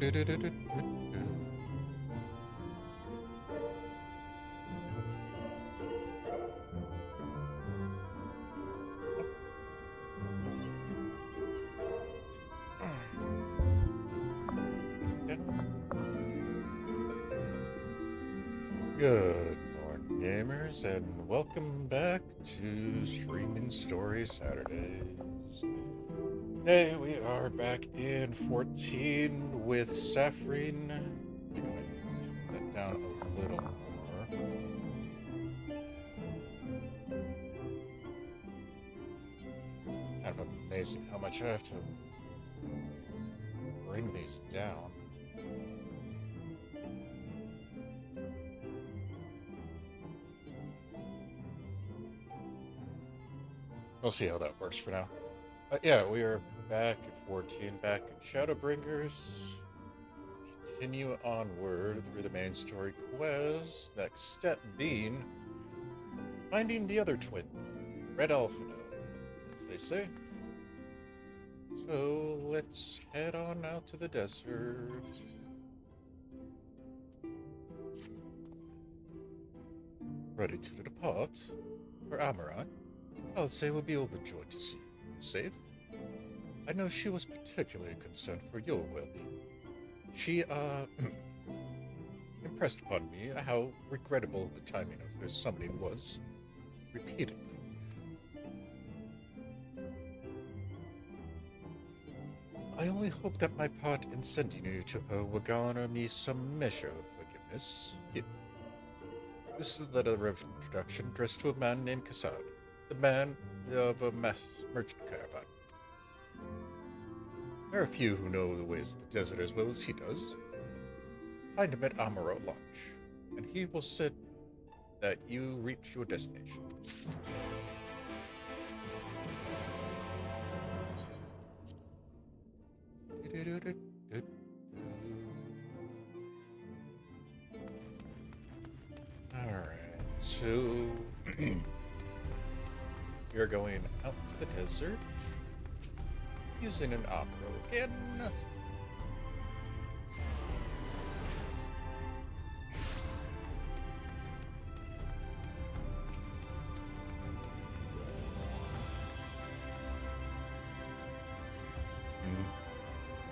Good morning, gamers, and welcome back to Streaming Story Saturdays. Today we are back in 14 with Saphrine. Turn that down a little more. Kind of amazing how much I have to bring these down. We'll see how that works for now. But yeah, we are back at 14, back at Shadowbringers. Continue onward through the main story quest. Next step being finding the other twin, Red Alphino, as they say. So let's head on out to the desert. Ready to depart for Amh Araeng. I'll say we'll be overjoyed to see you safe. I know she was particularly concerned for your well-being. She, impressed upon me how regrettable the timing of her summoning was, repeatedly. I only hope that my part in sending you to her will garner me some measure of forgiveness. Here. This is a letter of introduction addressed to a man named Kassad, the man of a merchant caravan. There are few who know the ways of the desert as well as he does. Find him at Amh Araeng launch, and he will say that you reach your destination. Alright, so you're going out to the desert using an opera again. If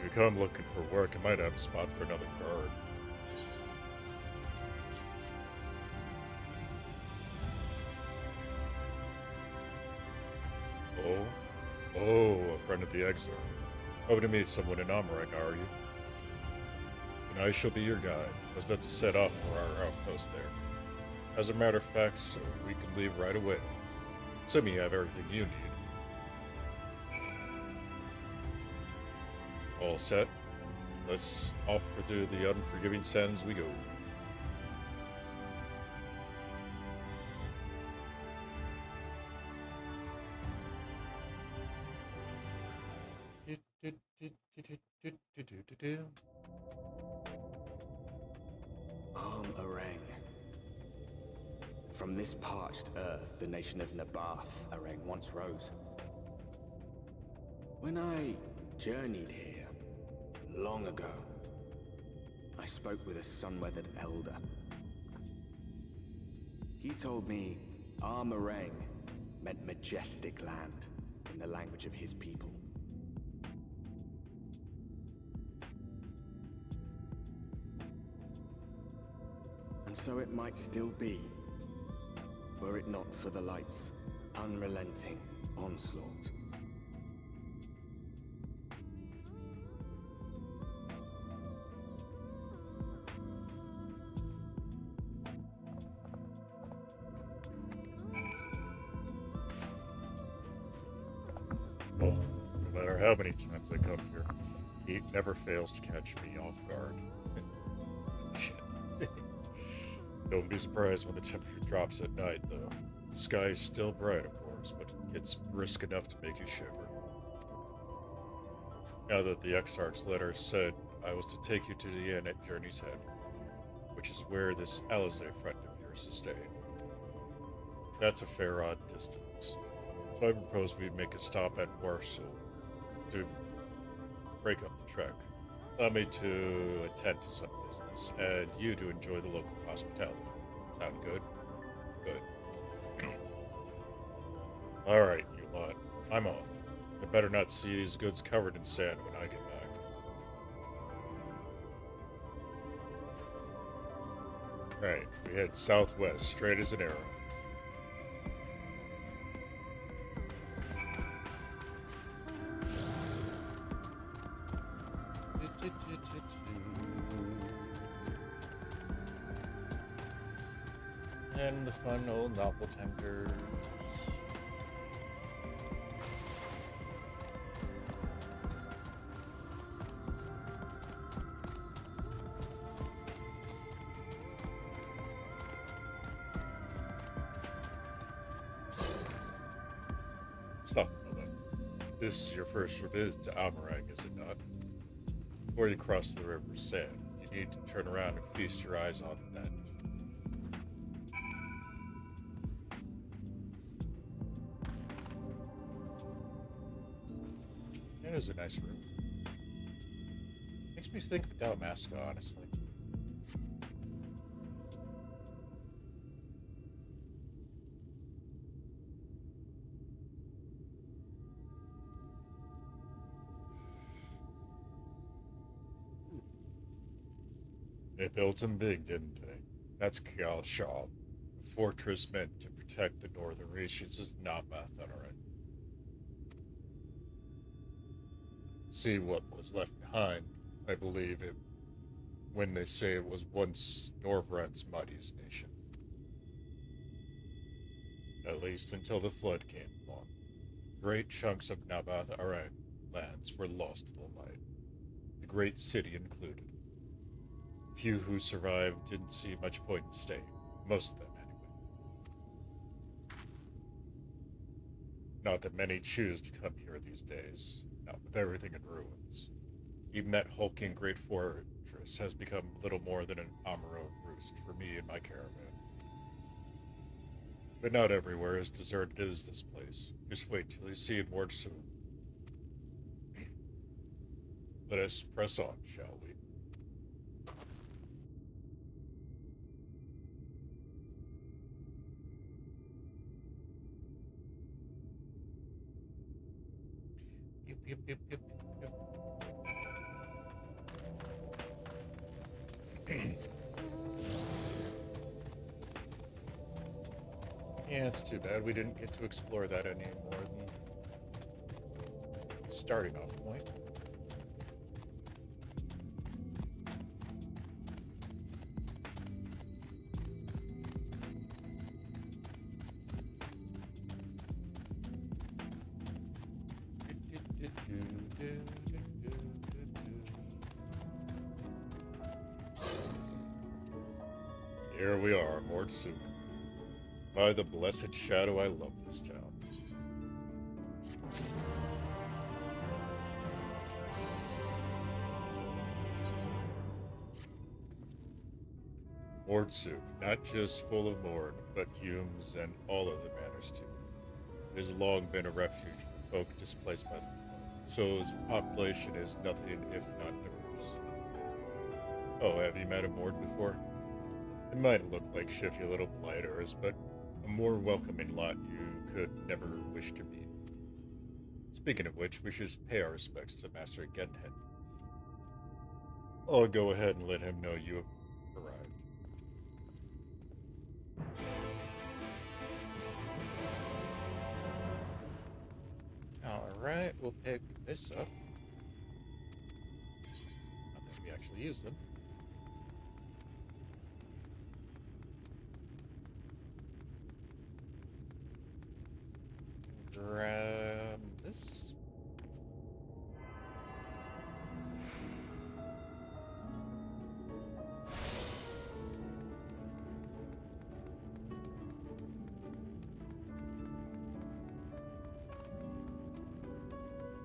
you come looking for work, I might have a spot for another guard. Oh, a friend of the exile. Hoping to meet someone in Amh Araeng, are you? And I shall be your guide. I was about to set off for our outpost there. As a matter of fact, so we can leave right away. Assuming you have everything you need. All set. Let's off through the unforgiving sands we go. Amh Araeng. From this parched earth, the nation of Nabath Araeng once rose. When I journeyed here, long ago, I spoke with a sun-weathered elder. He told me Amh Araeng meant majestic land in the language of his people. And so it might still be, were it not for the light's unrelenting onslaught. Well, no matter how many times I come here, he never fails to catch me off guard. Shit. Don't be surprised when the temperature drops at night, though. The sky is still bright, of course, but it gets brisk enough to make you shiver. Now that the Exarch's letter said I was to take you to the inn at Journey's Head, which is where this Alizé friend of yours is staying. That's a fair odd distance, so I propose we make a stop at Warsaw to break up the trek. Allow me to attend to some business, and you to enjoy the local hospitality. Sound good? Good. Alright, you lot. I'm off. I better not see these goods covered in sand when I get back. Alright, we head southwest, straight as an arrow. And the fun old novel tenders. Stop a moment. This is your first visit to Amh Araeng, is it not? Before you cross the river Sand, you need to turn around and feast your eyes on that. It is a nice room. Makes me think of Dalmasca, honestly. They built him big, didn't they? That's Kial Shal, a fortress meant to protect the northern reaches of Amh Araeng. See what was left behind, I believe it when they say it was once Norvrend's mightiest nation. At least until the flood came along. Great chunks of Amh Araeng lands were lost to the light, the great city included. Few who survived didn't see much point in staying, most of them anyway. Not that many choose to come here these days, not with everything in ruins. Even that hulking great fortress has become little more than an Amaro roost for me and my caravan. But not everywhere as deserted as this place. Just wait till you see it more soon. Let us press on, shall we? Yep, yep, yep, yep. Yeah, it's too bad we didn't get to explore that any more than starting off point. Here we are, Mordsuk. By the blessed shadow, I love this town. Mordsuk, not just full of Mord, but Humes and all other manners too. It has long been a refuge for folk displaced by the flood, so its population is nothing if not diverse. Oh, have you met a Mord before? It might look like shifty little blighters, but a more welcoming lot you could never wish to meet. Speaking of which, we should pay our respects to Master Genhen. I'll go ahead and let him know you have arrived. Alright, we'll pick this up. Not that we actually use them. Grab this.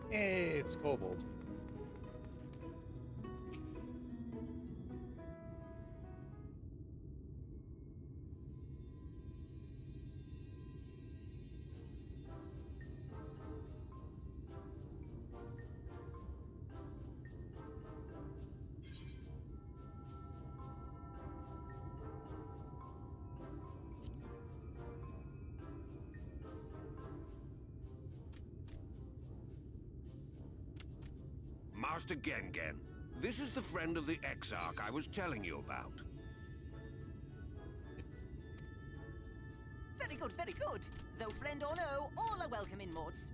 Hey, it's Kobold. Master Gengen. This is the friend of the Exarch I was telling you about. Very good, very good. Though friend or no, all are welcome in Maud's.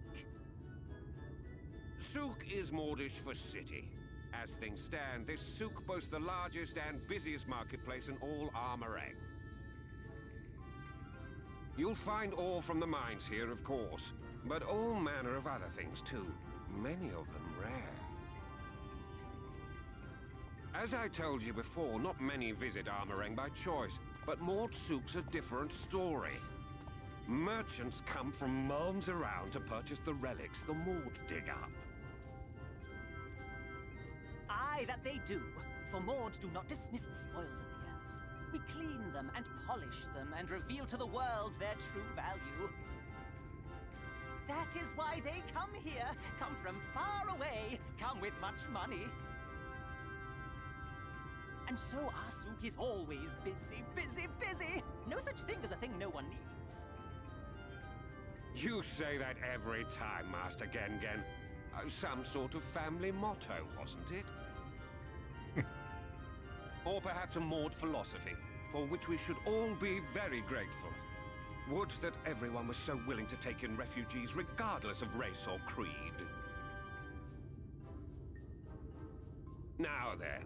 Souk is Mordish for city. As things stand, this souk boasts the largest and busiest marketplace in all Amh Araeng. You'll find ore from the mines here, of course, but all manner of other things too, many of them rare. As I told you before, not many visit Amh Araeng by choice, but Maud Souk's a different story. Merchants come from miles around to purchase the relics the Maud dig up. Aye, that they do. For Maud do not dismiss the spoils of the earth. We clean them and polish them and reveal to the world their true value. That is why they come here, come from far away, come with much money. And so our souk is always busy, busy, busy. No such thing as a thing no one needs. You say that every time, Master Gengen. Some sort of family motto, wasn't it? Or perhaps a Maud philosophy, for which we should all be very grateful. Would that everyone was so willing to take in refugees regardless of race or creed. Now then,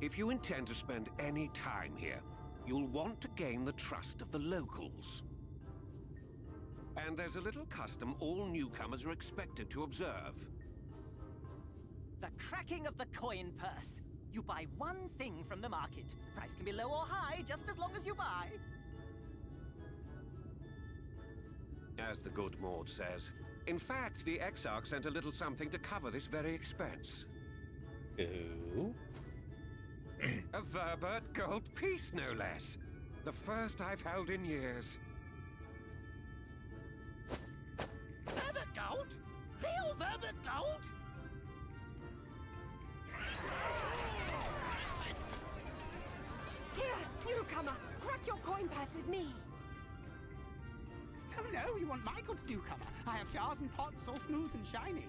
if you intend to spend any time here, you'll want to gain the trust of the locals. And there's a little custom all newcomers are expected to observe. The cracking of the coin purse. You buy one thing from the market. Price can be low or high, just as long as you buy. As the good Maud says. In fact, the Exarch sent a little something to cover this very expense. Ooh. A Verbert gold piece, no less. The first I've held in years. Verbert gold? Real Verbert gold? Here, newcomer, crack your coin purse with me. Oh no, you want my goods, newcomer? I have jars and pots all smooth and shiny.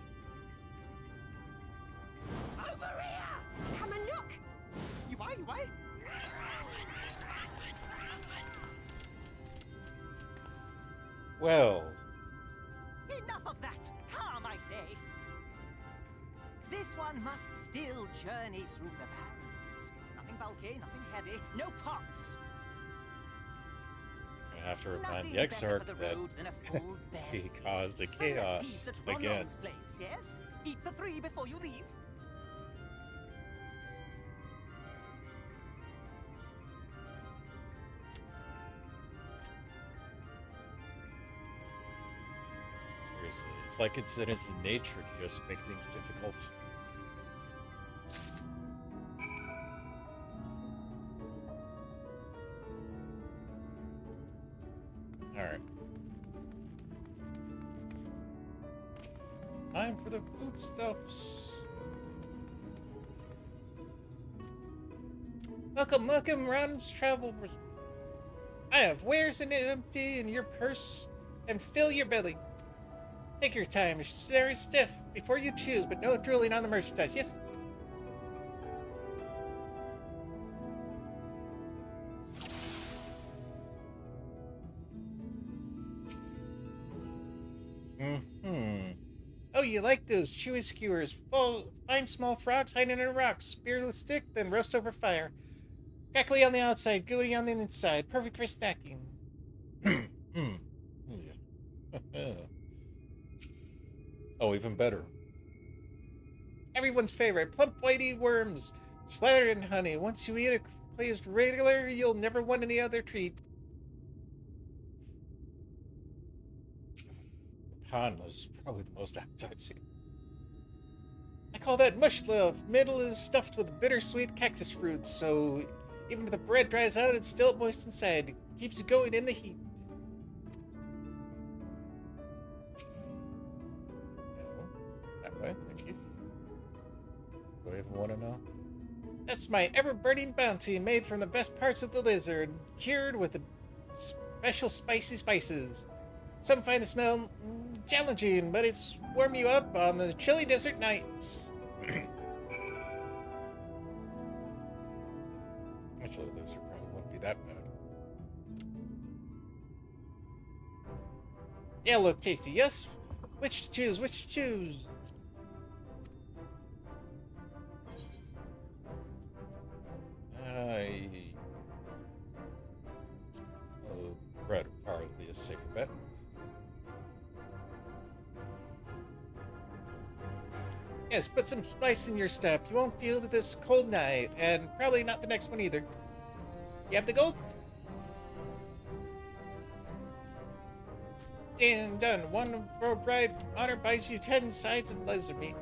Over here! Come and look. You buy, you buy. Well, Enough of that! Calm, I say! This one must still journey through the barrens. Nothing bulky, nothing heavy, no pots. I have to remind Nothing the better Exarch for the that road than a full belly. he caused the Spend a chaos piece at again. Ronald's place, yes? Eat for 3 before you leave. Seriously, it's like it's in his nature to just make things difficult. Alright. Time for the foodstuffs. Welcome, welcome, rounds travel. I have wares and empty in your purse and fill your belly. Take your time, it's very stiff before you choose, but no drooling on the merchandise, yes? Oh, you like those chewy skewers? Find small frogs hiding in a rock. Spear with a stick, then roast over fire. Crackly on the outside, gooey on the inside. Perfect for snacking. Oh, even better. Everyone's favorite, plump whitey worms, slathered in honey. Once you eat a glazed regular, you'll never want any other treat. The pond was probably the most appetizing. I call that mush loaf. Middle is stuffed with bittersweet cactus fruit, so even if the bread dries out, it's still moist inside. Keeps it going in the heat. That way, thank you. Do I even want to know? That's my ever-burning bounty, made from the best parts of the lizard, cured with the special spicy spices. Some find the smell challenging, but it's warm you up on the chilly desert nights. that bad. Yeah, look tasty, yes? Which to choose? Which to choose? Bread would probably be a safer bet. Yes, put some spice in your step. You won't feel it this cold night, and probably not the next one either. You have the gold? And done. One for bride honor buys you 10 sides of lizard meat.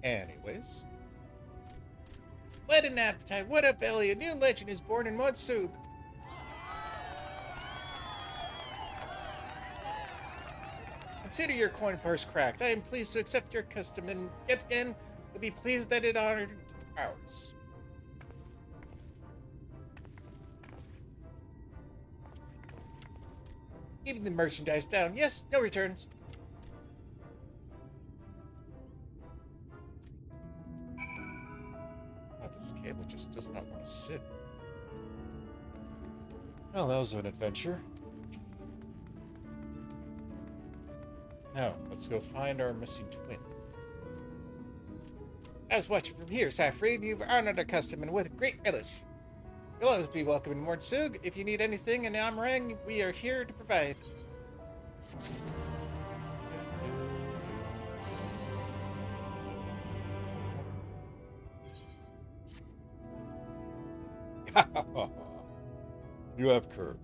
Anyways. What an appetite, what a belly, a new legend is born in Modsug. Consider your coin purse cracked. I am pleased to accept your custom, and yet again, will be pleased that it honored ours. Keeping the merchandise down. Yes, no returns. This cable just does not want to sit. Well, that was an adventure. Now, let's go find our missing twin. I was watching from here, Saphrine. You've honored our custom and with great relish. You'll always be welcome in Modsug. If you need anything in Amh Araeng, we are here to provide. You have curve.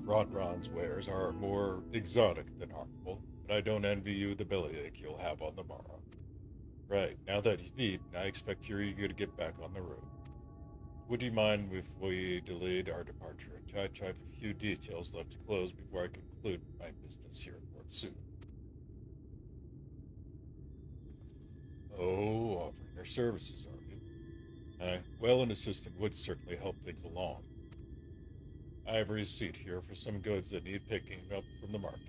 Ron's wares are more exotic than harmful, and I don't envy you the bellyache you'll have on the morrow. Right, now that you've eaten, I expect you're eager to get back on the road. Would you mind if we delayed our departure a touch? I have a few details left to close before I conclude my business here in Modsug. Oh, offering our services, are you? Well, an assistant would certainly help things along. I have a receipt here for some goods that need picking up from the market.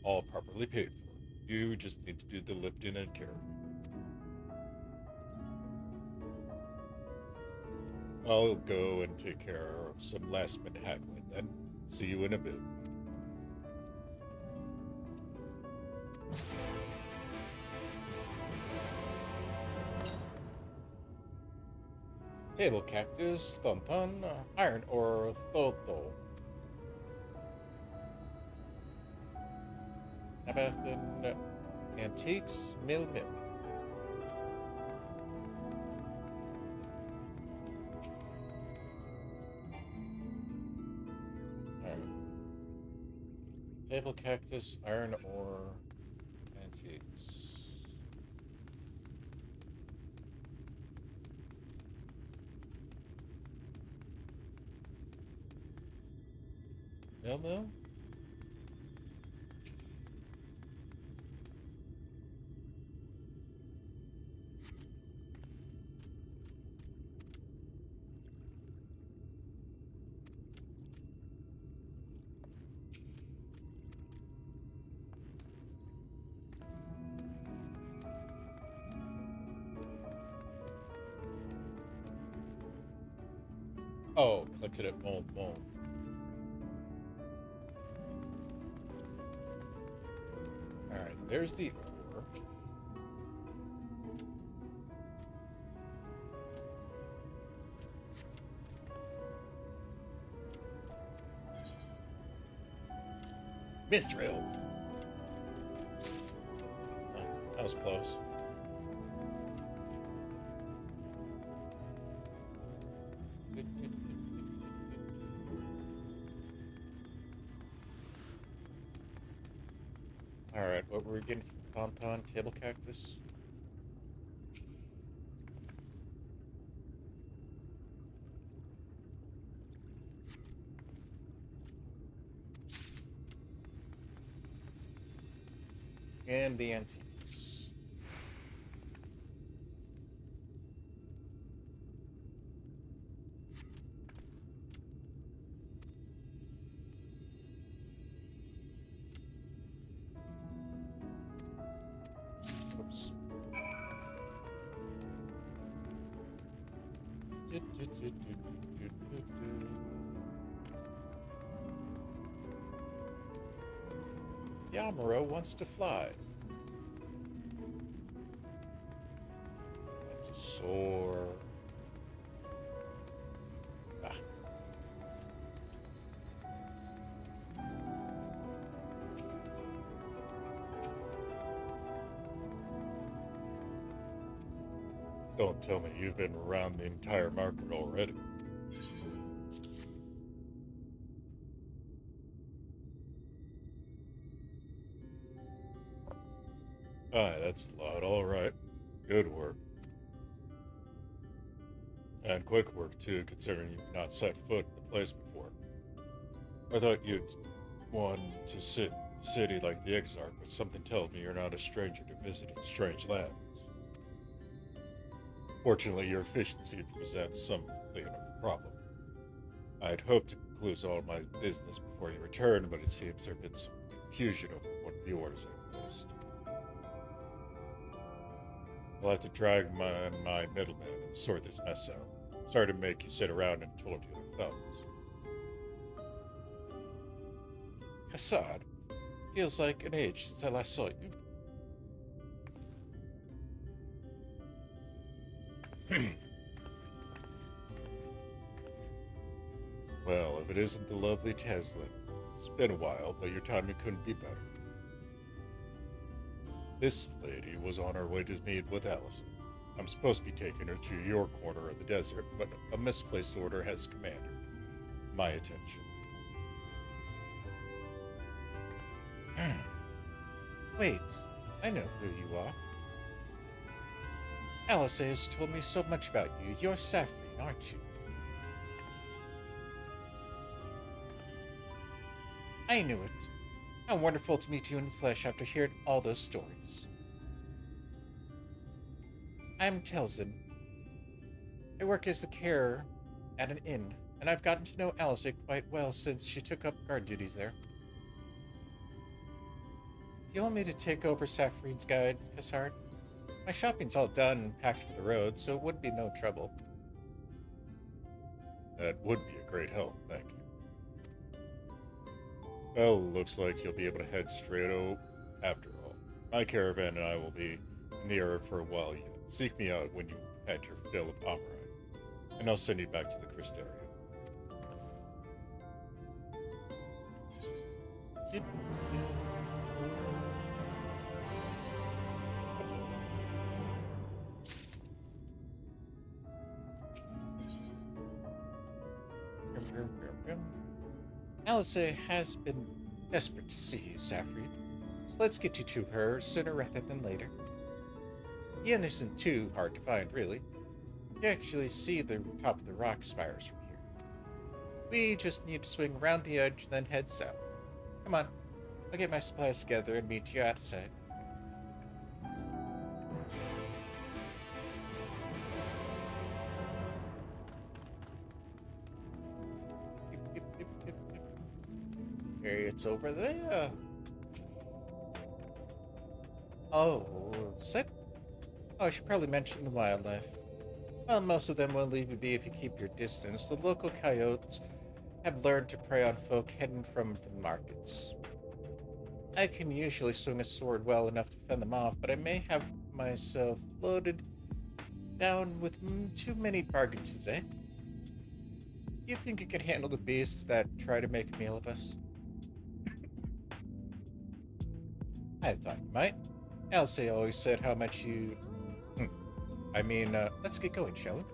All properly paid for. You just need to do the lifting and carrying. I'll go and take care of some last-minute haggling then. See you in a bit. Table cactus, thunthun, iron ore, thotho. Abathan, antiques, mill. Alright. Table cactus, iron ore, antiques. Mill? Oh, collected at Mole. Alright, there's the ore. Mithril! Oh, that was close. Alright, what were we getting from Ponton? Table cactus? and the antiques. Oops. The Amaro wants to fly. Want to soar. Ah. Don't tell me you've been around the entire market already. Aye, that's the lot, all right. Good work. And quick work, too, considering you've not set foot in the place before. I thought you'd want to sit in a city like the Exarch, but something tells me you're not a stranger to visiting strange lands. Fortunately, your efficiency presents something of a problem. I'd hoped to conclude all my business before you return, but it seems there's been some confusion over one of the orders I placed. I'll have to drag my middleman and sort this mess out. Sorry to make you sit around and twiddle your thumbs. Assad, feels like an age since I last saw you. Well, if it isn't the lovely Teslin. It's been a while, but your timing couldn't be better. This lady was on her way to meet with Allison. I'm supposed to be taking her to your corner of the desert, but a misplaced order has commanded my attention. Wait, I know who you are. Alice has told me so much about you. You're Saphrine, aren't you? I knew it. How wonderful to meet you in the flesh after hearing all those stories. I'm Telzin. I work as the carer at an inn, and I've gotten to know Alice quite well since she took up guard duties there. Do you want me to take over Saphrine's guide, Kassard? My shopping's all done and packed for the road, so it would be no trouble. That would be a great help, thank you. Well, looks like you'll be able to head straight after all. My caravan and I will be in the area for a while yet. Seek me out when you had your fill of Amh Araeng, and I'll send you back to the Crystarium. Alice has been desperate to see you, Saphrine. So let's get you to her sooner rather than later. The inn isn't too hard to find, really. You actually see the top of the rock spires from here. We just need to swing around the edge, then head south. Come on, I'll get my supplies together and meet you outside. It's over there. Oh, I should probably mention the wildlife. Well, most of them will leave you be if you keep your distance. The local coyotes have learned to prey on folk heading from the markets. I can usually swing a sword well enough to fend them off, but I may have myself loaded down with too many bargains today. Do you think you can handle the beasts that try to make a meal of us? I thought you might. Elsie always said how much you... let's get going, shall we?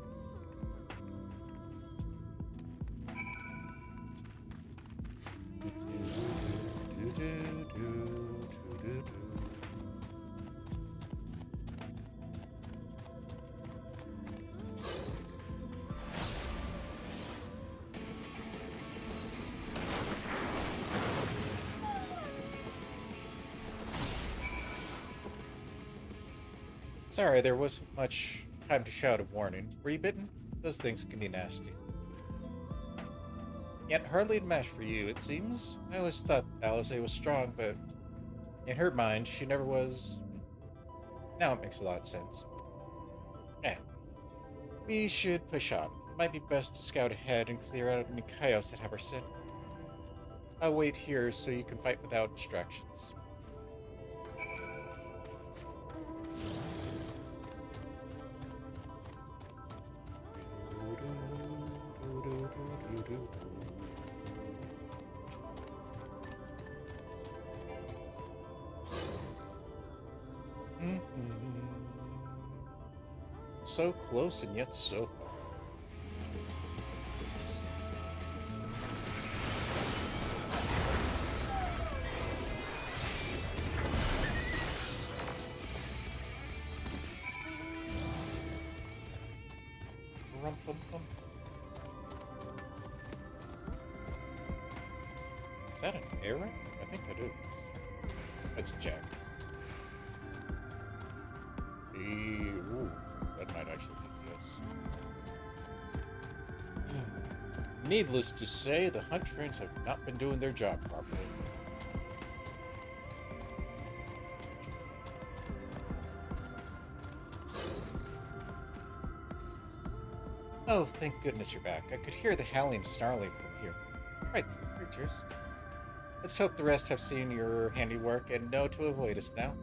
Sorry, there wasn't much time to shout a warning. Were you bitten? Those things can be nasty. Yet hardly a match for you, it seems. I always thought Alisaie was strong, but in her mind, she never was. Now it makes a lot of sense. We should push on. It might be best to scout ahead and clear out any chaos that have our scent. I'll wait here so you can fight without distractions. So close and yet so far. Rum-pum-pum. Is that an arrow? I think that is. That's Jack. Ooh, that might actually be yes. Needless to say, the hunt trains have not been doing their job properly. Oh, thank goodness you're back. I could hear the howling and snarling from here. Frightful creatures. Let's hope the rest have seen your handiwork and know to avoid us now.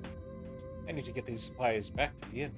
I need to get these supplies back to the inn.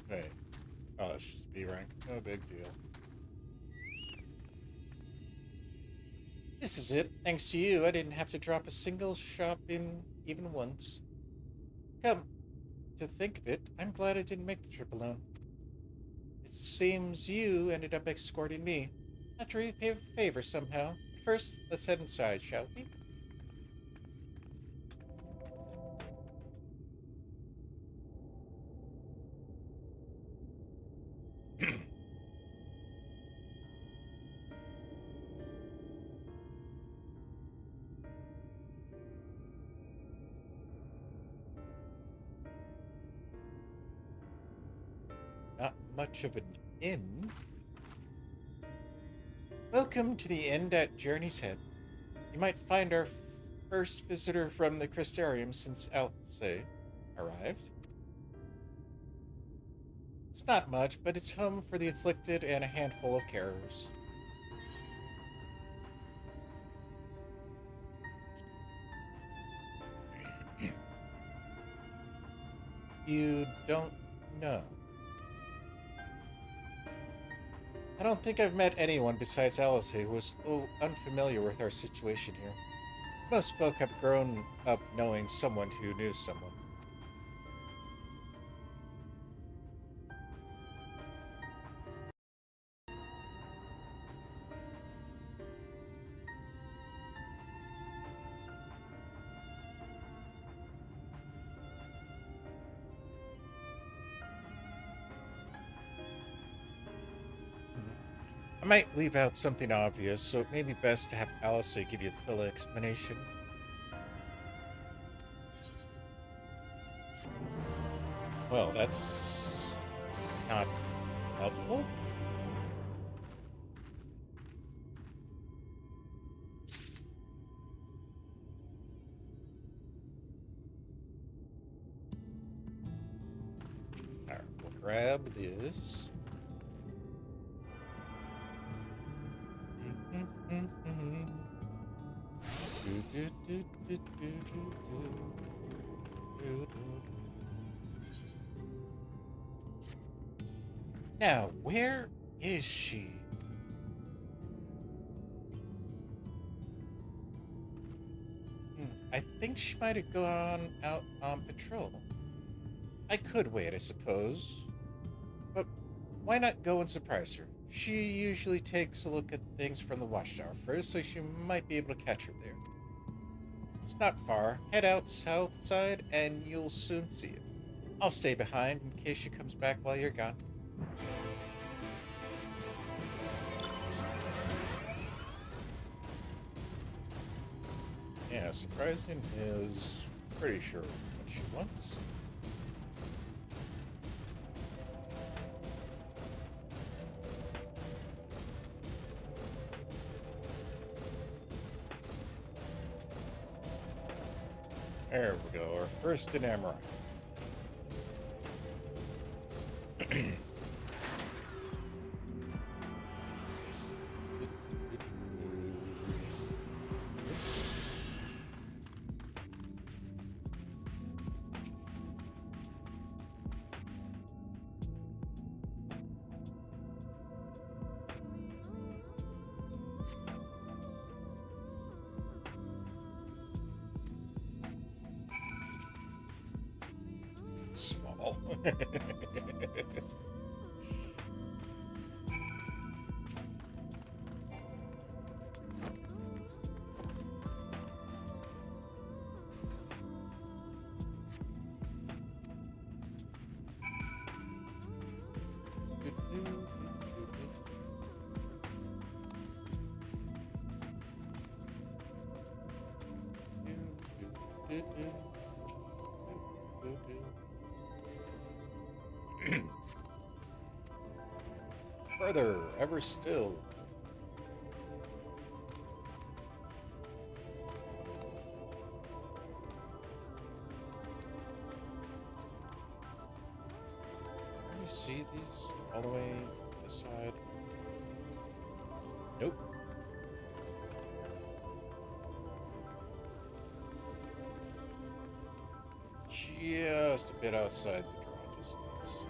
Wait. Oh, that's just B rank. No big deal. This is it. Thanks to you, I didn't have to drop a single shop in even once. Come to think of it, I'm glad I didn't make the trip alone. It seems you ended up escorting me. Have to repay the favor somehow. But first, let's head inside, shall we? Not much of an inn. Welcome to the inn at Journey's Head. You might find our first visitor from the Crystarium since Alisaie arrived. It's not much, but it's home for the afflicted and a handful of carers. You don't know. I don't think I've met anyone besides Alisaie who was unfamiliar with our situation here. Most folk have grown up knowing someone who knew someone. I might leave out something obvious, so it may be best to have Alisaie give you the full explanation. Well, that's not helpful. Alright, we'll grab this. Now, where is she? I think she might have gone out on patrol. I could wait, I suppose. But why not go and surprise her? She usually takes a look at things from the watchtower first, so she might be able to catch her there. It's not far. Head out south side and you'll soon see it. I'll stay behind in case she comes back while you're gone. Yeah, surprising is pretty sure what she wants. There we go, our first in Amh Araeng. Small. Further, ever still. Can you see these all the way this side? Nope. Just a bit outside the draw distance.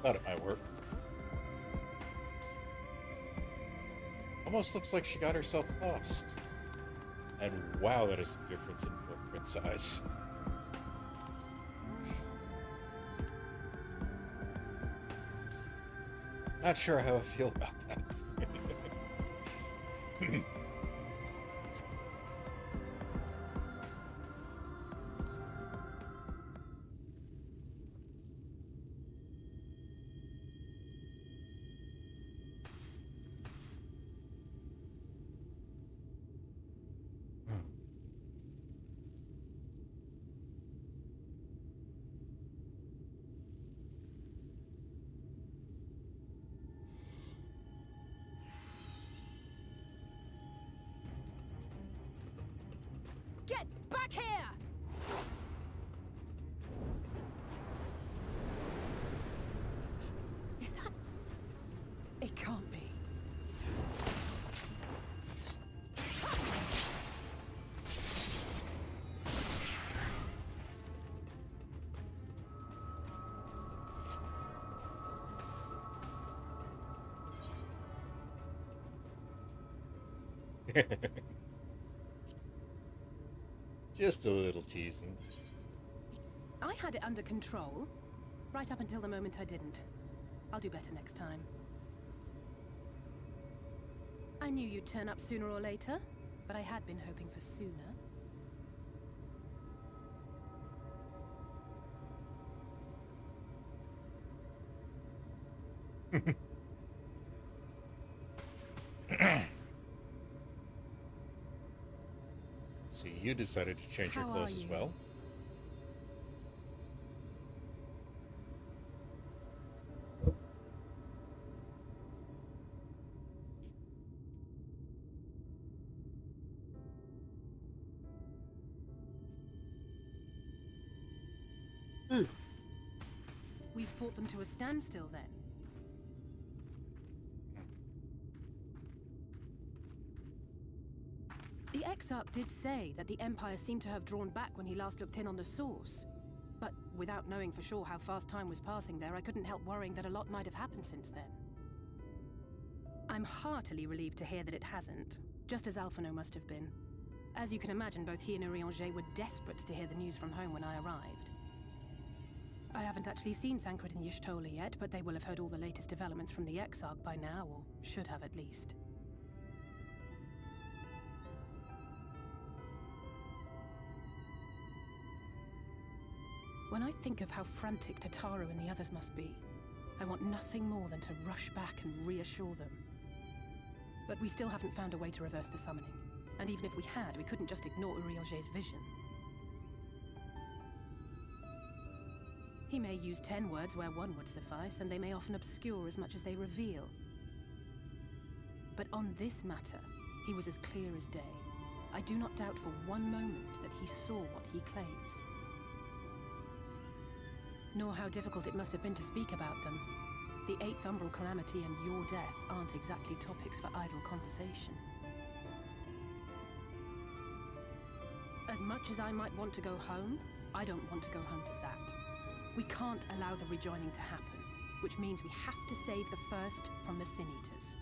Thought it might work. Almost looks like she got herself lost. And wow, that is a difference in footprint size. Not sure how I feel about that. Get back here! Is that... It can't be. Just a little teasing. I had it under control, right up until the moment I didn't. I'll do better next time. I knew you'd turn up sooner or later, but I had been hoping for sooner. See, you decided to change your How clothes are as you? well. We fought them to a standstill then. The Exarch did say that the Empire seemed to have drawn back when he last looked in on the source. But without knowing for sure how fast time was passing there, I couldn't help worrying that a lot might have happened since then. I'm heartily relieved to hear that it hasn't, just as Alphino must have been. As you can imagine, both he and Urianger were desperate to hear the news from home when I arrived. I haven't actually seen Thancred and Y'shtola yet, but they will have heard all the latest developments from the Exarch by now, or should have at least. When I think of how frantic Tataru and the others must be, I want nothing more than to rush back and reassure them. But we still haven't found a way to reverse the summoning. And even if we had, we couldn't just ignore Urianger's vision. He may use 10 words where one would suffice, and they may often obscure as much as they reveal. But on this matter, he was as clear as day. I do not doubt for one moment that he saw what he claims. Nor how difficult it must have been to speak about them. The 8th Umbral Calamity and your death aren't exactly topics for idle conversation. As much as I might want to go home, I don't want to go home to that. We can't allow the rejoining to happen, which means we have to save the first from the Sin Eaters.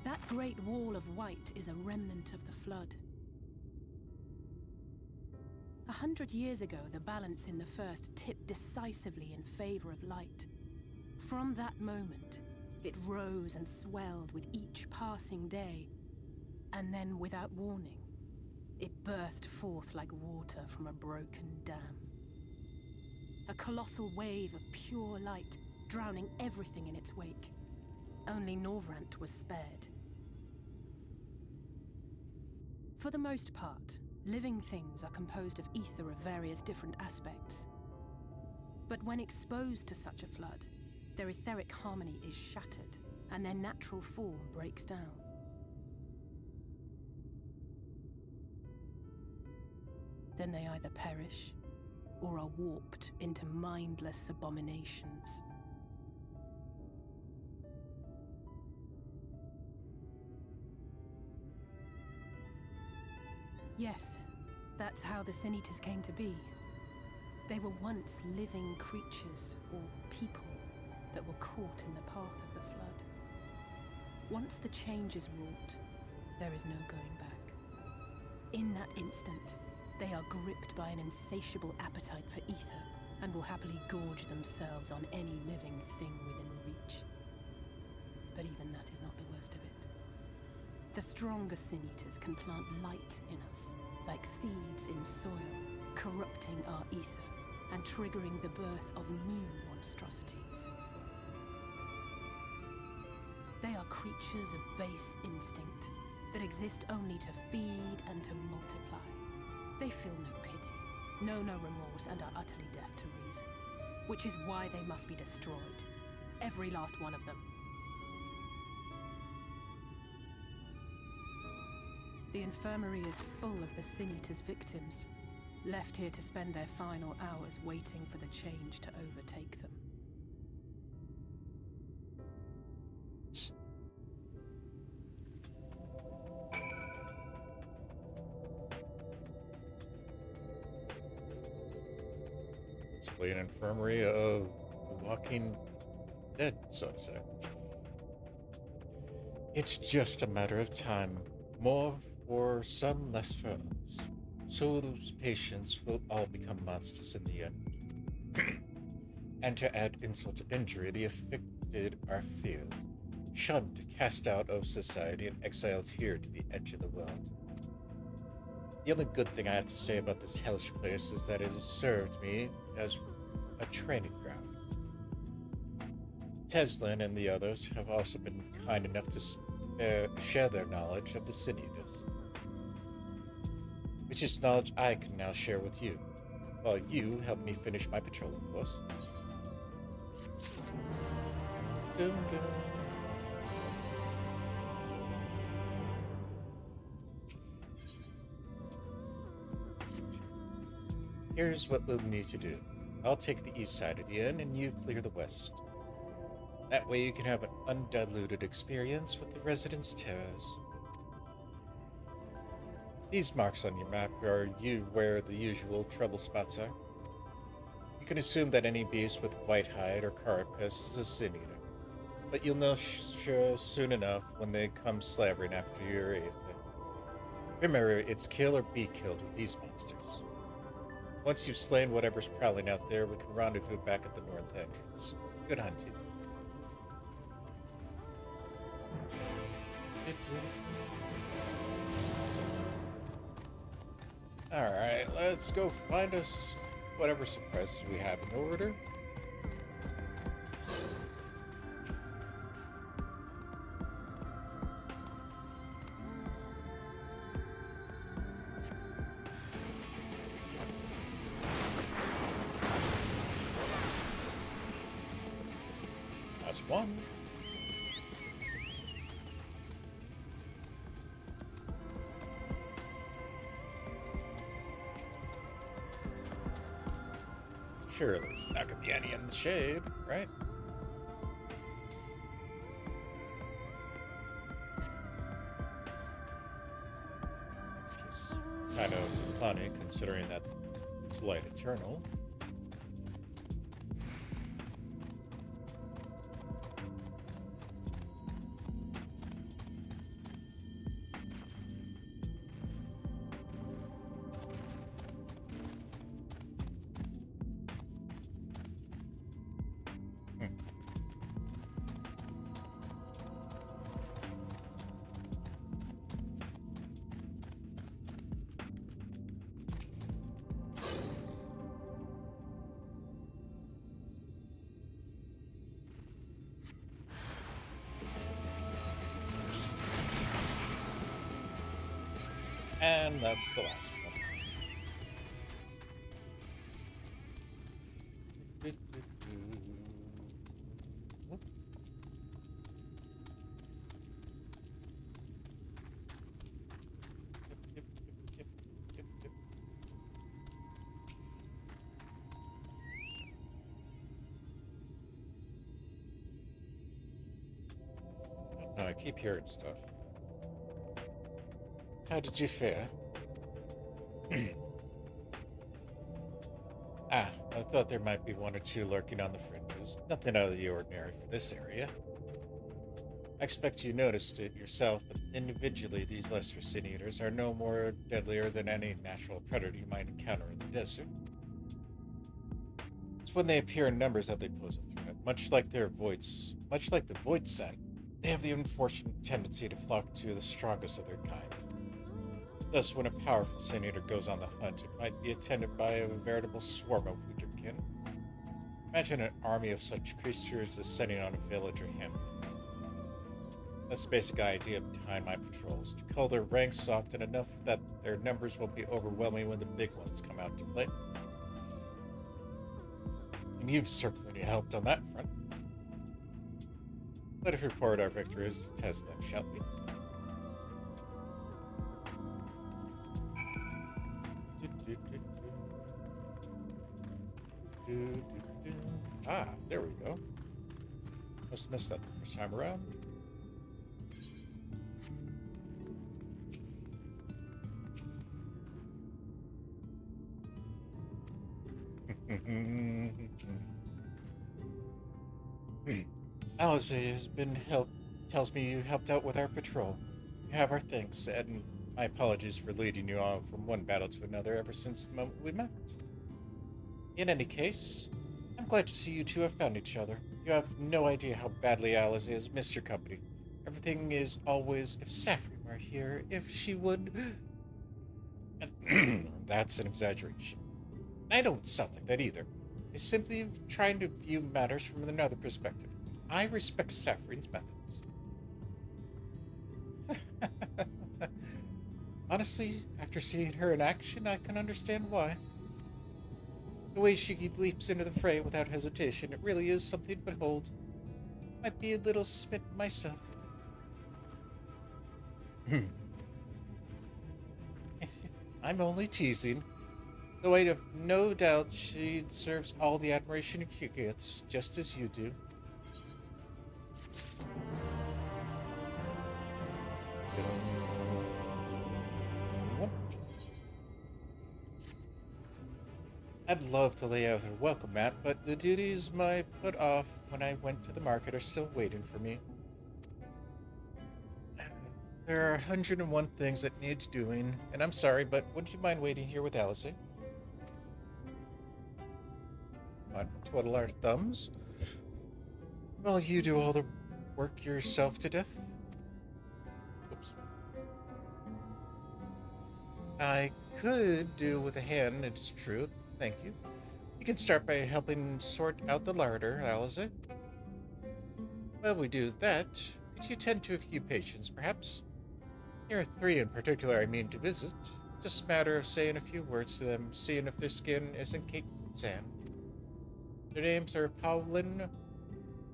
That great wall of white is a remnant of the Flood. 100 years ago, the balance in the First tipped decisively in favor of light. From that moment, it rose and swelled with each passing day, and then, without warning, it burst forth like water from a broken dam. A colossal wave of pure light, drowning everything in its wake. Only Norvrant was spared. For the most part, living things are composed of ether of various different aspects. But when exposed to such a flood, their etheric harmony is shattered, and their natural form breaks down. Then they either perish, or are warped into mindless abominations. Yes, that's how the Sin Eaters came to be. They were once living creatures, or people, that were caught in the path of the Flood. Once the change is wrought, there is no going back. In that instant, they are gripped by an insatiable appetite for ether, and will happily gorge themselves on any living thing within reach. But even that is not the worst of it. The stronger Sin Eaters can plant light in us, like seeds in soil, corrupting our ether, and triggering the birth of new monstrosities. They are creatures of base instinct, that exist only to feed and to multiply. They feel no pity, know no remorse, and are utterly deaf to reason. Which is why they must be destroyed. Every last one of them. The infirmary is full of the Sin Eaters' victims, left here to spend their final hours waiting for the change to overtake them. Basically an infirmary of walking dead, so to say. It's just a matter of time. More for some, less for others. So those patients will all become monsters in the end. And to add insult to injury, the afflicted are feared, shunned, cast out of society, and exiled here to the edge of the world. The only good thing I have to say about this hellish place is that it has served me as a training ground. Teslin and the others have also been kind enough to share their knowledge of the Sin Eaters, which is knowledge I can now share with you, while you help me finish my patrol, of course. Dun, dun. Here's what we'll need to do. I'll take the east side of the inn, and you clear the west. That way you can have an undiluted experience with the residents' terrors. These marks on your map are where the usual trouble spots are. You can assume that any beast with white hide or carapace is a sin eater, but you'll know soon enough when they come slavering after your eighth. Remember, it's kill or be killed with these monsters. Once you've slain whatever's prowling out there, we can rendezvous back at the north entrance. Good hunting. Alright, let's go find us whatever surprises we have in order. That's one. Sure, there's not gonna be any in the shade, right? Which is kind of funny, considering that it's light eternal. And that's the last one. No, I keep hearing stuff. How did you fare? I thought there might be one or two lurking on the fringes. Nothing out of the ordinary for this area. I expect you noticed it yourself, but individually these lesser sin eaters are no more deadlier than any natural predator you might encounter in the desert. It's when they appear in numbers that they pose a threat. Much like the void scent, they have the unfortunate tendency to flock to the strongest of their kind. Thus, when a powerful sin eater goes on the hunt, it might be attended by a veritable swarm of weaker kin. Imagine an army of such creatures descending on a village or hamlet. That's the basic idea behind my patrols, to cull their ranks often enough that their numbers will be overwhelming when the big ones come out to play. And you've certainly helped on that front. Let us report our victories to test them, shall we? Ah, there we go. Must have missed that the first time around. Alice has been tells me you helped out with our patrol. You have our thanks, and my apologies for leading you on from one battle to another ever since the moment we met. In any case, I'm glad to see you two have found each other. You have no idea how badly Alice has missed your company. Everything is always, if Saphrine were here, if she would... That's an exaggeration. I don't sound like that either. I'm simply trying to view matters from another perspective. I respect Saphrine's methods. Honestly, after seeing her in action, I can understand why. The way she leaps into the fray without hesitation, it really is something to behold. Might be a little smitten myself. I'm only teasing. Though I have no doubt she deserves all the admiration she gets, just as you do. I'd love to lay out a welcome mat, but the duties I put off when I went to the market are still waiting for me. There are 101 things that need doing, and I'm sorry, but would you mind waiting here with Alice? Want to twiddle our thumbs? Well, you do all the work yourself to death? Oops. I could do with a hand, it's true. Thank you. You can start by helping sort out the larder, Alice. While we do that, could you tend to a few patients, perhaps? Here are 3 in particular I mean to visit. Just a matter of saying a few words to them, seeing if their skin isn't caked in sand. Their names are Paulin,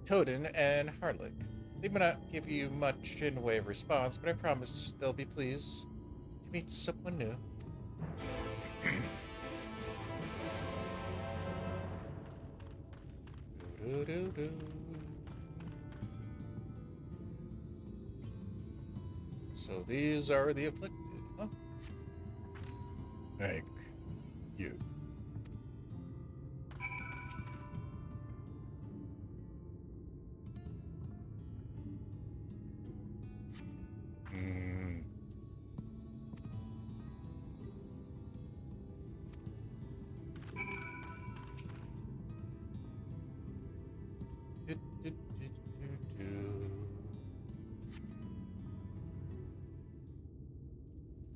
Toden, and Harlick. They may not give you much in the way of response, but I promise they'll be pleased to meet someone new. So these are the afflicted, huh? Thank you.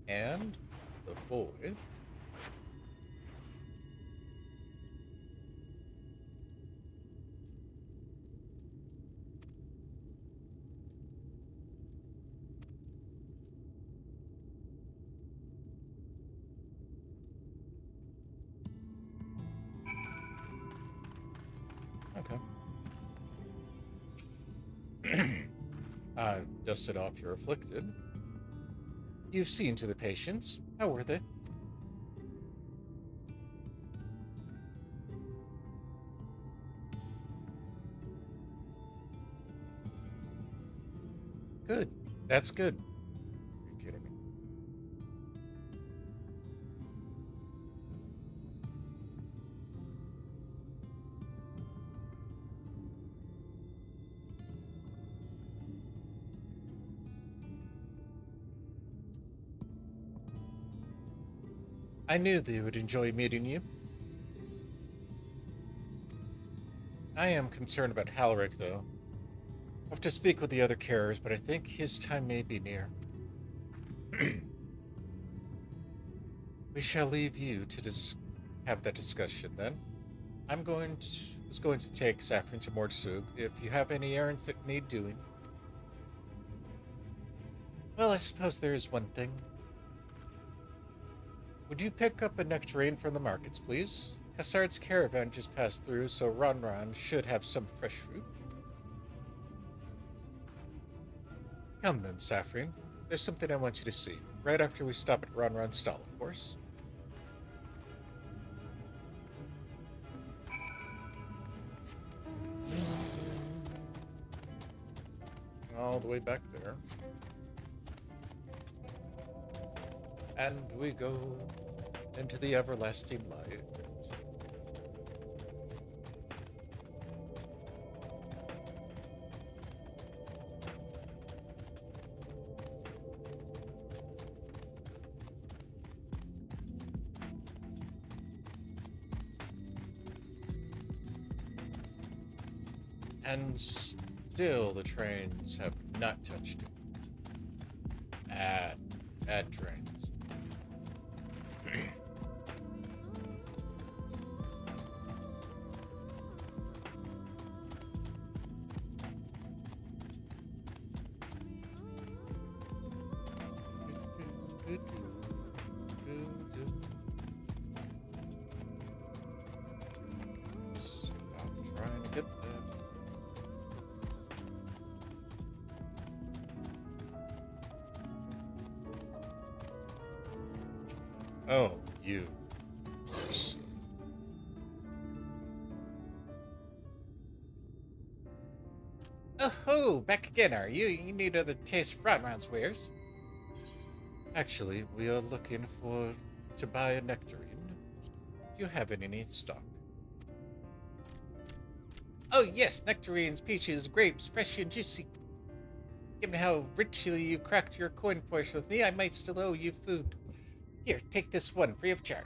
And the boy. Okay. I've dusted off your afflicted. You've seen to the patients. How were they? Good. That's good. You're kidding me. I knew they would enjoy meeting you. I am concerned about Halric, though. I have to speak with the other carers, but I think his time may be near. We shall leave you to have that discussion, then. Was going to take Saphrine to Mordsug if you have any errands that need doing. Well, I suppose there is one thing. Would you pick up a nectarine from the markets, please? Cassard's caravan just passed through, so Ron should have some fresh fruit. Come then, Saphrine. There's something I want you to see. Right after we stop at Ron's stall, of course. All the way back there. And we go into the everlasting light. And still the trains have not touched it. Bad trains. I'm trying to get there. Oh, you. Oh, back again, are you? You need other taste of Ron's wares. Actually, we are looking to buy a nectarine. Do you have any in stock? Oh yes, nectarines, peaches, grapes, fresh and juicy. Given how richly you cracked your coin purse with me, I might still owe you food. Here, take this one, free of charge.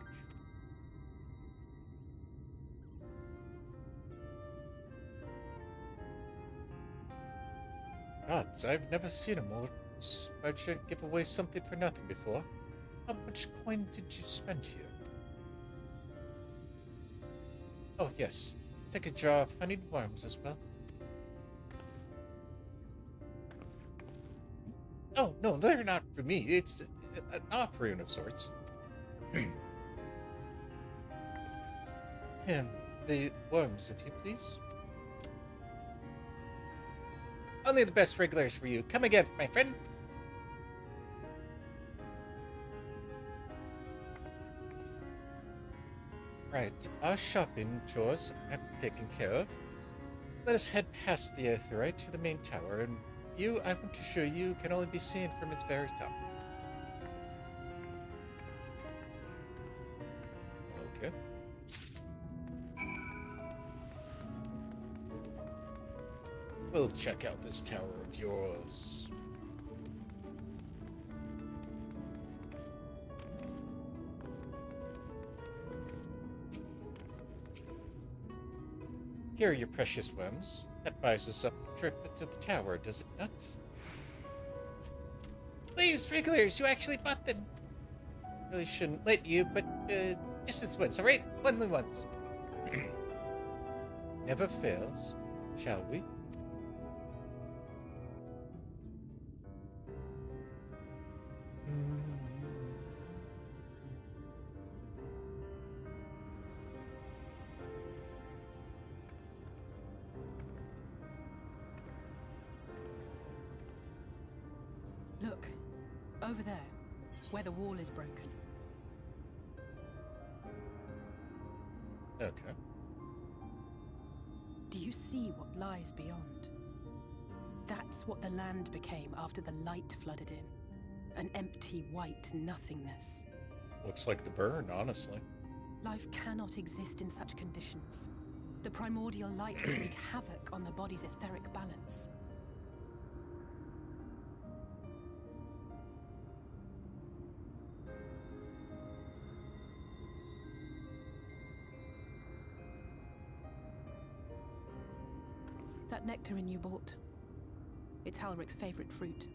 Gods, I've never seen a merchant give away something for nothing before. How much coin did you spend here? Oh yes, take a jar of honeyed worms as well. Oh, no, they're not for me. It's an offering of sorts. The worms, if you please. Only the best regulars for you. Come again, my friend. Right, our shopping chores have been taken care of. Let us head past the Aetheryte to the main tower, and view I want to show you can only be seen from its very top. Okay. We'll check out this tower of yours. Here are your precious worms. That buys us up a trip to the tower, does it not? Please, regulars, you actually bought them. Really shouldn't let you, but just this once, alright? Only once. Never fails, shall we? Look, over there, where the wall is broken. Okay. Do you see what lies beyond? That's what the land became after the light flooded in. An empty white nothingness. Looks like the burn, honestly. Life cannot exist in such conditions. The primordial light would wreak havoc on the body's etheric balance. That nectarine you bought, it's Halric's favorite fruit.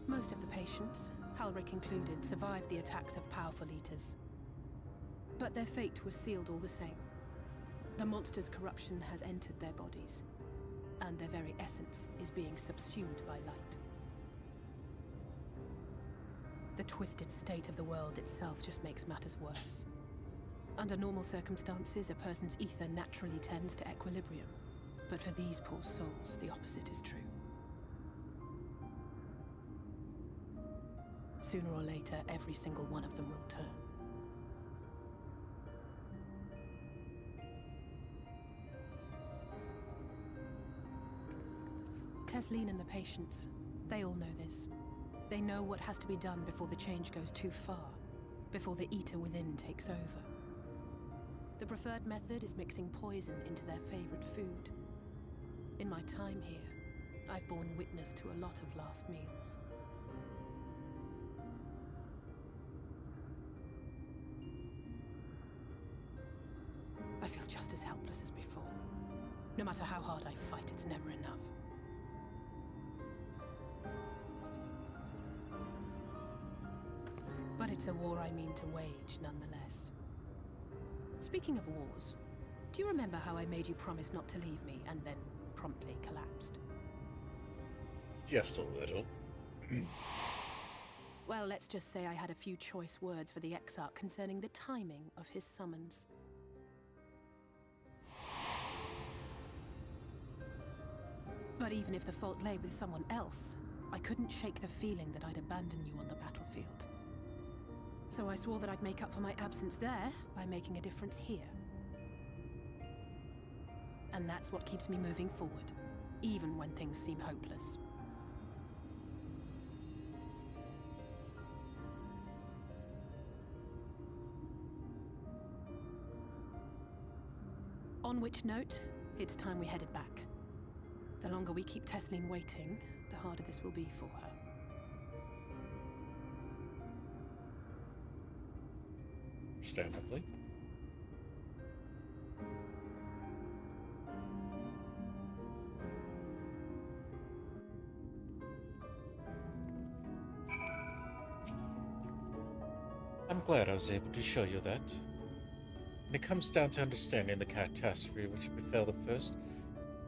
Most of the patients, Halric included, survived the attacks of powerful eaters. But their fate was sealed all the same. The monster's corruption has entered their bodies, and their very essence is being subsumed by light. The twisted state of the world itself just makes matters worse. Under normal circumstances, a person's ether naturally tends to equilibrium. But for these poor souls, the opposite is true. Sooner or later, every single one of them will turn. Tesleen and the patients, they all know this. They know what has to be done before the change goes too far, before the eater within takes over. The preferred method is mixing poison into their favorite food. In my time here, I've borne witness to a lot of last meals. I feel just as helpless as before. No matter how hard I fight, it's never enough. But it's a war I mean to wage, nonetheless. Speaking of wars, do you remember how I made you promise not to leave me and then promptly collapsed? Just a little. Well, let's just say I had a few choice words for the Exarch concerning the timing of his summons. But even if the fault lay with someone else, I couldn't shake the feeling that I'd abandon you on the battlefield. So I swore that I'd make up for my absence there by making a difference here. And that's what keeps me moving forward. even when things seem hopeless. On which note, it's time we headed back. The longer we keep Tesleen waiting, the harder this will be for her. Understandably. I'm glad I was able to show you that. When it comes down to understanding the catastrophe which befell the first,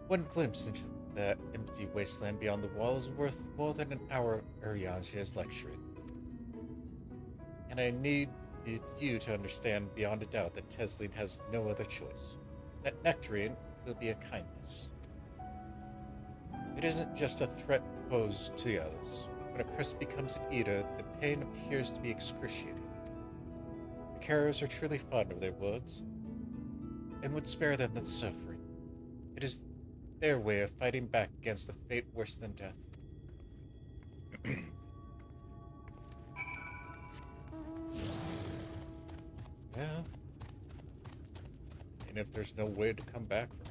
one glimpse into that empty wasteland beyond the wall is worth more than an hour of Ariange's lecturing. And I need you to understand beyond a doubt that Tesleen has no other choice. That nectarine will be a kindness. It isn't just a threat posed to the others. When a person becomes an eater, the pain appears to be excruciating. The carriers are truly fond of their woods, and would spare them the suffering. It is their way of fighting back against the fate worse than death. Yeah. And if there's no way to come back from it.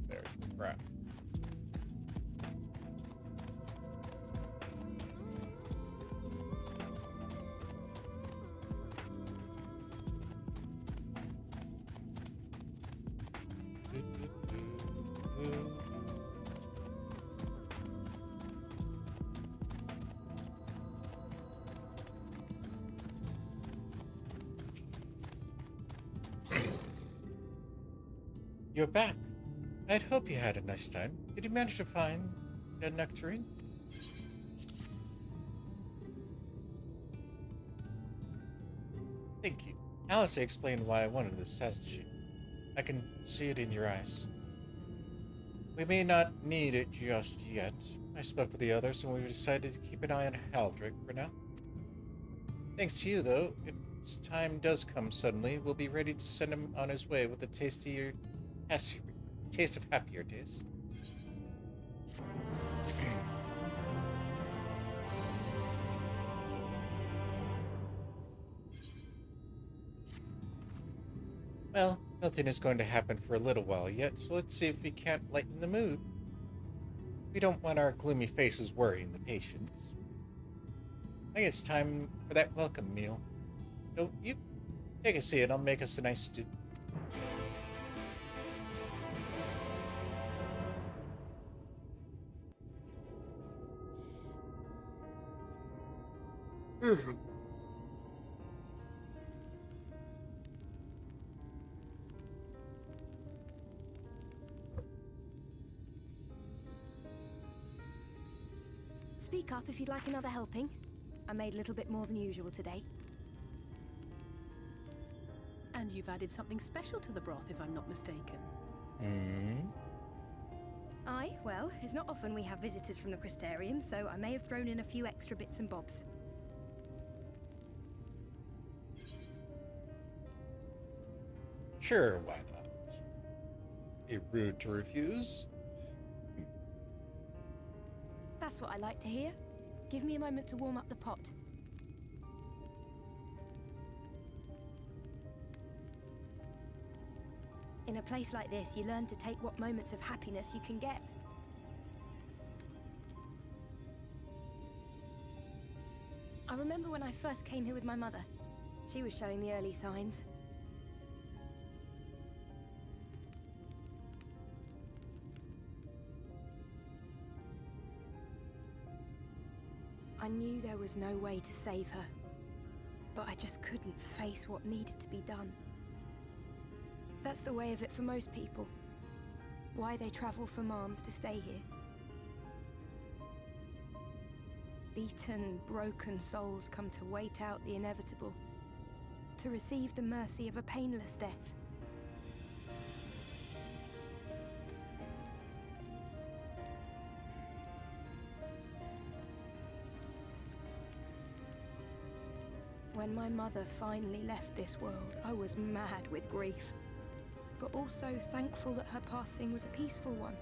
There's the crap. You're back. I'd hope you had a nice time. Did you manage to find a nectarine? Thank you. Alice explained why I wanted this, hasn't she? I can see it in your eyes. We may not need it just yet. I spoke with the others and we've decided to keep an eye on Haldrick for now. Thanks to you, though, if his time does come suddenly, we'll be ready to send him on his way with a taste of happier days. Well, nothing is going to happen for a little while yet, so let's see if we can't lighten the mood. We don't want our gloomy faces worrying the patients. I think it's time for that welcome meal. Don't you? Take a seat and I'll make us a nice stew. Speak up if you'd like another helping. I made a little bit more than usual today. And you've added something special to the broth, if I'm not mistaken. Aye, well, it's not often we have visitors from the Crystarium, so I may have thrown in a few extra bits and bobs. Sure, why not? Be rude to refuse. That's what I like to hear. Give me a moment to warm up the pot. In a place like this, you learn to take what moments of happiness you can get. I remember when I first came here with my mother. She was showing the early signs. I knew there was no way to save her, but I just couldn't face what needed to be done. That's the way of it for most people. Why they travel from arms to stay here. Beaten, broken souls come to wait out the inevitable, to receive the mercy of a painless death. When my mother finally left this world, I was mad with grief, but also thankful that her passing was a peaceful one.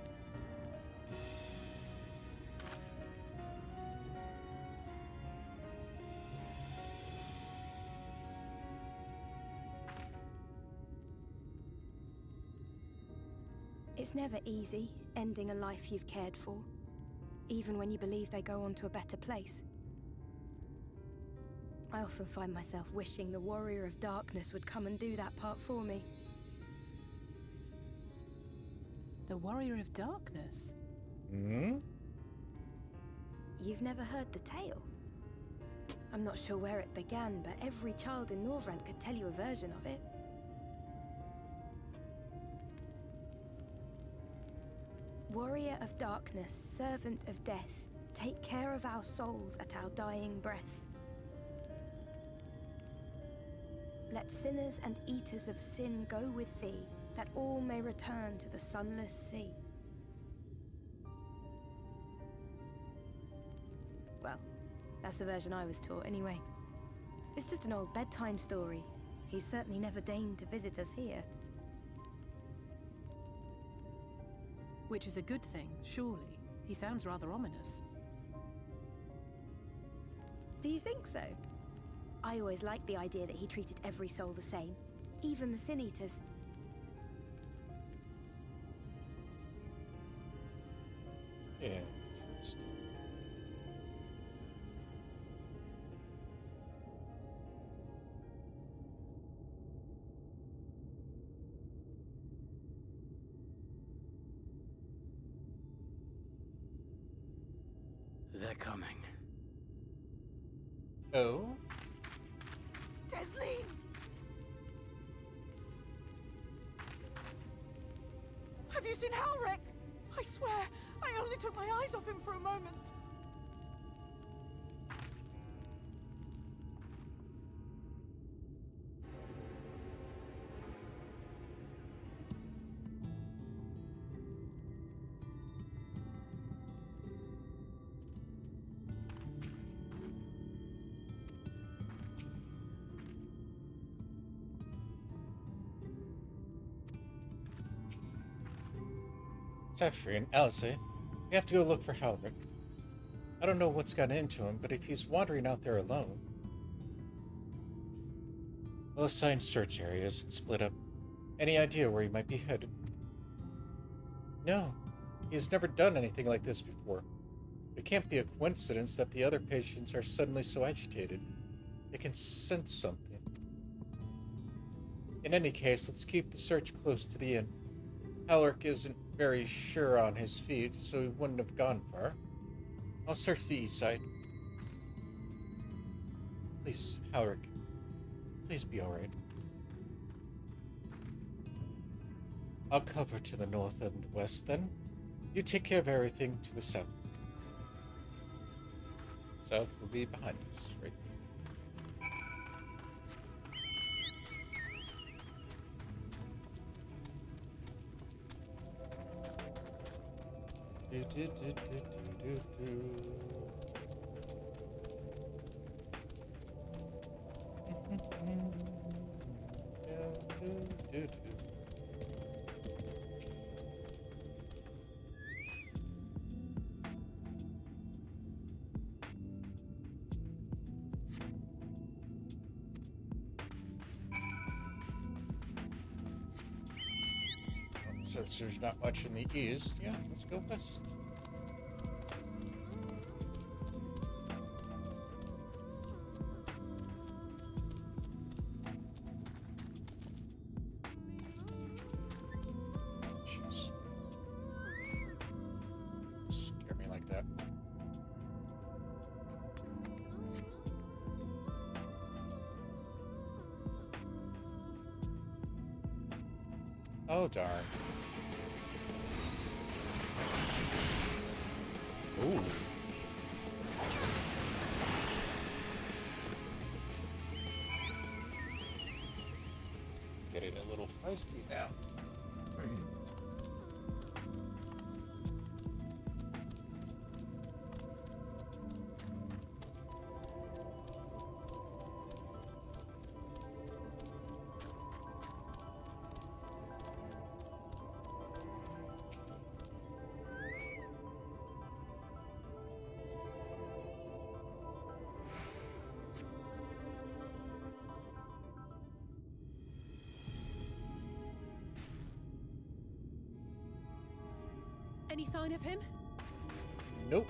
It's never easy, ending a life you've cared for, even when you believe they go on to a better place. I often find myself wishing the Warrior of Darkness would come and do that part for me. The Warrior of Darkness? Hmm? You've never heard the tale? I'm not sure where it began, but every child in Norvrent could tell you a version of it. Warrior of Darkness, servant of death, take care of our souls at our dying breath. Let sinners and eaters of sin go with thee, that all may return to the sunless sea. Well, that's the version I was taught anyway. It's just an old bedtime story. He's certainly never deigned to visit us here. Which is a good thing, surely. He sounds rather ominous. Do you think so? I always liked the idea that he treated every soul the same, even the Sin Eaters. Interesting. They're coming. Oh? Desleen! Have you seen Halric? I swear, I only took my eyes off him for a moment. Saphrine, Alice, we have to go look for Halric. I don't know what's gotten into him, but if he's wandering out there alone... We'll assign search areas and split up. Any idea where he might be headed? No, he's never done anything like this before. It can't be a coincidence that the other patients are suddenly so agitated. They can sense something. In any case, let's keep the search close to the inn. Halric isn't very sure on his feet, so he wouldn't have gone far. I'll search the east side. Please, Halric. Please be alright. I'll cover to the north and the west, then. You take care of everything to the south. South will be behind us, right? Since there's not much in the east, yeah, let's go west. Jeez. Scare me like that. Oh, darn. Ooh. Getting a little feisty now. Any sign of him? Nope.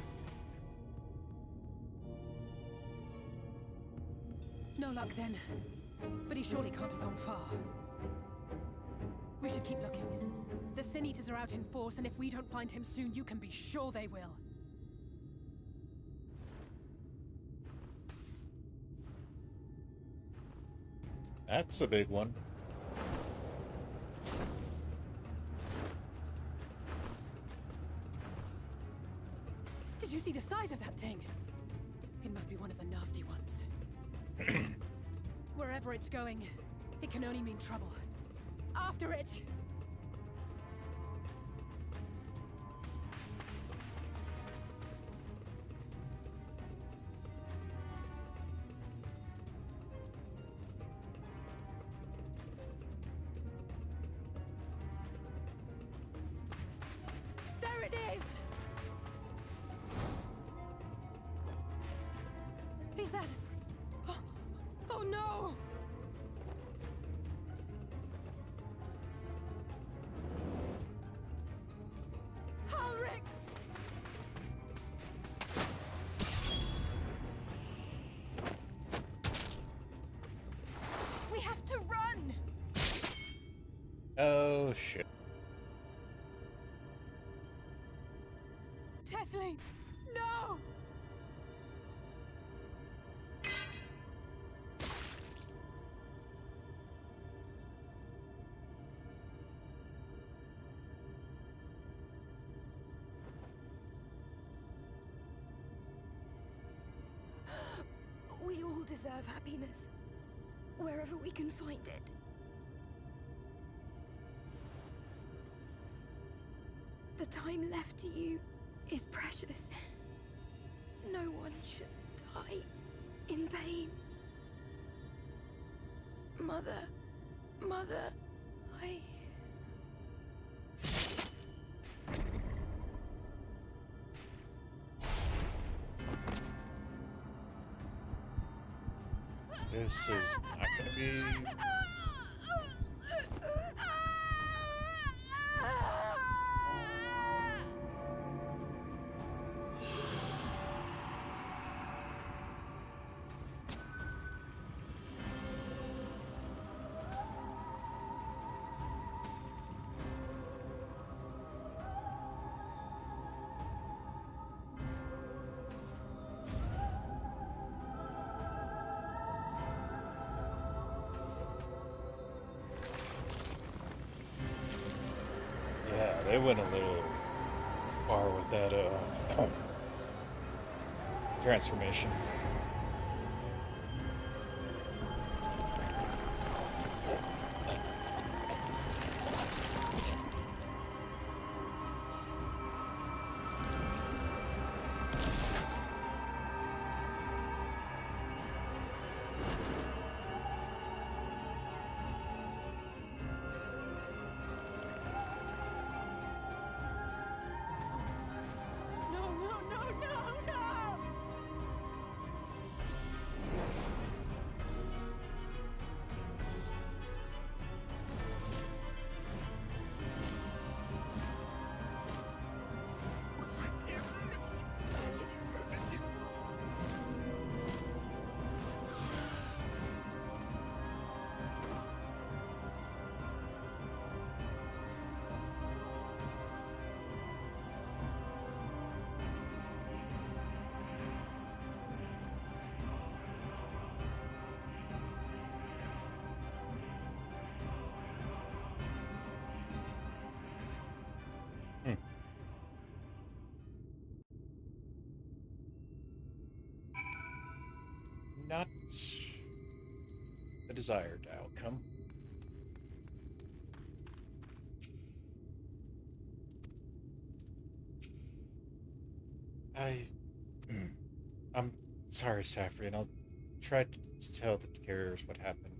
No luck then. But he surely can't have gone far. We should keep looking. The Sin Eaters are out in force, and if we don't find him soon, you can be sure they will. That's a big one. Did you see the size of that thing? It must be one of the nasty ones. Wherever it's going, it can only mean trouble. After it! There it is! Is that... Oh no! Halric! We have to run! Oh, shit. Tessie! No! We all deserve happiness, wherever we can find it. The time left to you is precious. No one should die in pain. Mother, I... This is not gonna be... Yeah, they went a little far with that transformation. not the desired outcome. I'm sorry, Saphrine. I'll try to tell the carriers what happened.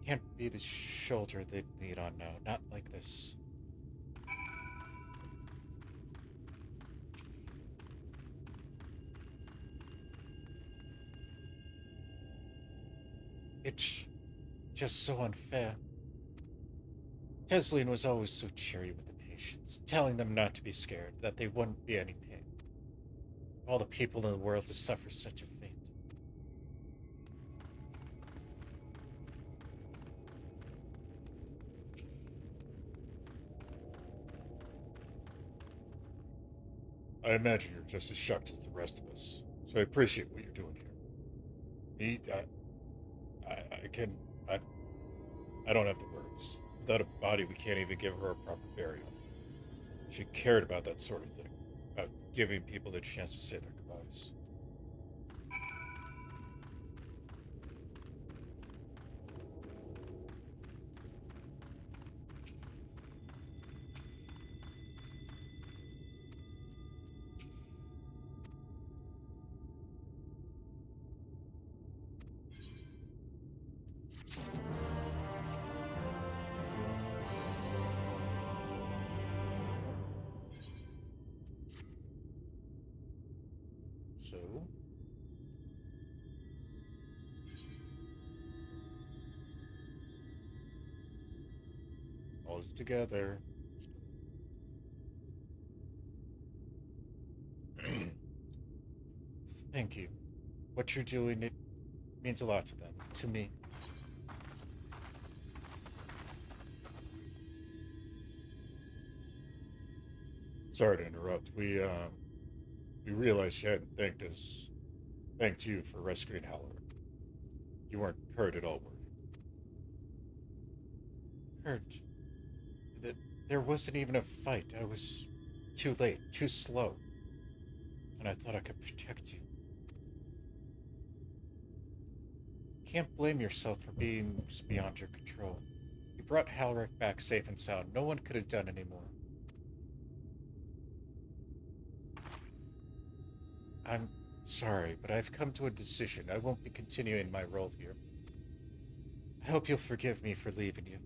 Can't be the shoulder they lean on now. Not like this. It's just so unfair. Tesleen was always so cheery with the patients, telling them not to be scared, that they wouldn't be any pain. All the people in the world to suffer such a fate. I imagine you're just as shocked as the rest of us, so I appreciate what you're doing here. Me, I don't have the words. Without a body, we can't even give her a proper burial. She cared about that sort of thing, about giving people the chance to say their goodbyes. So, all is together. Thank you. What you're doing, it means a lot to them, to me. Sorry to interrupt. We realized you hadn't thanked you for rescuing Halloran. You weren't hurt at all, were you? Hurt? There wasn't even a fight. I was too late, too slow. And I thought I could protect you. Can't blame yourself for being just beyond your control. You brought Halric back safe and sound. No one could have done any more. I'm sorry, but I've come to a decision. I won't be continuing my role here. I hope you'll forgive me for leaving you,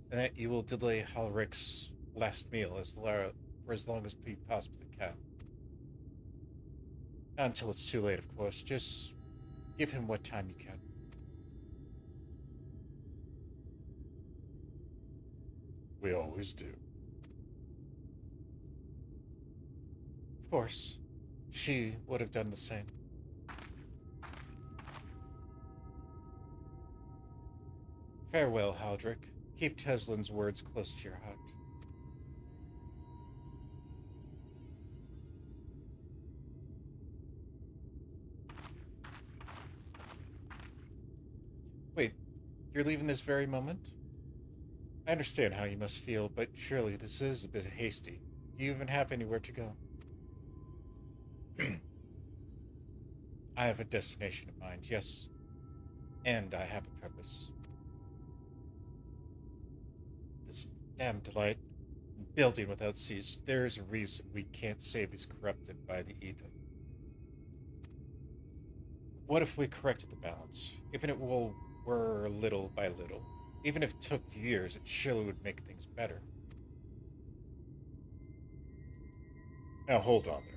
and that you will delay Halric's last meal for as long as we possibly can. Not until it's too late, of course. Just give him what time you can. We always do. Of course. She would have done the same. Farewell, Haldrick. Keep Teslin's words close to your heart. Wait, you're leaving this very moment? I understand how you must feel, but surely this is a bit hasty. Do you even have anywhere to go? I have a destination in mind, yes. And I have a purpose. This damned light, building without cease, there is a reason we can't save these corrupted by the ether. What if we corrected the balance? Even if it were little by little. Even if it took years, it surely would make things better. Now hold on there.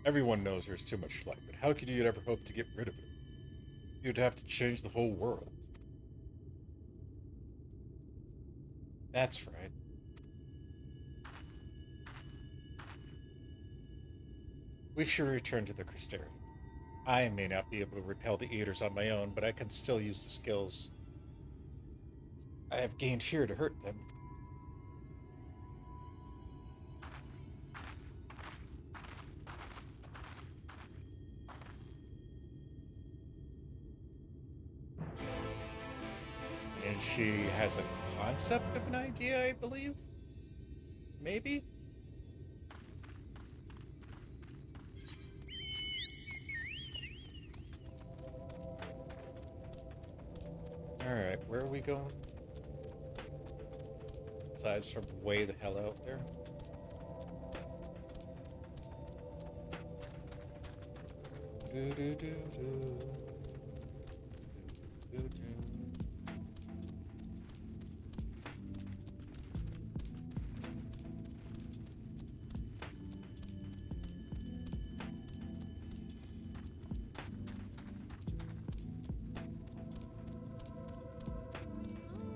Everyone knows there's too much light, but how could you ever hope to get rid of it? You'd have to change the whole world. That's right. We should return to the Crystarium. I may not be able to repel the Eaters on my own, but I can still use the skills I have gained here to hurt them. And she has a concept of an idea, I believe? Maybe? Alright, where are we going? Besides from way the hell out there. Do, do, do, do. Do, do.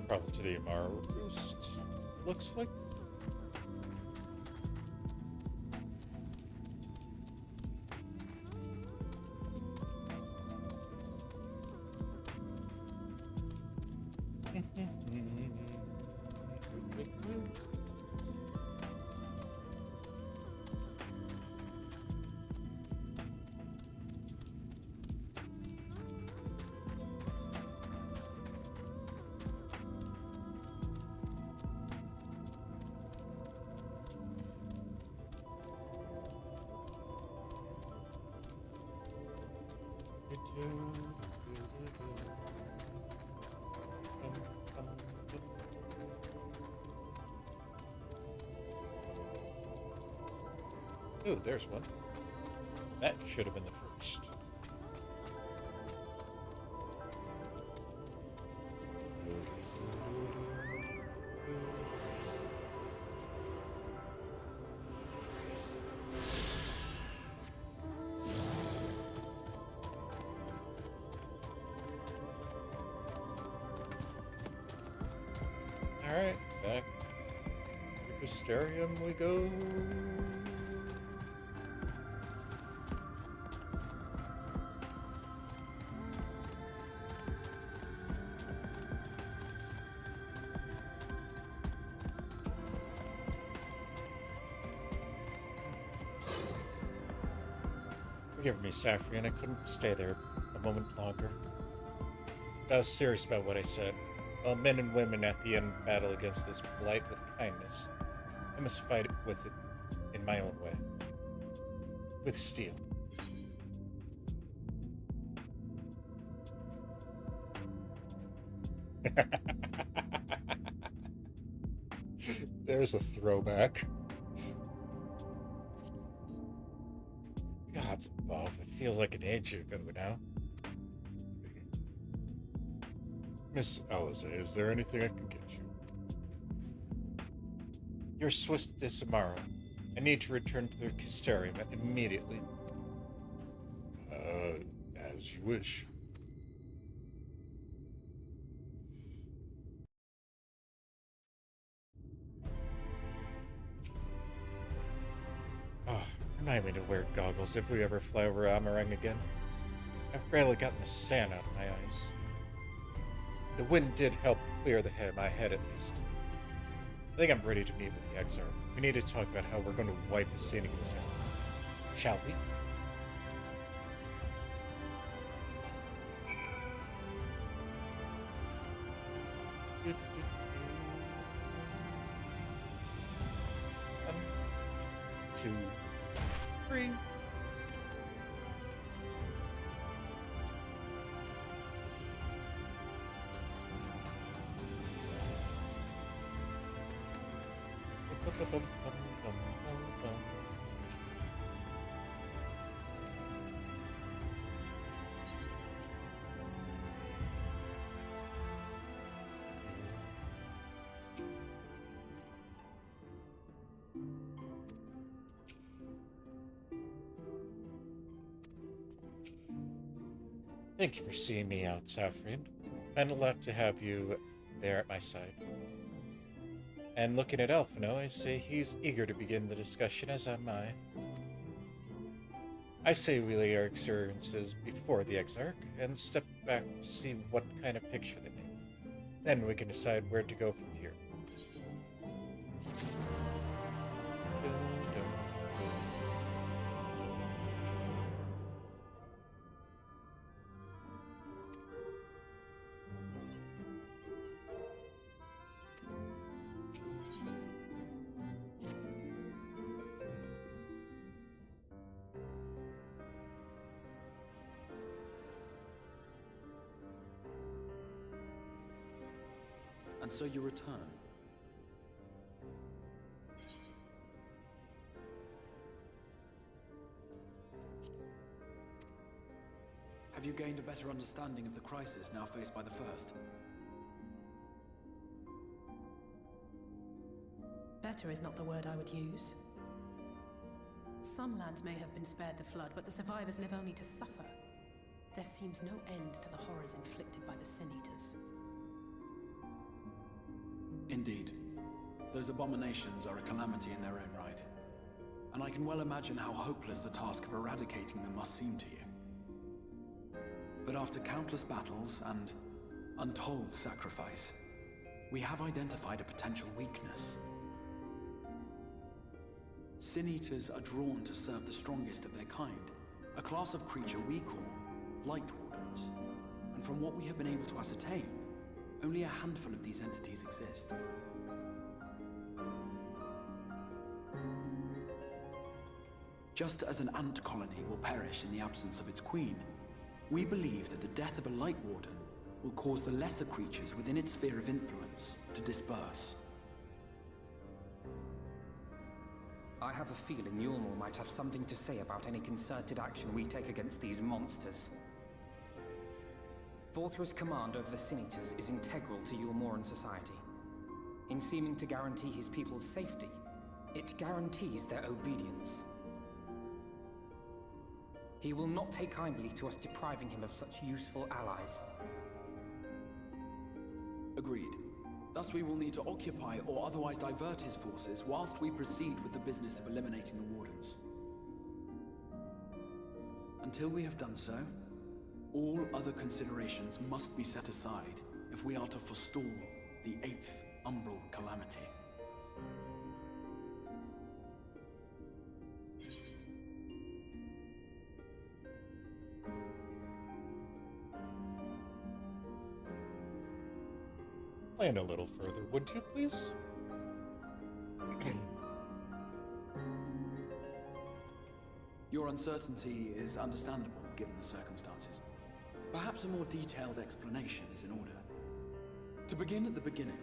Probably to the Amh Araeng, looks like. Ooh, there's one. That should have been the first. Alright, back to Cristerium we go. Forgive me, Saphrine, I couldn't stay there a moment longer. But I was serious about what I said. While men and women at the end battle against this blight with kindness, I must fight with it in my own way. With steel. There's a throwback. Gods above, it feels like an age ago now. Miss Alice, is there anything I can get you? You're Swiss this tomorrow. I need to return to the Cristerium immediately. As you wish. Oh, remind me to wear goggles if we ever fly over Amh Araeng again. I've barely gotten the sand out of my eyes. The wind did help clear my head at least. I think I'm ready to meet with the Exarch. We need to talk about how we're going to wipe the scenic museum. Shall we? One, two, three. Thank you for seeing me out, Saphrine. I'm glad to have you there at my side. And looking at Elfino, I say he's eager to begin the discussion, as am I. I say we lay our experiences before the Exarch and step back to see what kind of picture they make. Then we can decide where to go from here. And so you return. Have you gained a better understanding of the crisis now faced by the First? Better is not the word I would use. Some lands may have been spared the flood, but the survivors live only to suffer. There seems no end to the horrors inflicted by the Sin Eaters. Indeed. Those abominations are a calamity in their own right. And I can well imagine how hopeless the task of eradicating them must seem to you. But after countless battles and untold sacrifice, we have identified a potential weakness. Sin Eaters are drawn to serve the strongest of their kind, a class of creature we call Lightwardens. And from what we have been able to ascertain, only a handful of these entities exist. Just as an ant colony will perish in the absence of its queen, we believe that the death of a Lightwarden will cause the lesser creatures within its sphere of influence to disperse. I have a feeling Yulmul might have something to say about any concerted action we take against these monsters. Vorthra's command over the Sin Eaters is integral to Yulmoran society. In seeming to guarantee his people's safety, it guarantees their obedience. He will not take kindly to us depriving him of such useful allies. Agreed. Thus we will need to occupy or otherwise divert his forces whilst we proceed with the business of eliminating the Wardens. Until we have done so, all other considerations must be set aside if we are to forestall the 8th Umbral Calamity. Plan a little further, would you please? Your uncertainty is understandable, given the circumstances. Perhaps a more detailed explanation is in order. To begin at the beginning,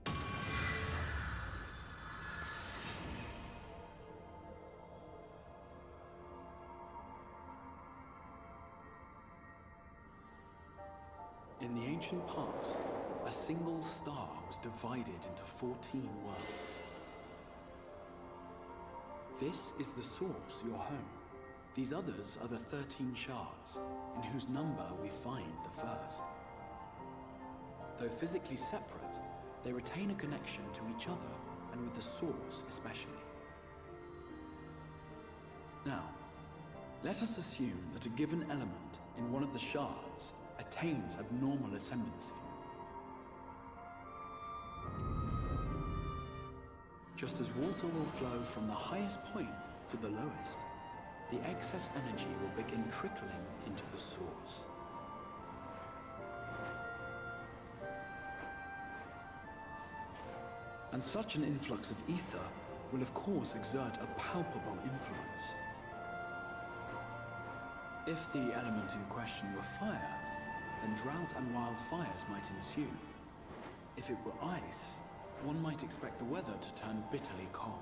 then. In the ancient past, a single star was divided into 14 worlds. This is the source, your home. These others are the 13 shards, in whose number we find the first. Though physically separate, they retain a connection to each other, and with the source especially. Now, let us assume that a given element in one of the shards attains abnormal ascendancy. Just as water will flow from the highest point to the lowest, the excess energy will begin trickling into the source. And such an influx of ether will of course exert a palpable influence. If the element in question were fire, then drought and wildfires might ensue. If it were ice, one might expect the weather to turn bitterly cold.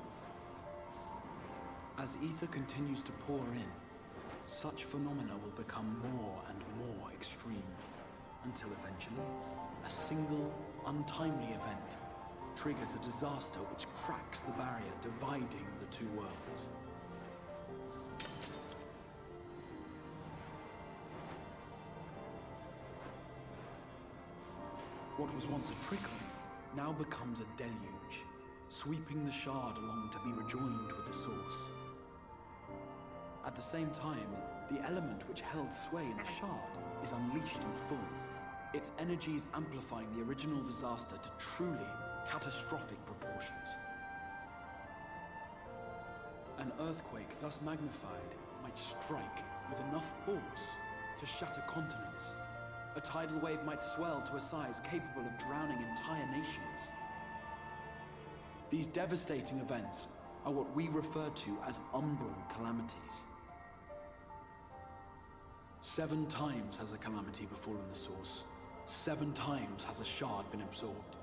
As ether continues to pour in, such phenomena will become more and more extreme, until eventually, a single, untimely event triggers a disaster which cracks the barrier dividing the two worlds. What was once a trickle now becomes a deluge, sweeping the shard along to be rejoined with the source. At the same time, the element which held sway in the shard is unleashed in full, its energies amplifying the original disaster to truly catastrophic proportions. An earthquake thus magnified might strike with enough force to shatter continents. A tidal wave might swell to a size capable of drowning entire nations. These devastating events are what we refer to as umbral calamities. 7 times has a calamity befallen the source, 7 times has a shard been absorbed.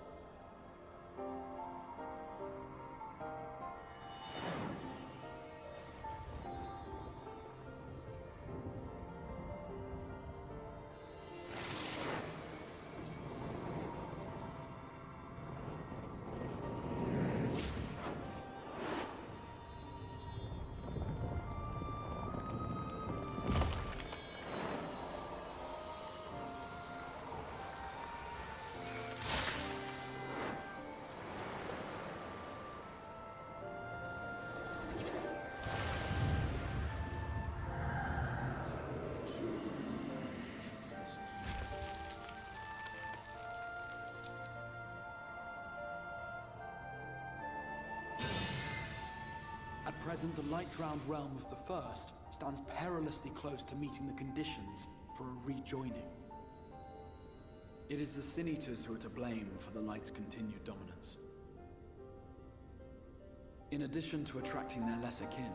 At present, the light-drowned realm of the First stands perilously close to meeting the conditions for a rejoining. It is the Sin Eaters who are to blame for the Light's continued dominance. In addition to attracting their lesser kin,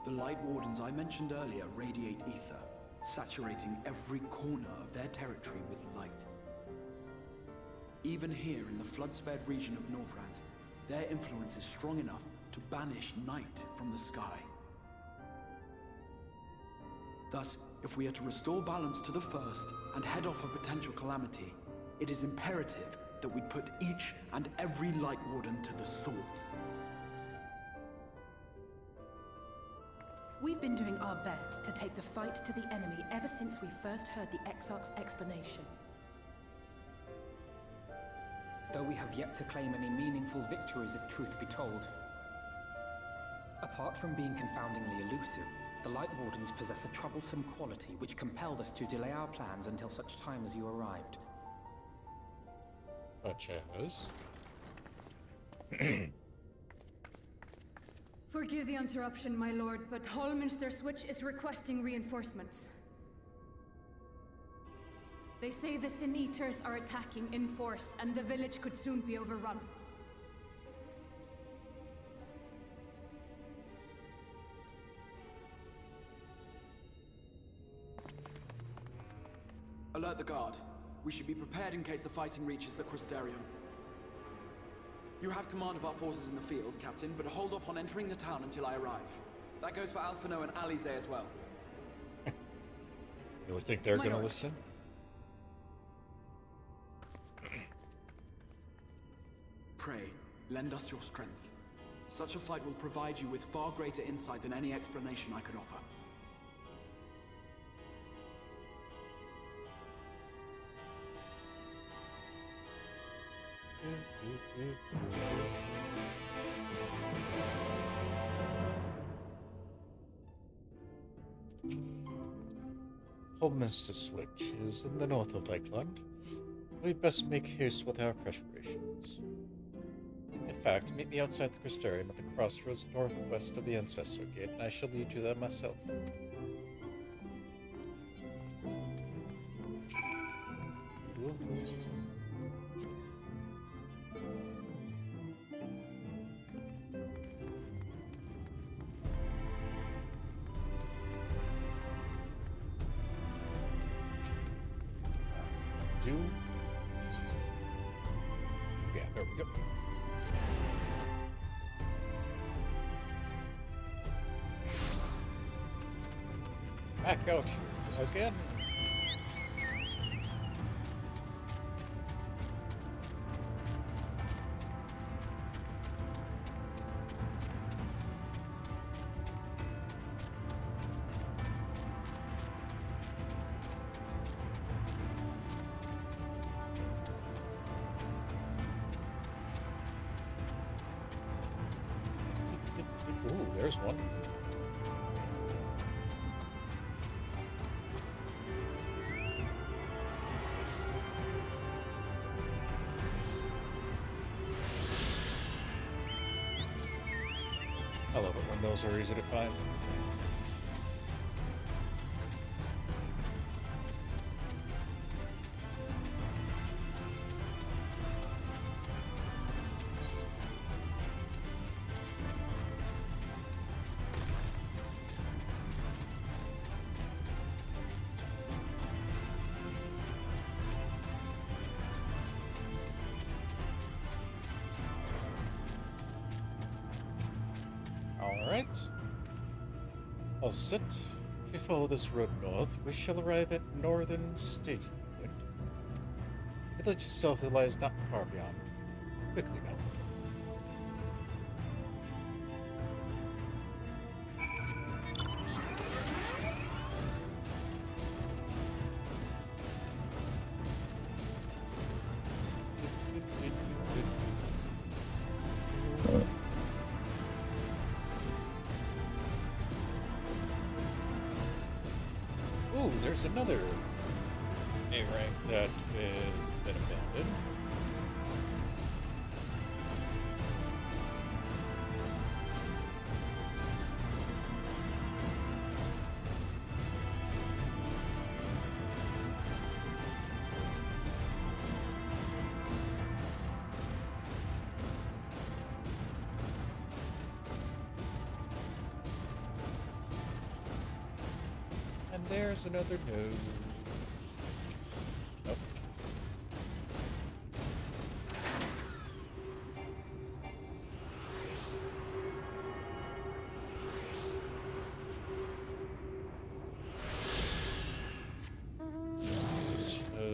the Lightwardens I mentioned earlier radiate ether, saturating every corner of their territory with light. Even here in the flood-spared region of Northrend, their influence is strong enough to banish night from the sky. Thus, if we are to restore balance to the First and head off a potential calamity, it is imperative that we put each and every Lightwarden to the sword. We've been doing our best to take the fight to the enemy ever since we first heard the Exarch's explanation. Though we have yet to claim any meaningful victories if truth be told. Apart from being confoundingly elusive, the Lightwardens possess a troublesome quality which compelled us to delay our plans until such time as you arrived. Such as? Forgive the interruption, my lord, but Hallminster Switch is requesting reinforcements. They say the Sin Eaters are attacking in force, and the village could soon be overrun. Alert the guard. We should be prepared in case the fighting reaches the Crystarium. You have command of our forces in the field, Captain, but hold off on entering the town until I arrive. That goes for Alphino and Alize as well. You think they're gonna listen? Pray, lend us your strength. Such a fight will provide you with far greater insight than any explanation I could offer. Hallminster Switch is in the north of Lakeland. We best make haste with our preparations. In fact, meet me outside the Crystarium at the crossroads northwest of the Ancestor Gate, and I shall lead you there myself. Yeah, there we go. Back out here again. Ooh, there's one. I love it when those are easy to find. All set. If we follow this road north, we shall arrive at Northern Staging Point. The village itself lies not far beyond. Quickly now. Ooh, there's another A rank that has been abandoned. And there's another node. Nope. So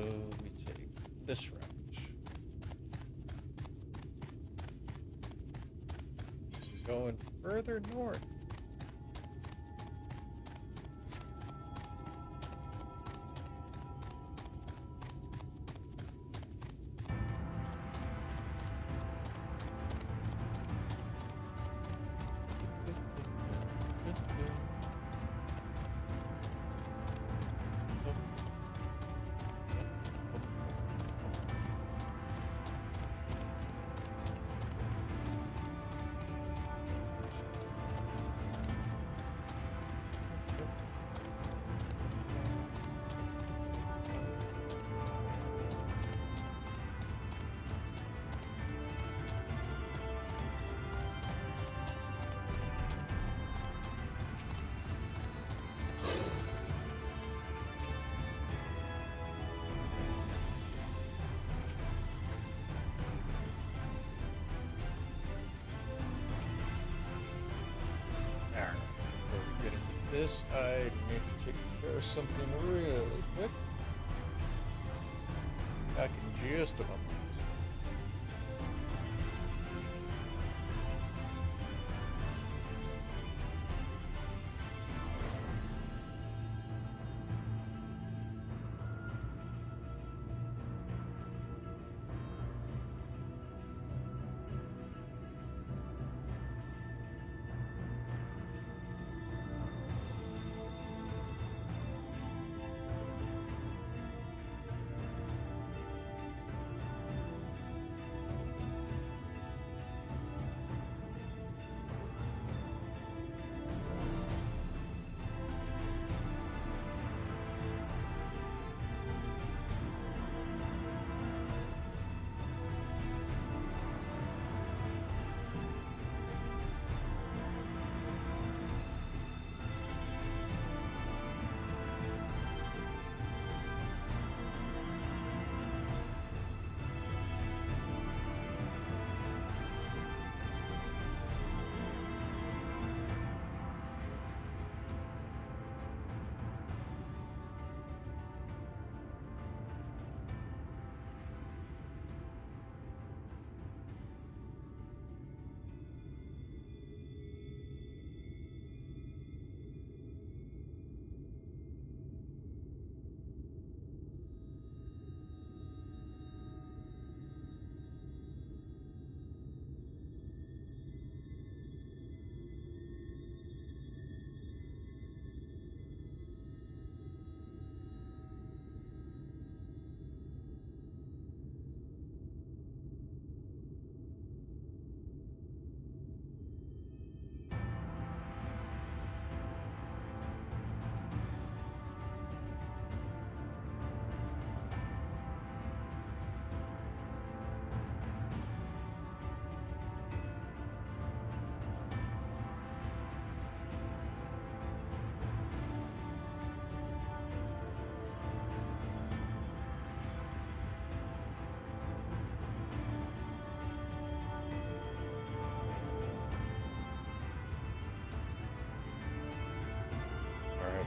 we take this route. Going further north. Before we get into this, I need to take care of something really quick. Back in just a moment.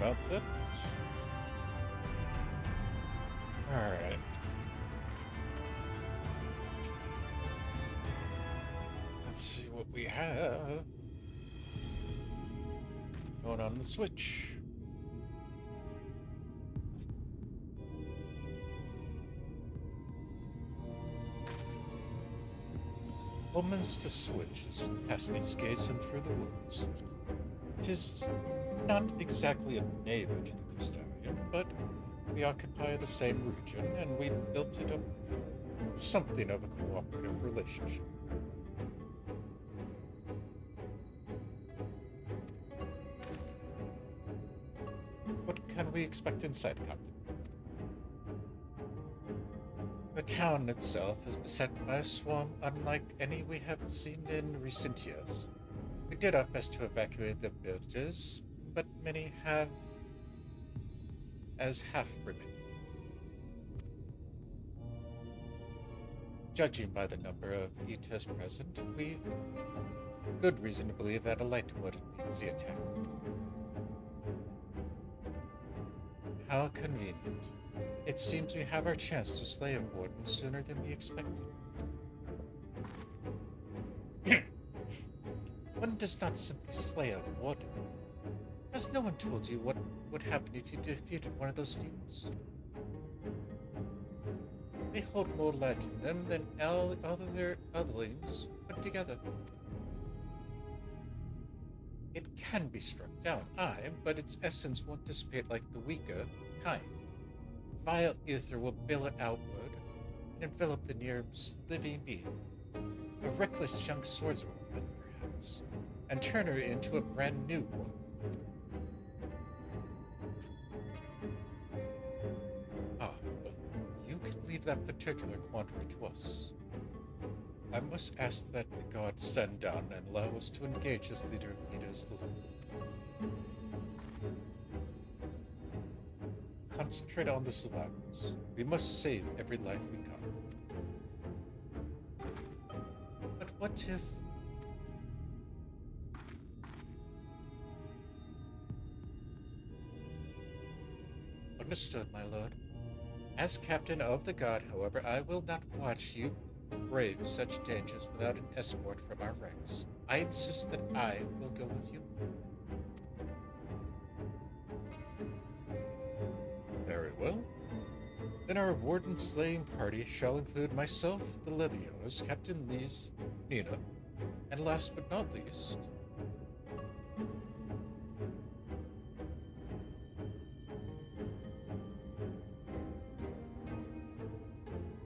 about that. Alright. Let's see what we have going on the Switch. Omens to switch is past these gates and through the woods. It is not exactly a neighbor to the Crystarian, but we occupy the same region, and we built it up something of a cooperative relationship. What can we expect inside, Captain? The town itself is beset by a swarm unlike any we have seen in recent years. We did our best to evacuate the villages, but many have as half remain. Judging by the number of eaters present, we've good reason to believe that a Lightwarden leads the attack. How convenient. It seems we have our chance to slay a warden sooner than we expected. One does not simply slay a warden. Has no one told you what would happen if you defeated one of those fiends? They hold more light in them than all other otherlings put together. It can be struck down, aye, but its essence won't dissipate like the weaker kind. Vile ether will billow outward and envelop the near living being. A reckless young swordswoman, perhaps, and turn her into a brand new one. Well, you can leave that particular quandary to us. I must ask that the gods stand down and allow us to engage as leaders alone. Concentrate on the survivors. We must save every life we can. But what if... Understood, my lord. As captain of the guard, however, I will not watch you brave such dangers without an escort from our ranks. I insist that I will go with you. Very well. Then our warden slaying party shall include myself, the Levios, Captain Lees, Nina, and last but not least,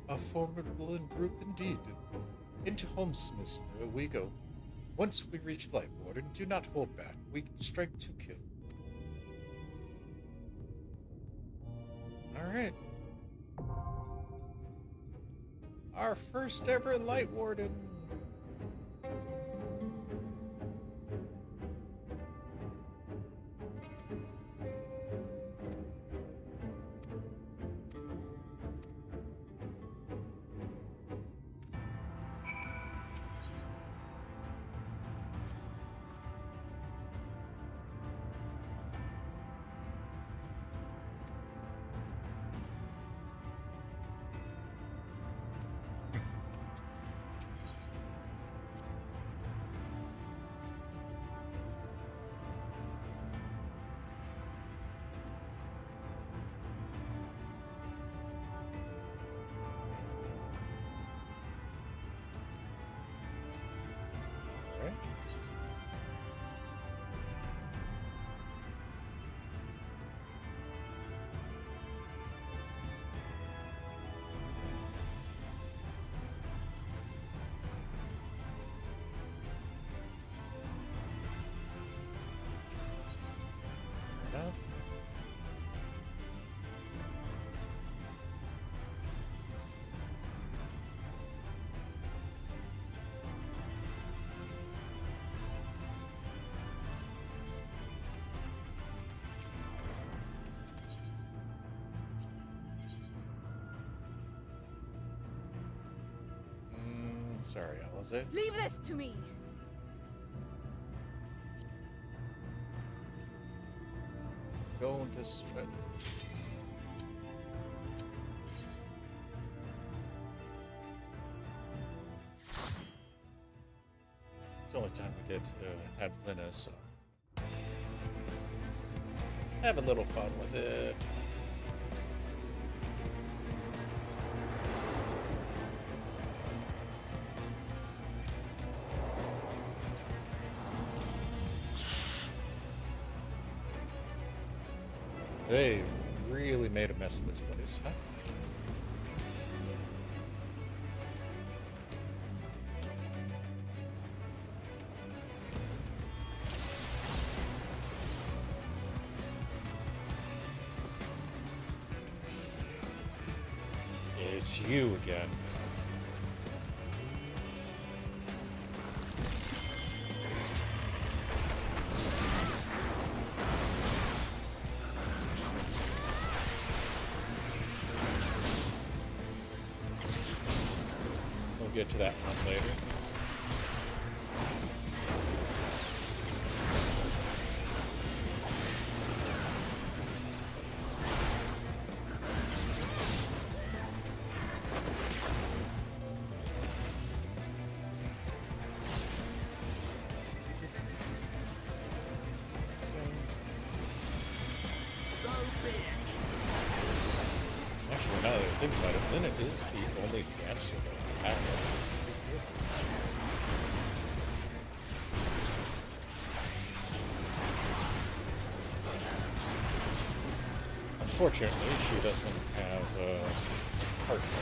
a formidable group indeed. Into Homesminster we go. Once we reach Lightwarden, do not hold back. We strike to kill. Alright. Our first ever Lightwarden. Sorry, Alize. Leave this to me! going this way. It's the only time we get to have Lina, so let's have a little fun with it. They really made a mess of this place, huh? It's you again. We'll get to that one later. Actually, now that I think about it, Lina is the only dancer that I have. Unfortunately, she doesn't have a partner.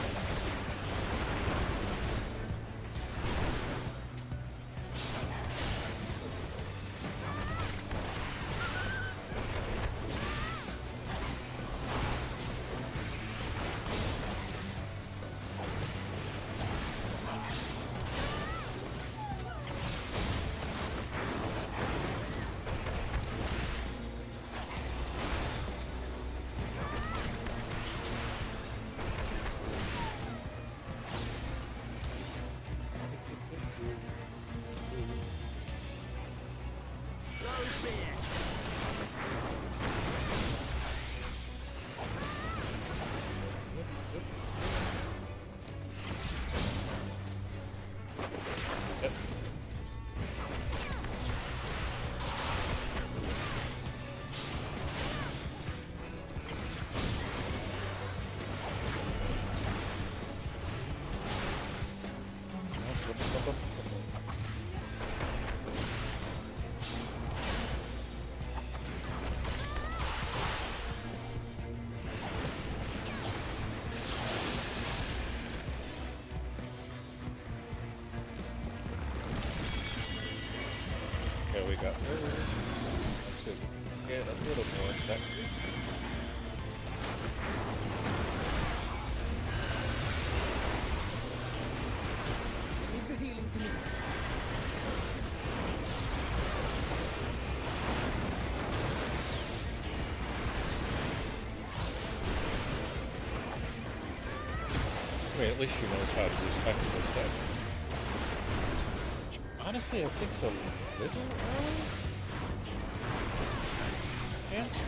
Okay, we got her. Let's see if we can get a little more effective. Leave the healing to me. I mean, at least she knows how to respect this stuff. Honestly, I think it's a little early. Answer.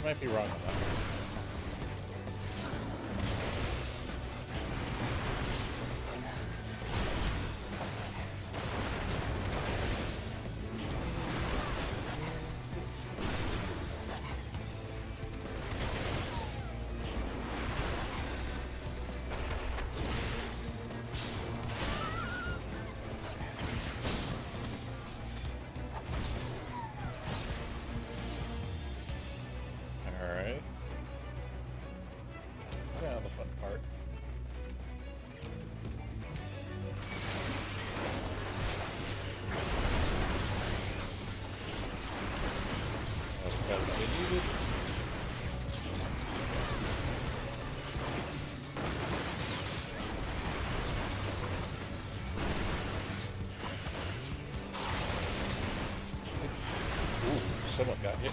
Might be wrong on that. Someone got hit.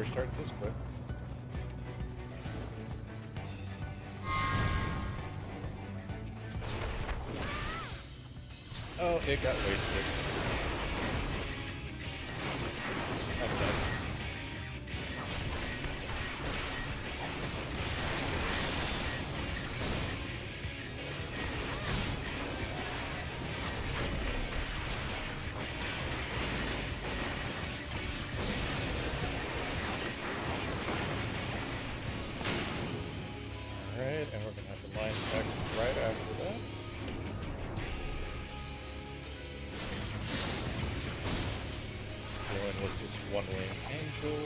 better start this quick. Oh, it got wasted. That sucks. Alright, and we're gonna have the line back right after that. Going with this one-wing angel.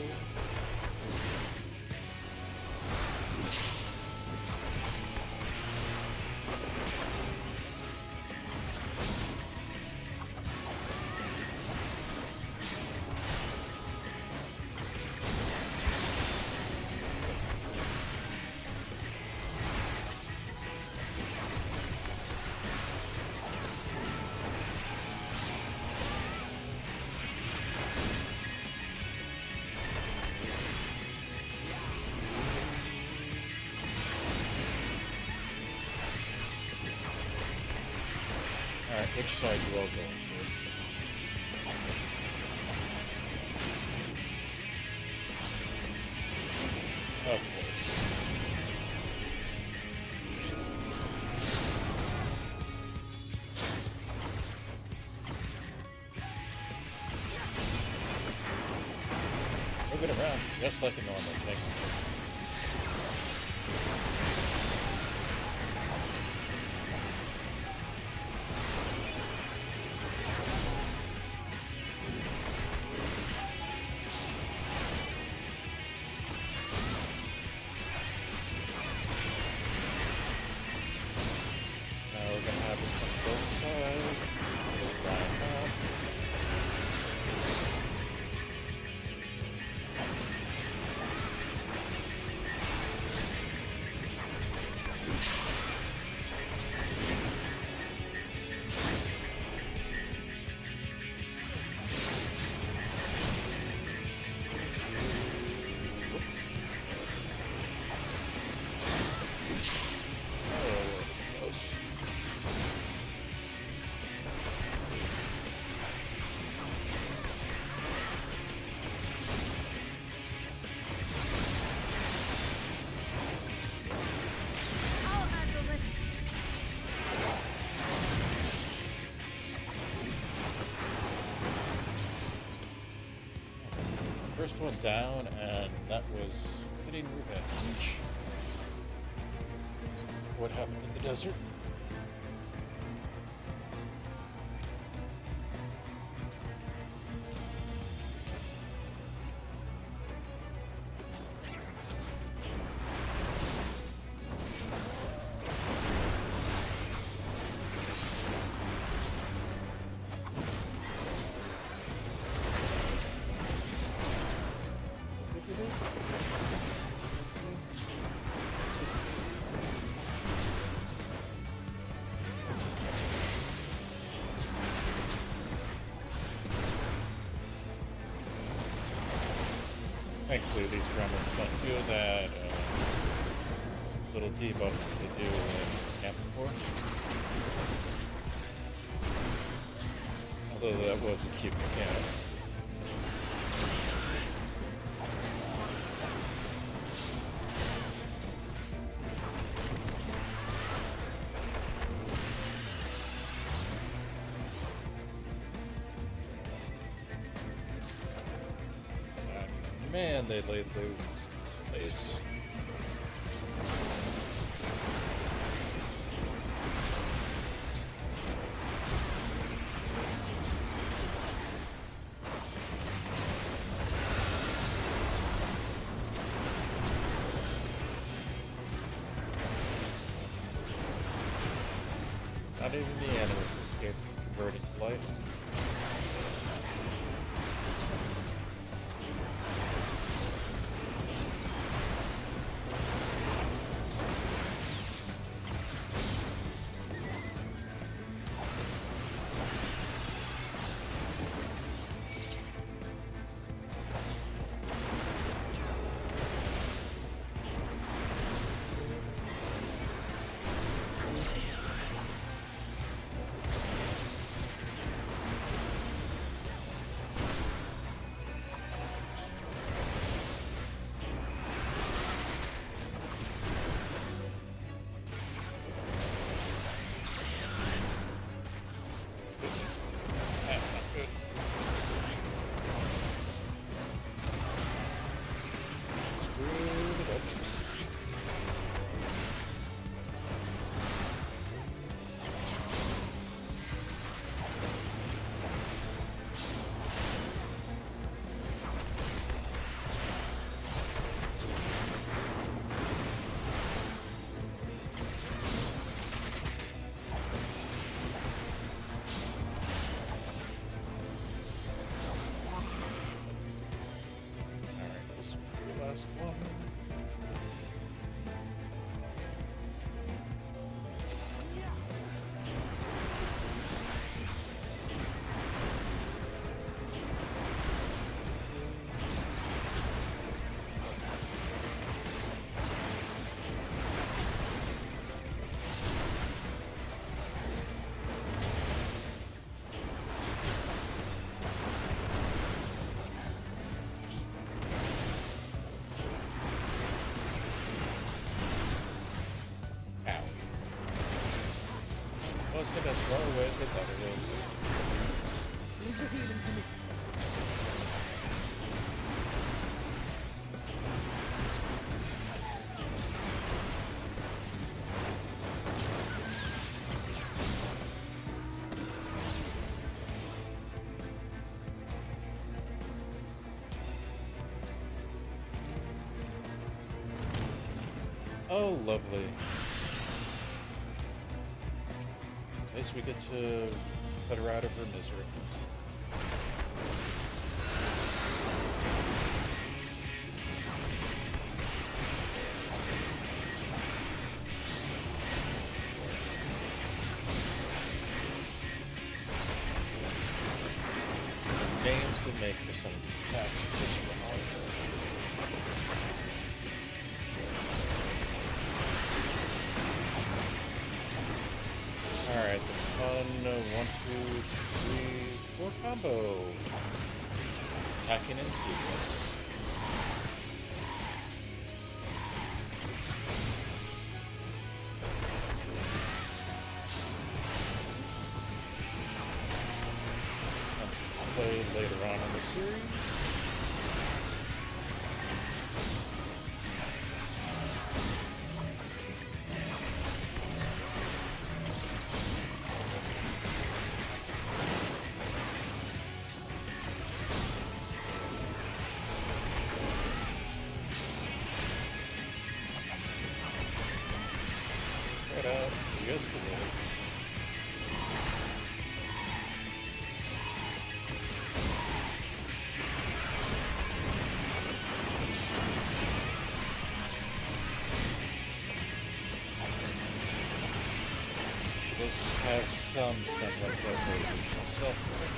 Alright, which side you all going to? Of course. Moving around just like a normal tank. First one down, and that was getting revenge. What happened in the desert? Thankfully, these gremlins don't do that little debuff that they do in Camp 4. Although that was a cute mechanic. Man, they laid loose place. Not even the animals escaped converted to light. last one. Wasn't as far away as I thought it was. Leave the healing to me. Oh, lovely. At least we get to put her out of her misery. Names that make for some of these attacks are just wrong. Alright, the fun 1, 2, 3, 4 combo. Attacking in sequence. Comes into play later on in the series. Just a minute. She does have some semblance of her self-worth.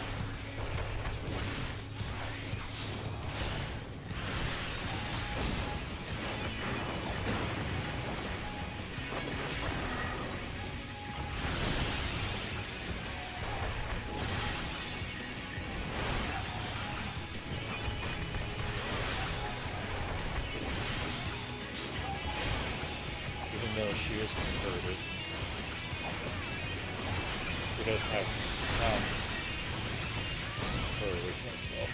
Though she is converted, she does have some of her original self.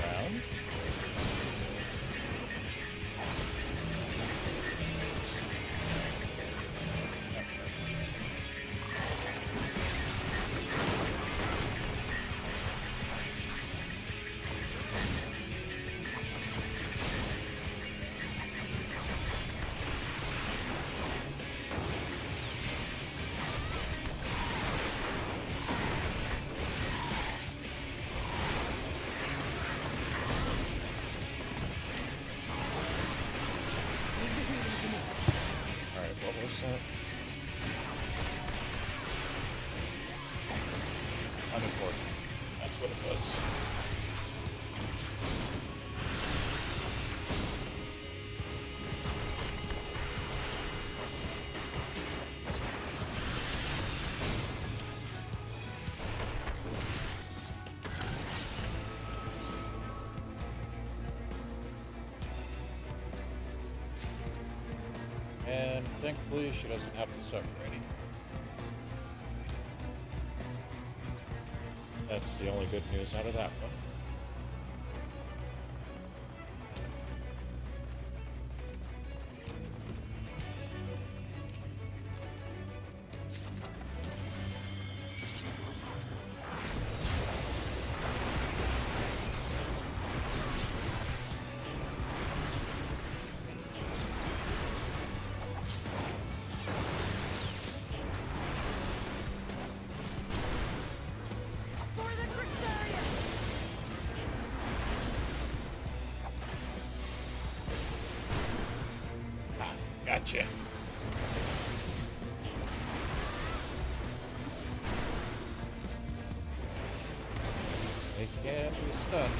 Around. What was that? Unimportant. That's what it was. And thankfully, she doesn't have to suffer any. That's the only good news out of that one. Gotcha. They can be stunned.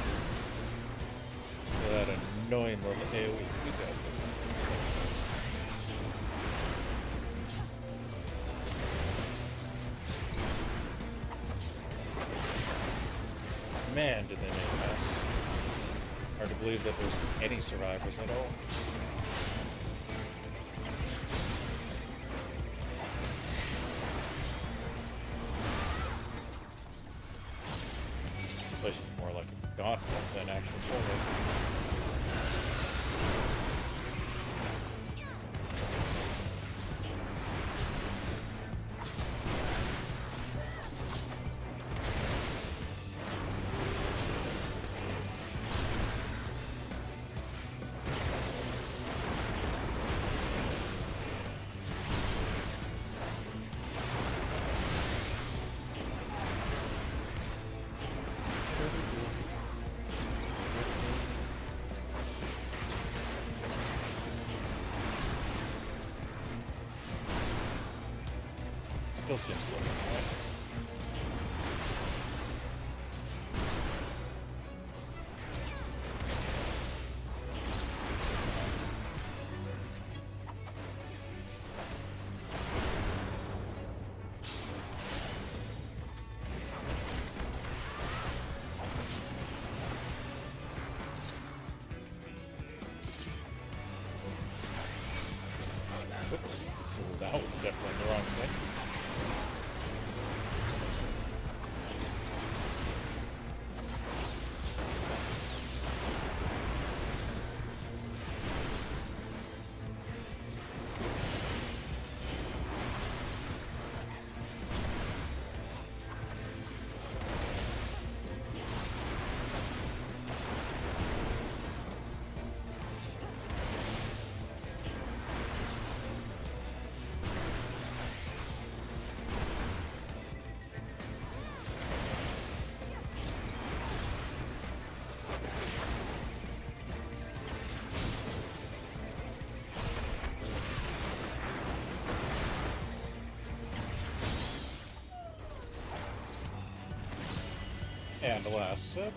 So that annoying little AoE we got. Man, did they make a mess. Hard to believe that there's any survivors at all. This place is more like a gauntlet than actual bullet. Still seems a little bit high. Whoops. That was definitely the wrong thing. And the last sip.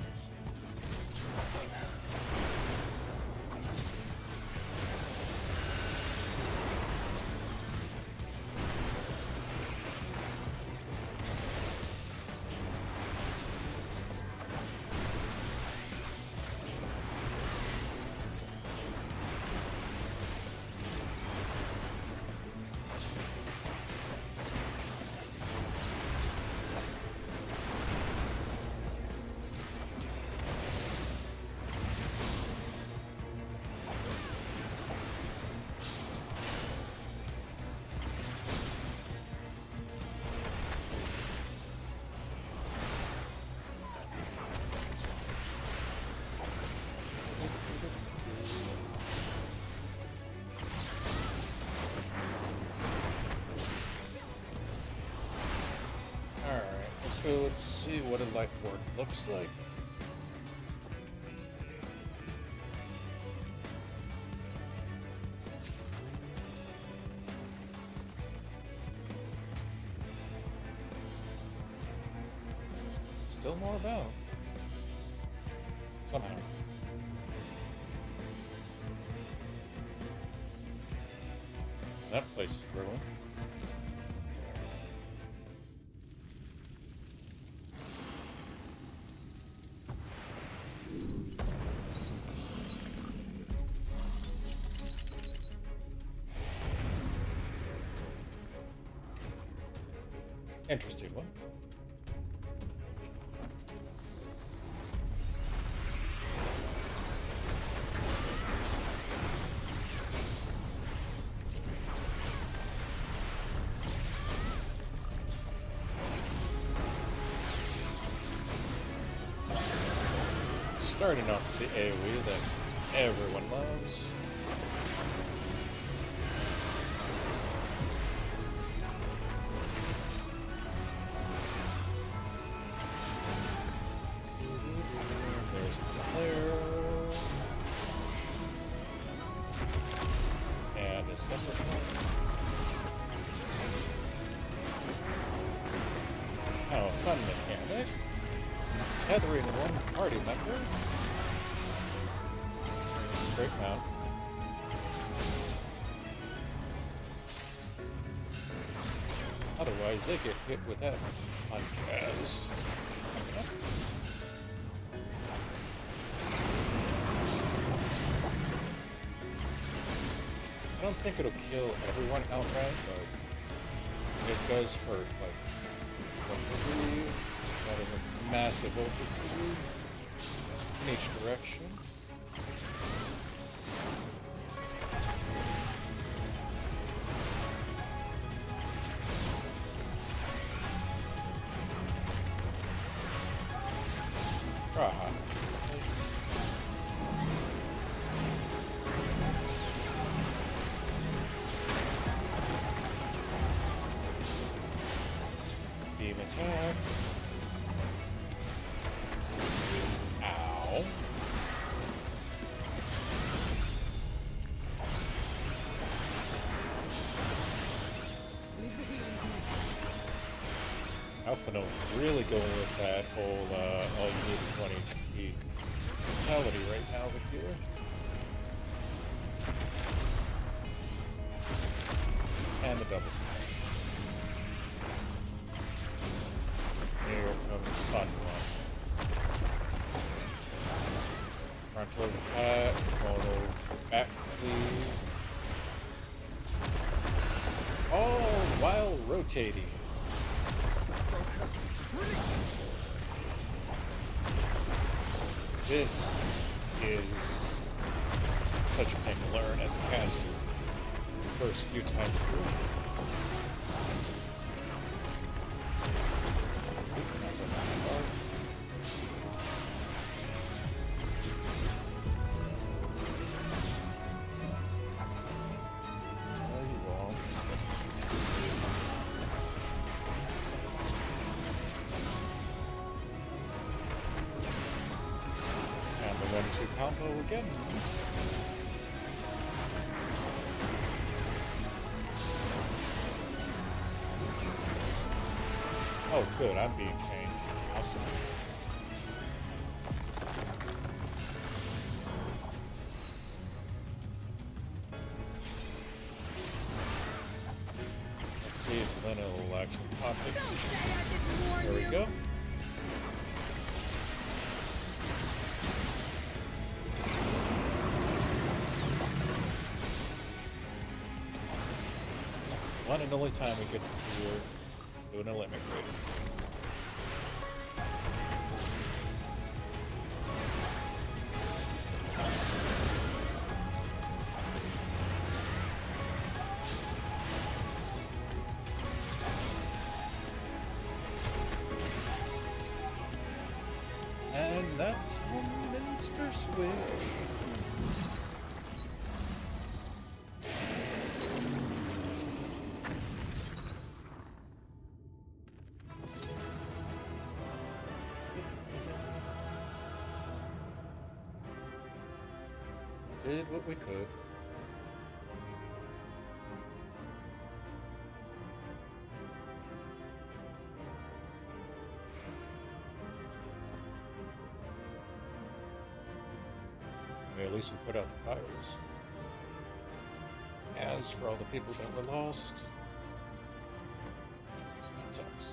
So let's see what a Lightwarden looks like. Still more about. Somehow. That place is ruined. Interesting one. Starting off with the AoE that everyone loves. There's the player. And his separate one. Oh, fun mechanic. Tethering one party member. Straight mount. Otherwise, they get hit with that on jazz. I don't think it'll kill everyone outright, but it does hurt, like, 1 that is a massive overview in each direction. Raha. Beam attack. Ow. Alphino really going with that whole all you need is 1 HP mentality right now with here. And the double. Here comes the fun one. Frontal attack, photo back cleave. All while rotating. This is such a pain to learn as a caster first few times through. Combo again. Oh, good. I'm being chained. Awesome. Let's see if Lena will actually pop it. There we go. One and only time we get to see her doing a limit break. And that's when Minster switch. Did what we could. I mean, at least we put out the fires. As for all the people that were lost, that sucks.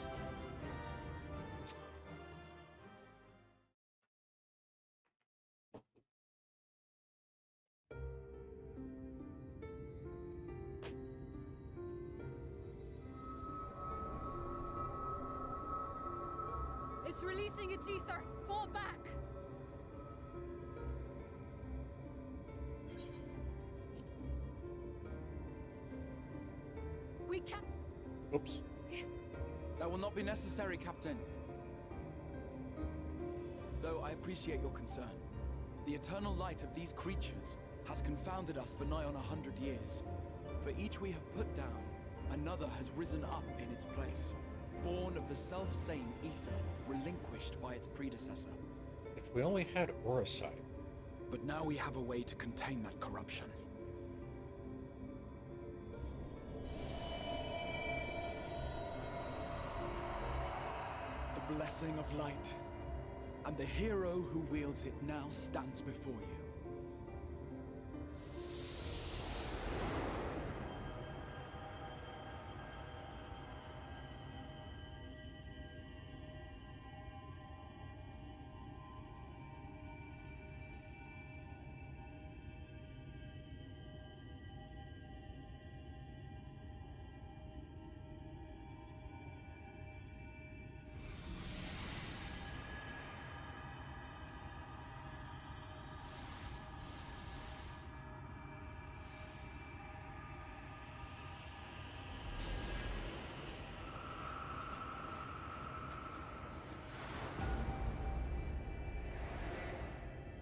It's releasing its ether. Fall back. We can't. Oops. That will not be necessary, Captain. Though I appreciate your concern. The eternal light of these creatures has confounded us for nigh on 100 years. For each we have put down, another has risen up in its place. Born of the self-same ether, relinquished by its predecessor. If we only had Oracite. But now we have a way to contain that corruption. blessing of light, and the hero who wields it now stands before you.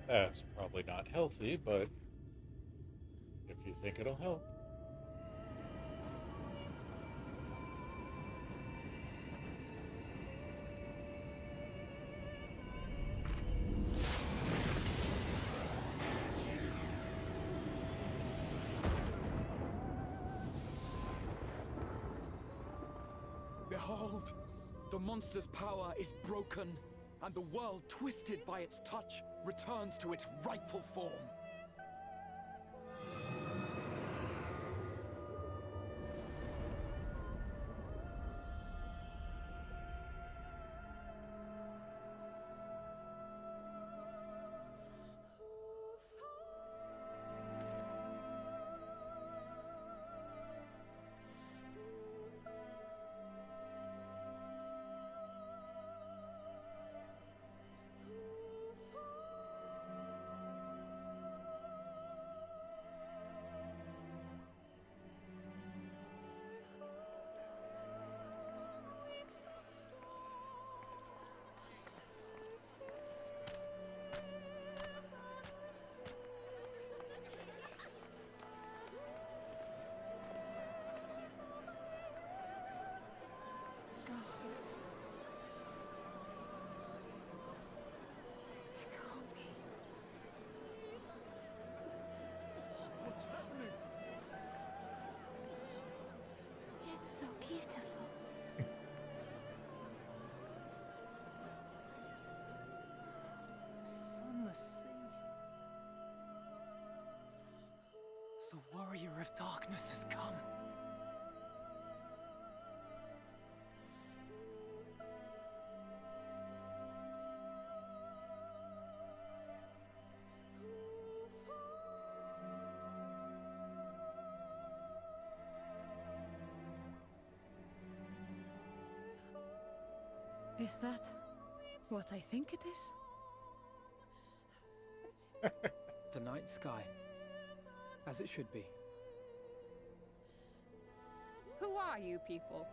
That's probably not healthy, but if you think it'll help. Behold, the monster's power is broken, and the world, twisted by its touch, returns to its rightful form. It's so beautiful. The sunless sea. The warrior of darkness has come. Is that what I think it is? The night sky, as it should be. Who are you people?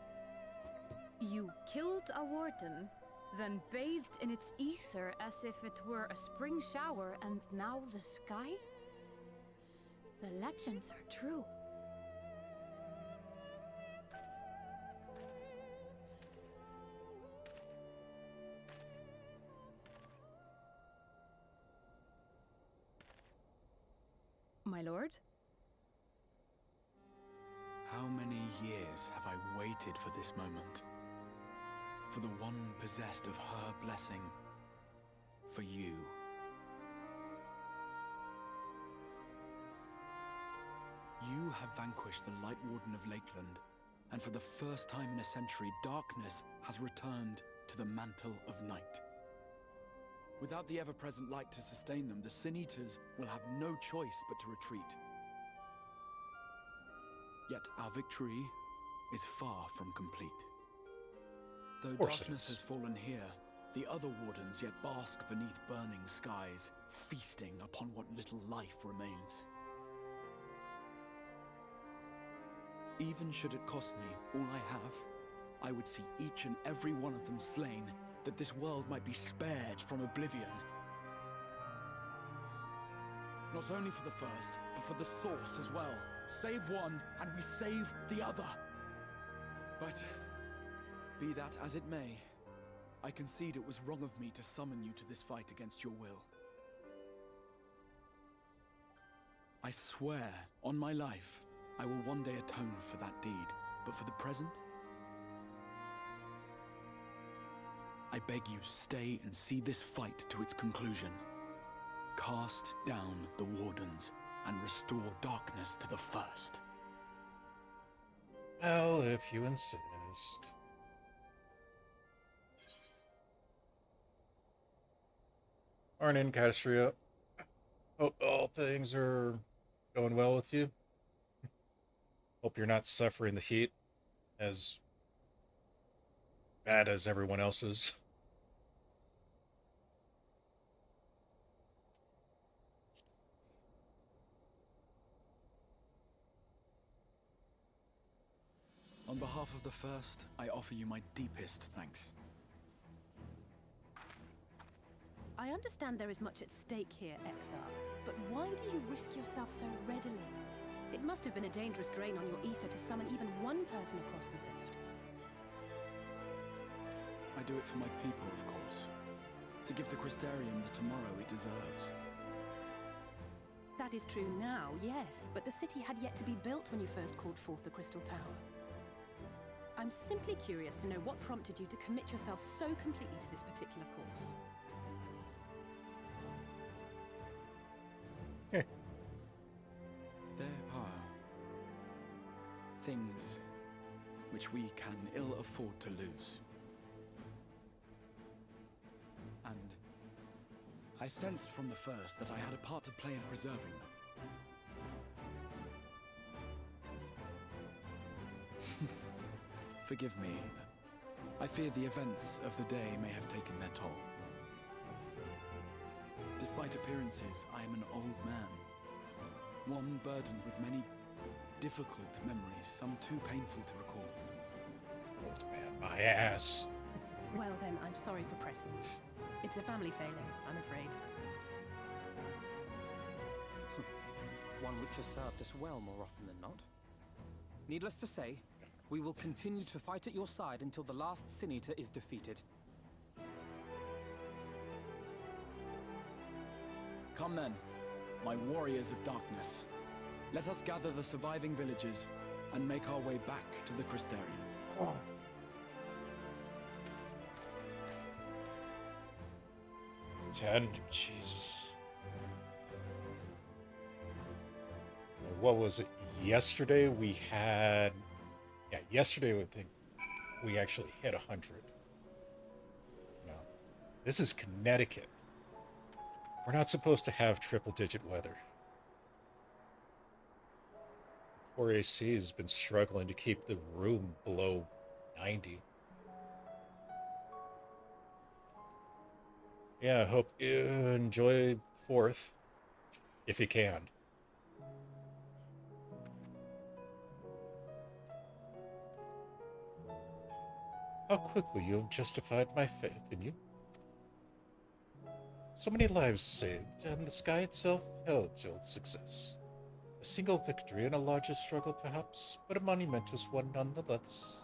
You killed a warden, then bathed in its ether as if it were a spring shower, and now the sky? The legends are true. My lord? How many years have I waited for this moment? For the one possessed of her blessing. For you. You have vanquished the Lightwarden of Lakeland, and for the first time in a century, darkness has returned to the mantle of night. Without the ever-present light to sustain them, the Sin Eaters will have no choice but to retreat. Yet our victory is far from complete. Though darkness has fallen here, the other wardens yet bask beneath burning skies, feasting upon what little life remains. Even should it cost me all I have, I would see each and every one of them slain, that this world might be spared from oblivion. Not only for the first, but for the source as well. Save one, and we save the other. But, be that as it may, I concede it was wrong of me to summon you to this fight against your will. I swear, on my life, I will one day atone for that deed, but for the present, I beg you, stay and see this fight to its conclusion. Cast down the Wardens and restore darkness to the First. Well, if you insist. Morning, Catastria. Hope all things are going well with you. Hope you're not suffering the heat as bad as everyone else is. On behalf of the First, I offer you my deepest thanks. I understand there is much at stake here, Exar, but why do you risk yourself so readily? It must have been a dangerous drain on your ether to summon even one person across the rift. I do it for my people, of course. To give the Crystarium the tomorrow it deserves. That is true now, yes, but the city had yet to be built when you first called forth the Crystal Tower. I'm simply curious to know what prompted you to commit yourself so completely to this particular course. There are things which we can ill afford to lose. And I sensed from the first that I had a part to play in preserving them. Forgive me. I fear the events of the day may have taken their toll. Despite appearances, I am an old man. One burdened with many difficult memories, some too painful to recall. Old man, my ass. Well then, I'm sorry for pressing. It's a family failing, I'm afraid. One which has served us well more often than not. Needless to say, we will continue to fight at your side until the last Sin-Eater is defeated. Come then, my warriors of darkness. Let us gather the surviving villages and make our way back to the Crystarium. Oh. Jesus. What was it? Yesterday we had... Yeah, yesterday I think we actually hit 100. No. This is Connecticut. We're not supposed to have triple-digit weather. Poor AC has been struggling to keep the room below 90. Yeah, I hope you enjoy 4th, if you can. How quickly you have justified my faith in you. So many lives saved, and the sky itself held your success. A single victory in a larger struggle, perhaps, but a monumentous one nonetheless.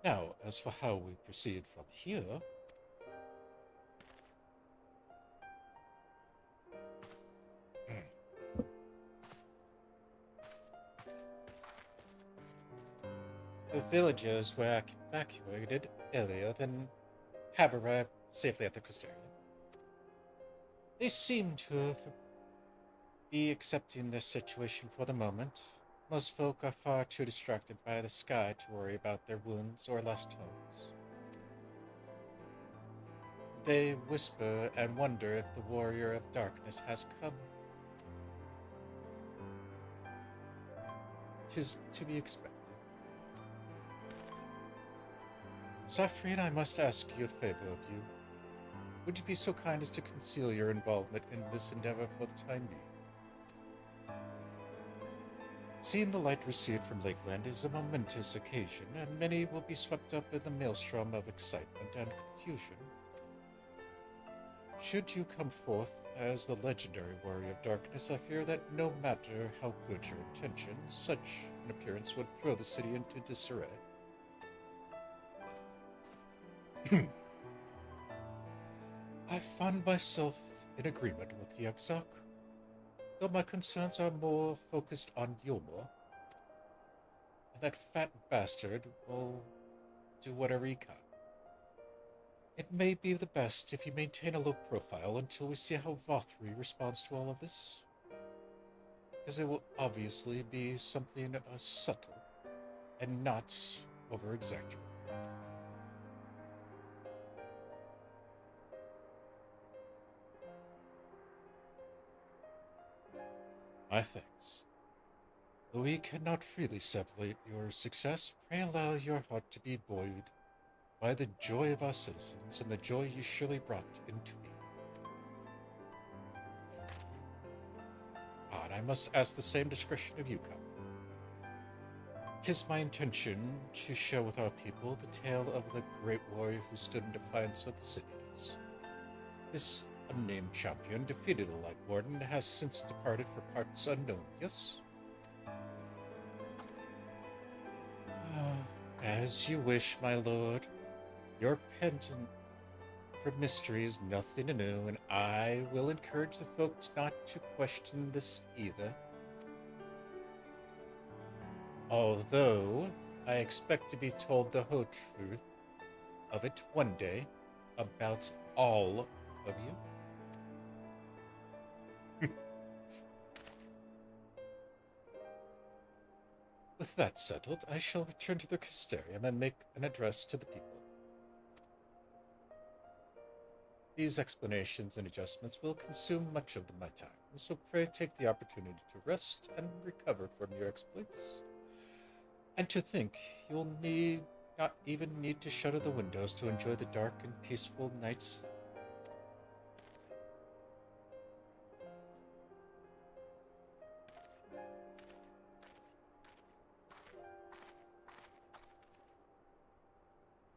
Now, as for how we proceed from here... The villagers were evacuated earlier than have arrived safely at the Crystarium. They seem to be accepting their situation for the moment. Most folk are far too distracted by the sky to worry about their wounds or lost homes. They whisper and wonder if the warrior of darkness has come. 'Tis to be expected. Saphrine, I must ask you a favor of you. Would you be so kind as to conceal your involvement in this endeavor for the time being? Seeing the light recede from Lakeland is a momentous occasion, and many will be swept up in the maelstrom of excitement and confusion. Should you come forth as the legendary warrior of darkness, I fear that no matter how good your intentions, such an appearance would throw the city into disarray. I find myself in agreement with the Exarch, though my concerns are more focused on Yulmore. And that fat bastard will do whatever he can. It may be the best if you maintain a low profile until we see how Vothri responds to all of this. Because it will obviously be something subtle and not over-exaggerated. My thanks. Though we cannot freely celebrate your success, pray allow your heart to be buoyed by the joy of our citizens and the joy you surely brought into me. And I must ask the same discretion of you, Come. 'Tis my intention to share with our people the tale of the great warrior who stood in defiance of the cities. This unnamed champion defeated a Lightwarden and has since departed for parts unknown, yes? As you wish, my lord. Your penchant for mystery is nothing new, and I will encourage the folks not to question this either. Although I expect to be told the whole truth of it one day about all of you. With that settled, I shall return to the Castellum and make an address to the people. These explanations and adjustments will consume much of my time, so pray take the opportunity to rest and recover from your exploits. And to think, you'll not even need to shutter the windows to enjoy the dark and peaceful night's.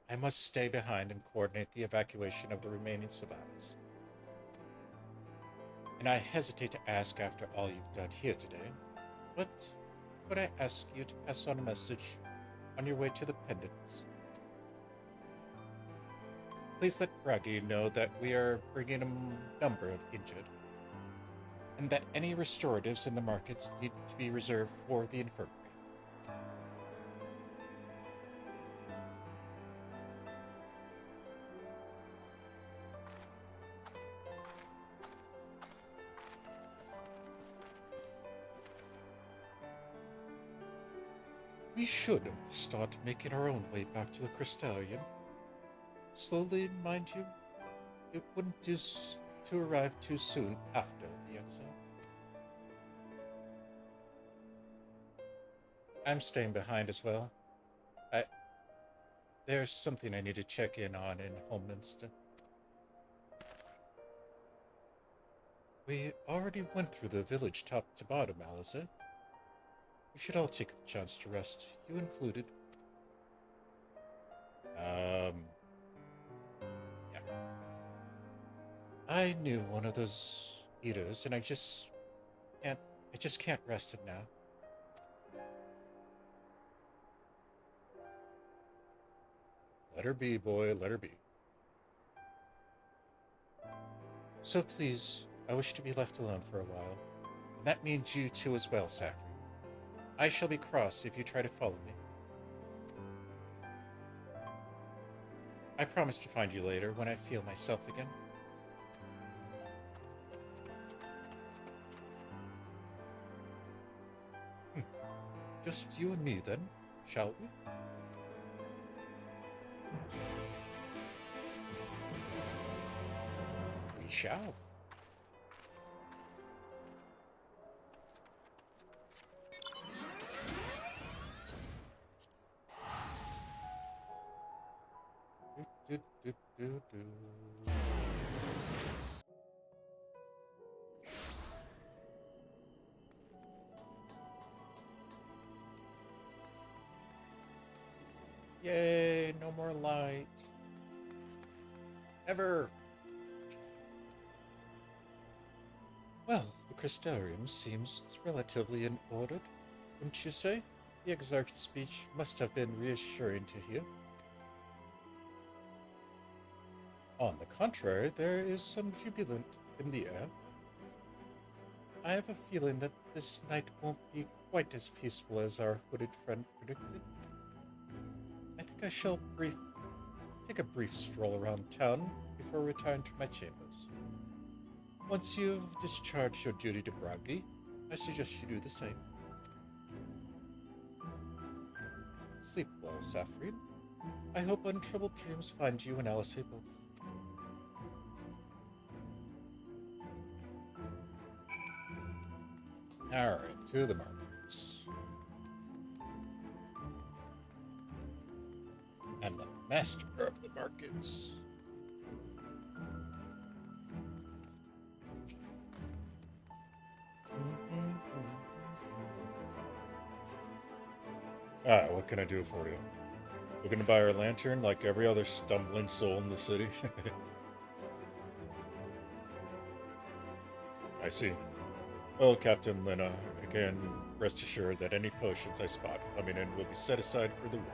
I must stay behind and coordinate the evacuation of the remaining survivors. And I hesitate to ask after all you've done here today, but could I ask you to pass on a message on your way to the pendants? Please let Bragi know that we are bringing a number of injured, and that any restoratives in the markets need to be reserved for the infirmary. We should start making our own way back to the Crystallium. Slowly, mind you. It wouldn't do to arrive too soon after the exile. I'm staying behind as well. There's something I need to check in on in Holminster. We already went through the village top to bottom, Aliza. We should all take the chance to rest, you included. Yeah. I knew one of those eaters, and I just can't rest it now. Let her be, boy, let her be. So please, I wish to be left alone for a while. And that means you too as well, Saphrine. I shall be cross if you try to follow me. I promise to find you later when I feel myself again. Just you and me then, shall we? We shall. Yay, no more light. Ever. Well, the crystarium seems relatively in order, wouldn't you say? The Exarch's speech must have been reassuring to hear. On the contrary, there is some jubilant in the air. I have a feeling that this night won't be quite as peaceful as our hooded friend predicted. I think I shall take a brief stroll around town before retiring to my chambers. Once you've discharged your duty to Bragi, I suggest you do the same. Sleep well, Saphrine. I hope untroubled dreams find you and Alice both. Alright, to the markets. And the master of the markets. Alright, what can I do for you? Looking to buy our lantern like every other stumbling soul in the city? I see. Well, Captain Lena, again, rest assured that any potions I spot coming in will be set aside for the war.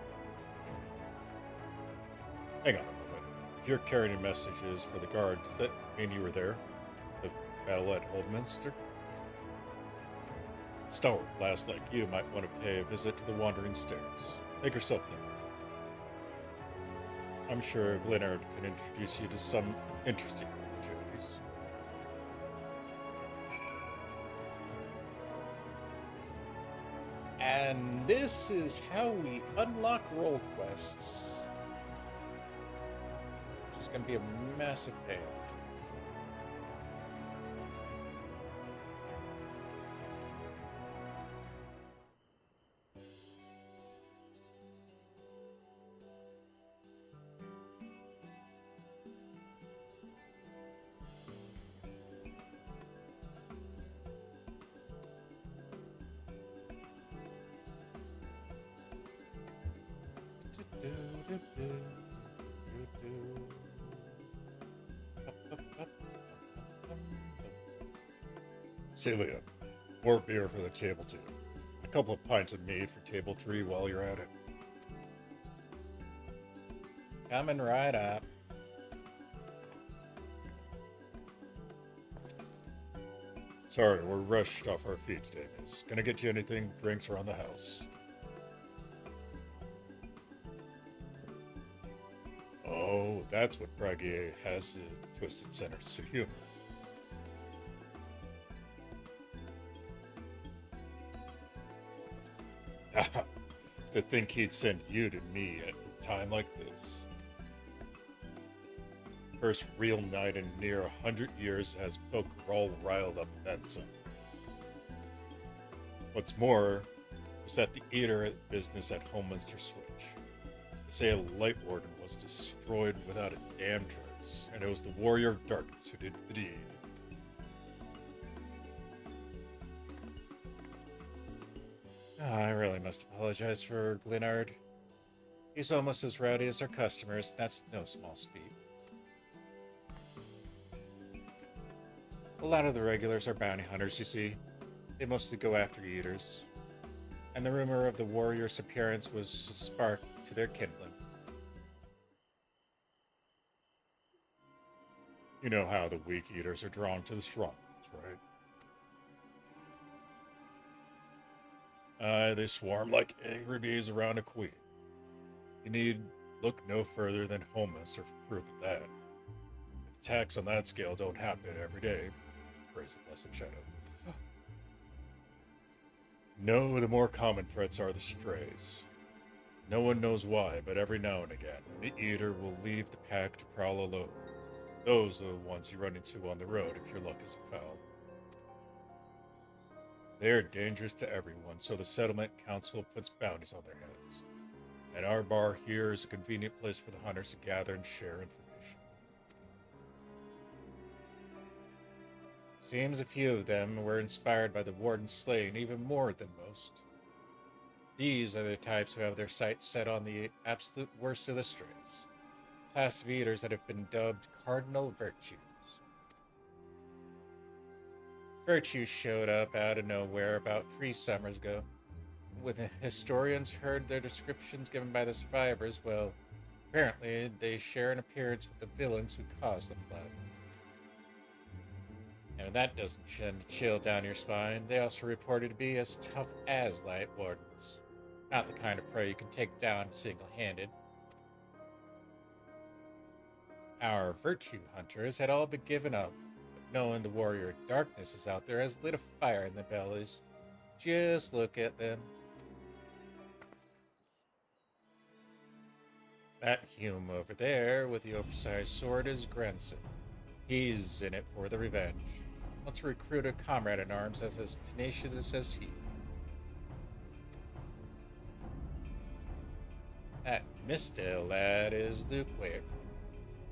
Hang on a moment. If you're carrying messages for the guard, does that mean you were there? The battle at Oldminster? Stalwart lass like you might want to pay a visit to the Wandering Stairs. Make yourself known. I'm sure Glenard can introduce you to some interesting opportunities. And this is how we unlock role quests. Which is going to be a massive payoff. Celia, more beer for the table 2. A couple of pints of mead for table 3 while you're at it. Coming right up. Sorry, we're rushed off our feet today, miss. Can I get you anything, drinks around the house? Oh, that's what Bragi has a twisted sense of humor. To think he'd send you to me at a time like this. First real night in near 100 years has folk all riled up and then some. What's more, was that the Eater at business at Homeminster Switch. They say a Lightwarden was destroyed without a damn trace, and it was the Warrior of Darkness who did the deed. I really must apologize for Glenard. He's almost as rowdy as our customers. That's no small feat. A lot of the regulars are bounty hunters, you see. They mostly go after eaters. And the rumor of the warrior's appearance was a spark to their kindling. You know how the weak eaters are drawn to the strong ones, right? They swarm like angry bees around a queen. You need look no further than Homeminster for proof of that. If attacks on that scale don't happen every day, praise the blessed Shadow. No, the more common threats are the strays. No one knows why, but every now and again, the Eater will leave the pack to prowl alone. Those are the ones you run into on the road if your luck isn't foul. They are dangerous to everyone, so the Settlement Council puts bounties on their heads. And our bar here is a convenient place for the hunters to gather and share information. Seems a few of them were inspired by the Warden's slaying even more than most. These are the types who have their sights set on the absolute worst of the strays. Class of eaters that have been dubbed cardinal virtues. Virtue showed up out of nowhere about 3 summers ago. When the historians heard their descriptions given by the survivors, well, apparently they share an appearance with the villains who caused the flood. And if that doesn't send a chill down your spine, they also reported to be as tough as Lightwardens. Not the kind of prey you can take down single-handed. Our virtue hunters had all but given up, but knowing the warrior of darkness is out there has lit a fire in their bellies. Just look at them. That Hume over there with the oversized sword is Grenson. He's in it for the revenge. Wants to recruit a comrade in arms that's as tenacious as he. That Mistale lad is Luke Ware.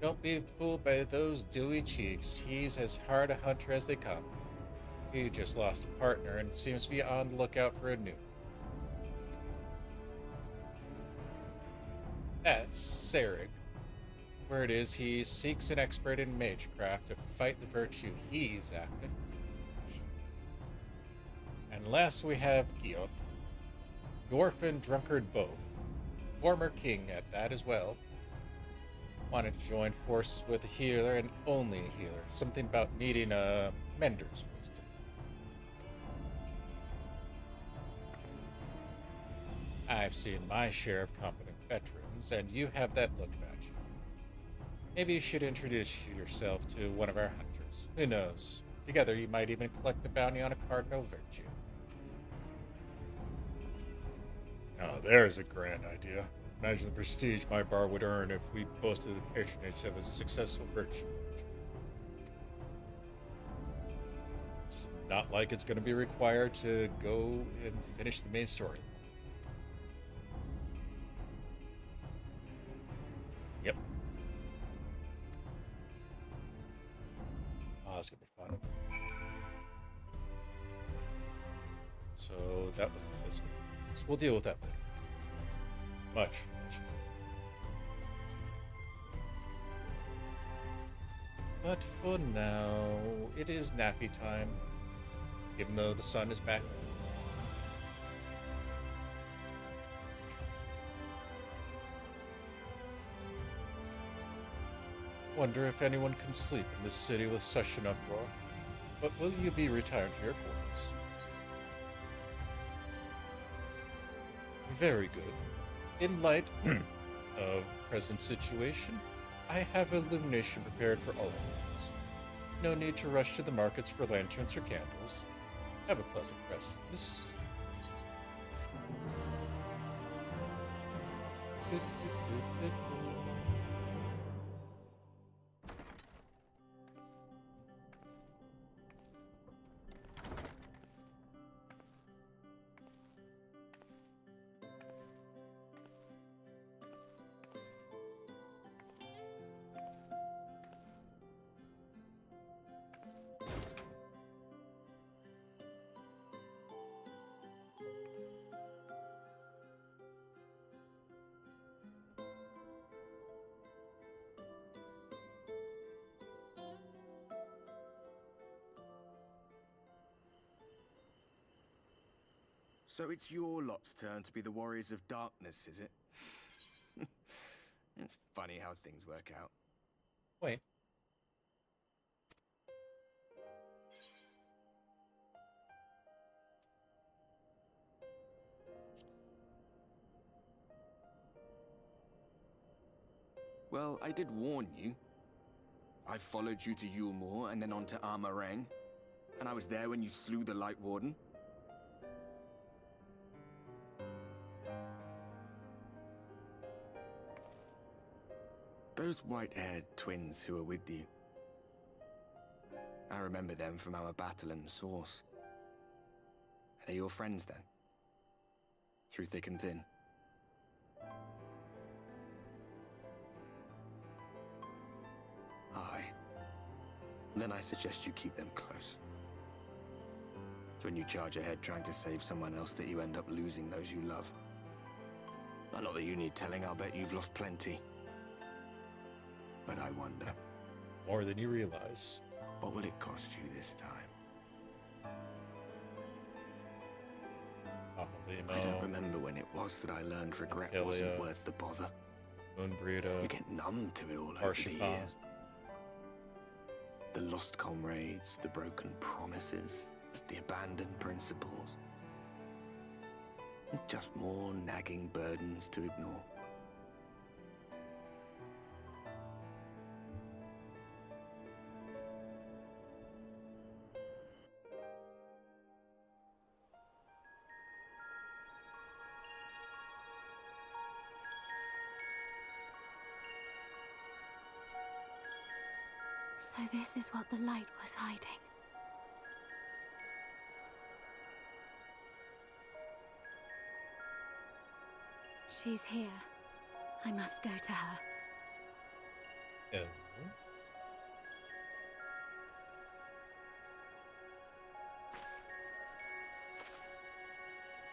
Don't be fooled by those dewy cheeks. He's as hard a hunter as they come. He just lost a partner and seems to be on the lookout for a new. That's Sarek. Word is he seeks an expert in magecraft to fight the virtue he's after. And last we have Giot. Dwarf and drunkard both. Former king at that as well. Wanted to join forces with a healer and only a healer. Something about needing a mender's wisdom. I've seen my share of competent veterans, and you have that look about you. Maybe you should introduce yourself to one of our hunters. Who knows? Together you might even collect the bounty on a cardinal virtue. Now there's a grand idea. Imagine the prestige my bar would earn if we boasted the patronage of a successful virtue. It's not like it's going to be required to go and finish the main story. Yep. Oh, it's going to be fun. So that was the fiscal. So we'll deal with that later. Much. But for now, it is nappy time, even though the sun is back. Wonder if anyone can sleep in this city with such an uproar. But will you be retired to your quarters? Very good. In light of present situation, I have illumination prepared for all of us. No need to rush to the markets for lanterns or candles. Have a pleasant rest, miss. So it's your lot's turn to be the warriors of darkness, is it? It's funny how things work out. Wait. Well, I did warn you. I followed you to Yulmore and then on to Amh Araeng. And I was there when you slew the Lightwarden. Those white-haired twins who were with you. I remember them from our battle in the Source. Are they your friends then? Through thick and thin? Aye. Then I suggest you keep them close. It's when you charge ahead trying to save someone else that you end up losing those you love. Not that you need telling, I'll bet you've lost plenty. But I wonder, More than you realize. what will it cost you this time? I don't remember when it was that I learned regret Ophelia, wasn't worth the bother. Moonbreeda, You get numb to it all over the Parsifal. years. The lost comrades, the broken promises, the abandoned principles. Just more nagging burdens to ignore. So this is what the light was hiding. She's here. I must go to her. Oh.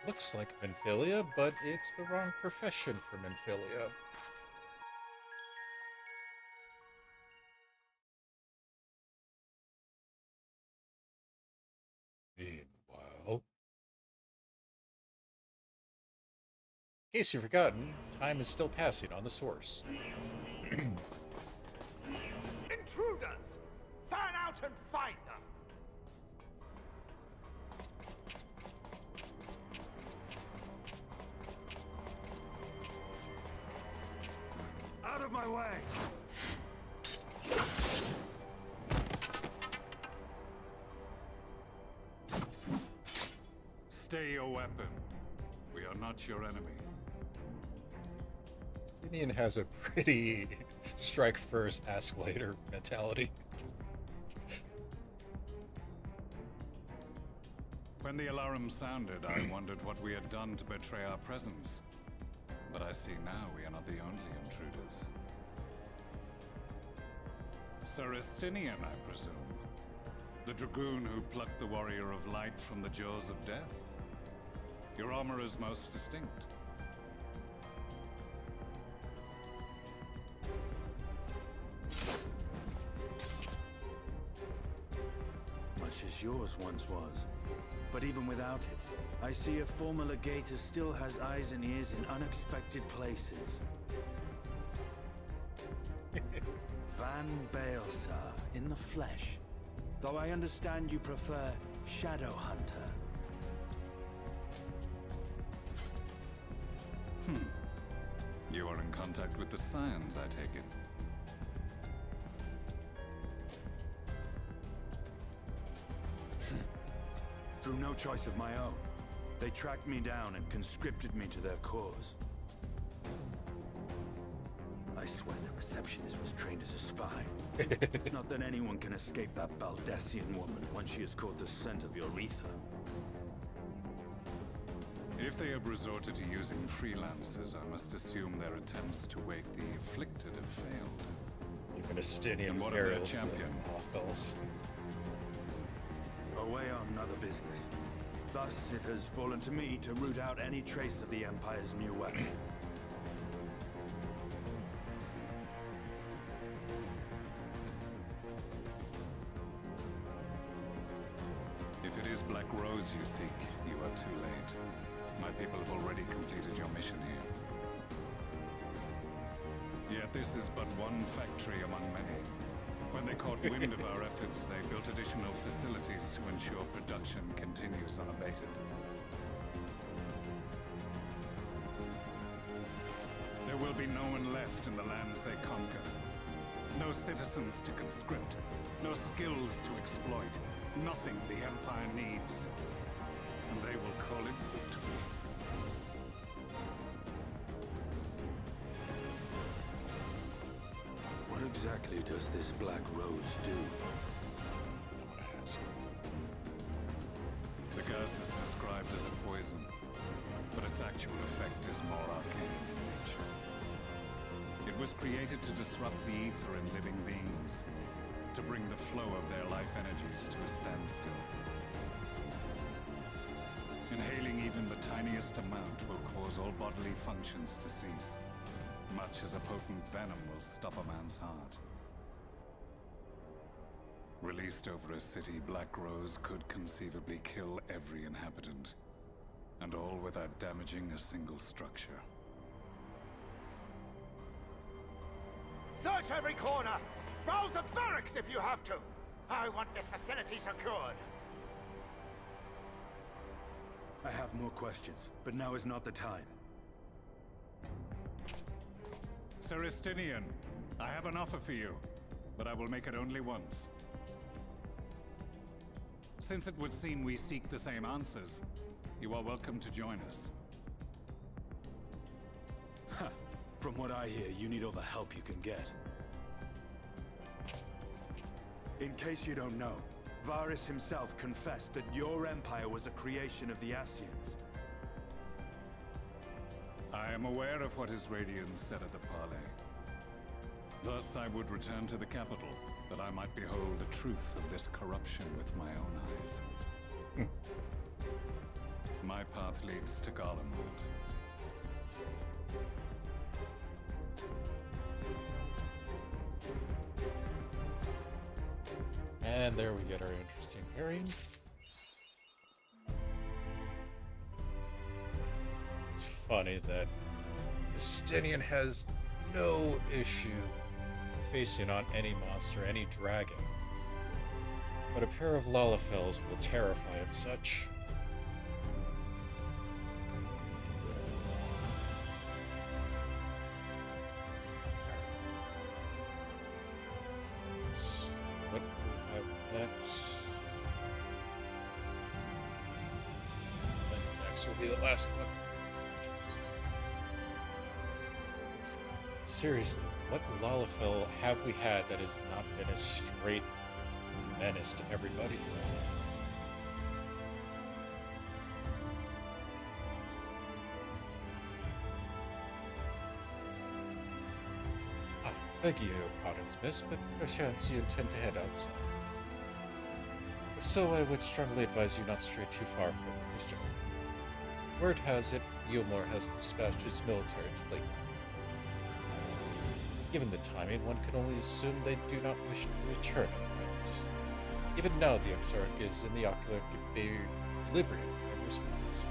Looks like Minfilia, but it's the wrong profession for Minfilia. Meanwhile, in case you've forgotten, time is still passing on the source. Intruders! Fan out and find them! Out of my way! Stay your weapon. We are not your enemy. Justinian has a pretty strike first, ask later mentality. When the alarm sounded, I wondered what we had done to betray our presence. But I see now we are not the only intruders. Sir Estinian, I presume. The dragoon who plucked the warrior of light from the jaws of death. Your armor is most distinct. Much as yours once was. But even without it, I see a former legator still has eyes and ears in unexpected places. Van Baelsar, in the flesh. Though I understand you prefer Shadow Hunter. You are in contact with the Scions, I take it. Through no choice of my own, they tracked me down and conscripted me to their cause. I swear the receptionist was trained as a spy. Not that anyone can escape that Baldessian woman once she has caught the scent of your ether. If they have resorted to using freelancers, I must assume their attempts to wake the afflicted have failed. Even Estinian And what of their Ferals, champion? fellas. Away on other business. Thus, it has fallen to me to root out any trace of the Empire's new weapon. If it is Black Rose you seek, you are too late. My people have already completed your mission here. Yet this is but one factory among many. When they caught wind of our efforts, they built additional facilities to ensure production continues unabated. There will be no one left in the lands they conquer. No citizens to conscript. No skills to exploit. Nothing the Empire needs. And they will call it victory. What exactly does this Black Rose do? I want to ask. The gas is described as a poison, but its actual effect is more arcane in nature. It was created to disrupt the ether in living beings, to bring the flow of their life energies to a standstill. Inhaling even the tiniest amount will cause all bodily functions to cease, much as a potent venom will stop a man's heart. Released over a city, Black Rose could conceivably kill every inhabitant. And all without damaging a single structure. Search every corner! Rouse the barracks if you have to! I want this facility secured! I have more questions, but now is not the time. Sir Estinian, I have an offer for you, but I will make it only once. Since it would seem we seek the same answers, you are welcome to join us. Ha! From what I hear, you need all the help you can get. In case you don't know, Varys himself confessed that your empire was a creation of the Ascians. I am aware of what his Radiance said at the parley. Thus, I would return to the capital, that I might behold the truth of this corruption with my own eyes. My path leads to Garlemald. And there we get our interesting pairing. It's funny that Estinian has no issue facing on any monster, any dragon. But a pair of Lalafels will terrify him such. What do we have next? And next will be the last one. Seriously, what Lalafell have we had that has not been a straight menace to everybody? I beg your pardons, miss, but perchance you intend to head outside. If so, I would strongly advise you not stray too far from Crystal. Word has it, Yulmore has dispatched its military to Lightwarden. Given the timing, one can only assume they do not wish to return at once. Even now, the Amh Araeng is in the ocular equilibrium of response.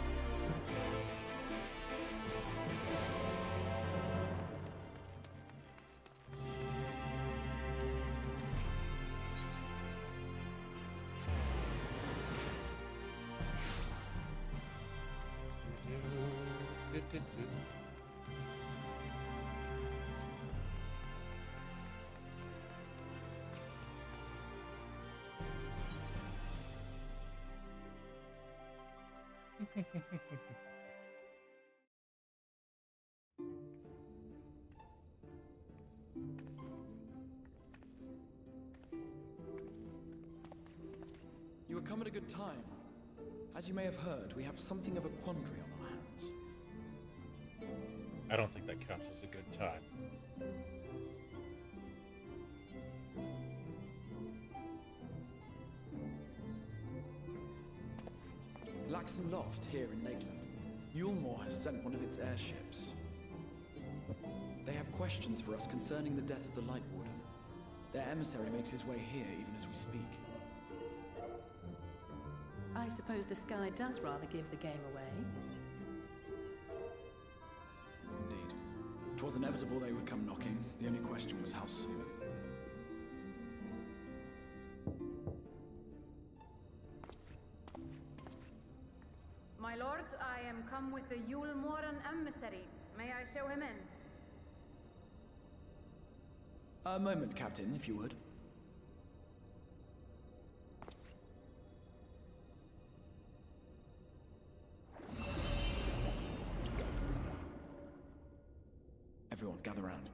You have come at a good time. As you may have heard, we have something of a quandary on our hands. I don't think that counts as a good time. Laxon Loft here in Lakeland. Yulmore has sent one of its airships. They have questions for us concerning the death of the Lightwarden. Their emissary makes his way here even as we speak. I suppose the sky does rather give the game away. Indeed. 'Twas inevitable they would come knocking. The only question was how soon. My lord, I am come with the Yulmoran emissary. May I show him in? A moment, Captain, if you would. Everyone, gather round.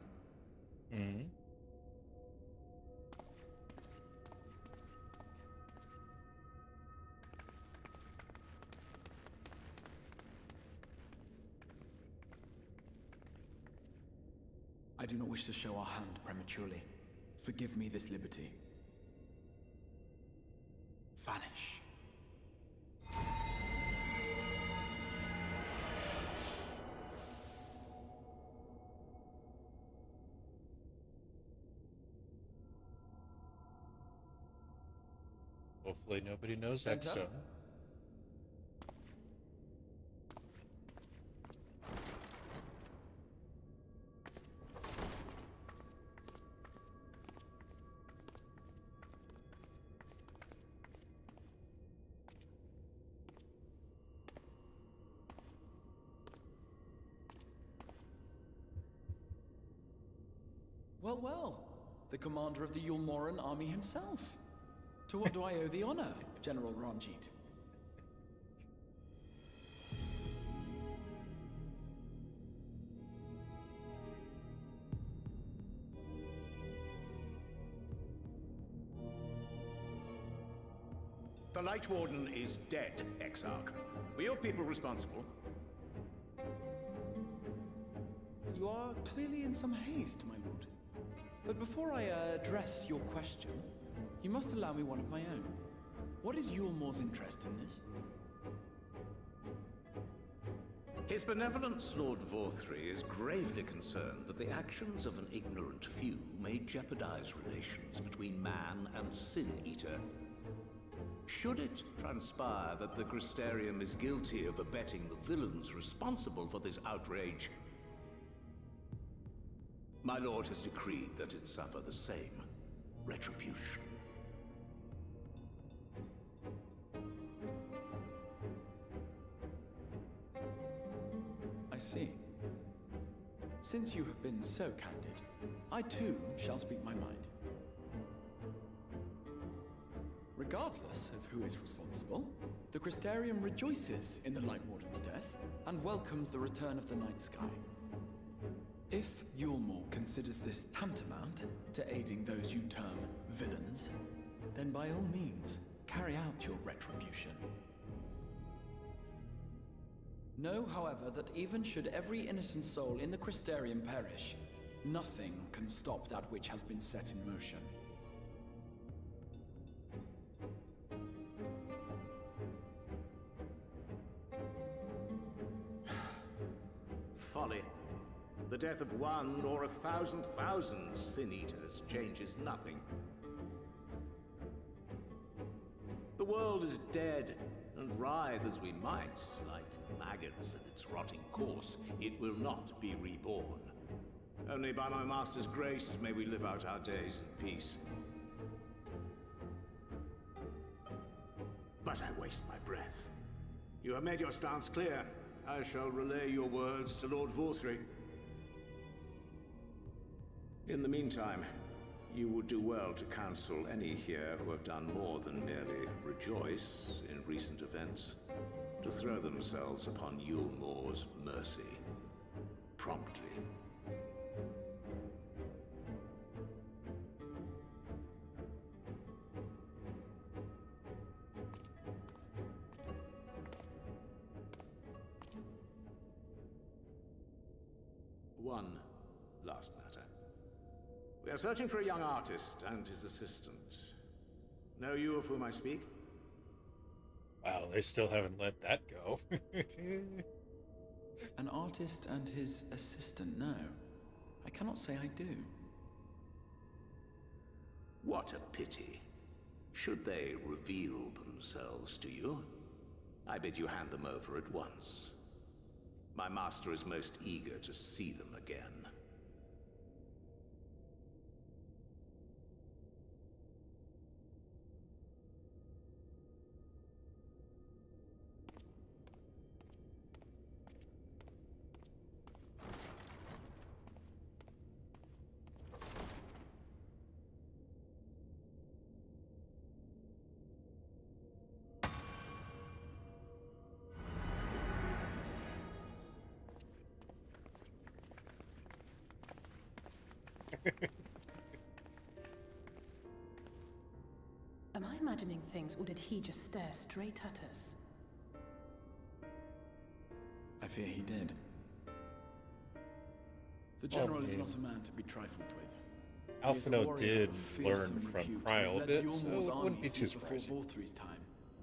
Mm-hmm. I do not wish to show our hand prematurely. Forgive me this liberty. Vanish. Hopefully nobody knows that Enter. so. Well, well. The commander of the Yulmoran army himself. To what do I owe the honor, General Ranjit? The Lightwarden is dead, Exarch. Were your people responsible? You are clearly in some haste, my lord. But before I address your question, you must allow me one of my own. What is Yulmor's interest in this? His benevolence, Lord Vorthry, is gravely concerned that the actions of an ignorant few may jeopardize relations between man and Sin Eater. Should it transpire that the Crystarium is guilty of abetting the villains responsible for this outrage, my lord has decreed that it suffer the same retribution. I see. Since you have been so candid, I too shall speak my mind. Regardless of who is responsible, the Crystarium rejoices in the Lightwarden's death and welcomes the return of the night sky. If Yulmor considers this tantamount to aiding those you term villains, then by all means, carry out your retribution. Know, however, that even should every innocent soul in the Crystarium perish, nothing can stop that which has been set in motion. Folly. The death of one or 1,000,000 Sin Eaters changes nothing. The world is dead, and writhe as we might, like maggots in its rotting course, it will not be reborn. Only by my master's grace may we live out our days in peace. But I waste my breath. You have made your stance clear. I shall relay your words to Lord Vorthry. In the meantime, you would do well to counsel any here who have done more than merely rejoice in recent events, to throw themselves upon Yulmor's mercy, promptly. One last matter. We are searching for a young artist and his assistant. Know you of whom I speak? Wow, they still haven't let that go. An artist and his assistant, no. I cannot say I do. What a pity. Should they reveal themselves to you, I bid you hand them over at once. My master is most eager to see them again. Am I imagining things, or did he just stare straight at us? I fear he did. The General is not a man to be trifled with. Alphino did learn from Kryl a bit, so it wouldn't be too surprising. Before Vorthry's time,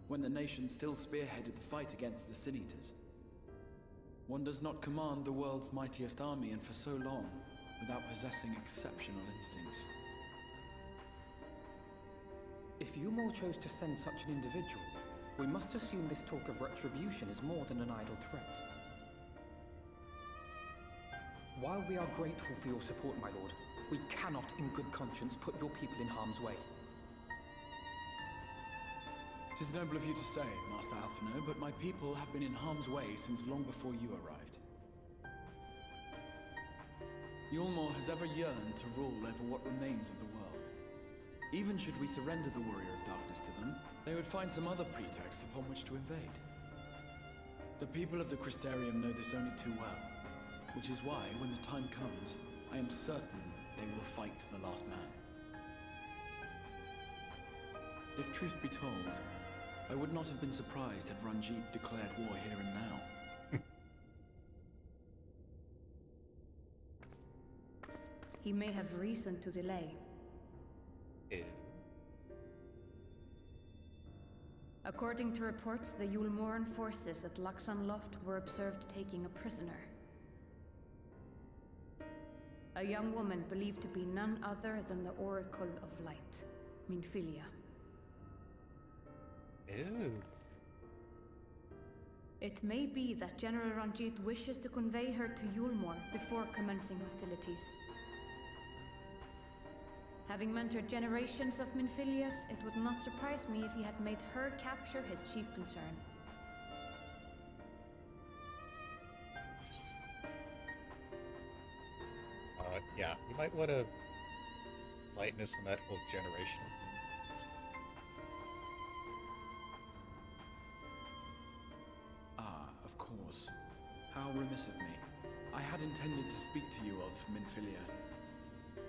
when the nation still spearheaded the fight against the Sin Eaters. One does not command the world's mightiest army, and for so long, without possessing exceptional instincts. If Yulmor chose to send such an individual, we must assume this talk of retribution is more than an idle threat. While we are grateful for your support, my lord, we cannot in good conscience put your people in harm's way. It is noble of you to say, Master Alphino, but my people have been in harm's way since long before you arrived. Yulmore has ever yearned to rule over what remains of the world. Even should we surrender the Warrior of Darkness to them, they would find some other pretext upon which to invade. The people of the Crystarium know this only too well, which is why, when the time comes, I am certain they will fight to the last man. If truth be told, I would not have been surprised had Ranjit declared war here and now. He may have reason to delay. Ew. According to reports, the Yulmoran forces at Laxan Loft were observed taking a prisoner. A young woman believed to be none other than the Oracle of Light, Minfilia. Ew. It may be that General Ranjit wishes to convey her to Yulmore before commencing hostilities. Having mentored generations of Minfilias, it would not surprise me if he had made her capture his chief concern. Yeah, you might want to lighten us on that whole generation. Ah, of course. How remiss of me. I had intended to speak to you of Minfilia.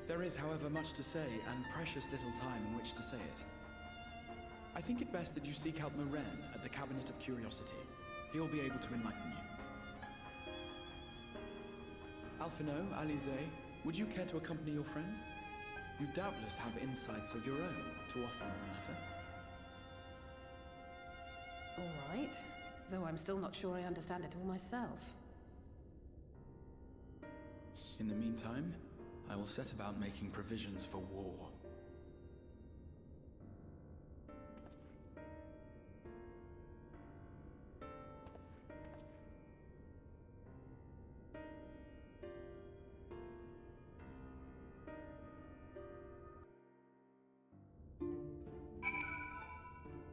There is, however, much to say, and precious little time in which to say it. I think it best that you seek out Maren at the Cabinet of Curiosity. He'll be able to enlighten you. Alphino, Alize, would you care to accompany your friend? You doubtless have insights of your own to offer on the matter. All right, though I'm still not sure I understand it all myself. In the meantime, I will set about making provisions for war.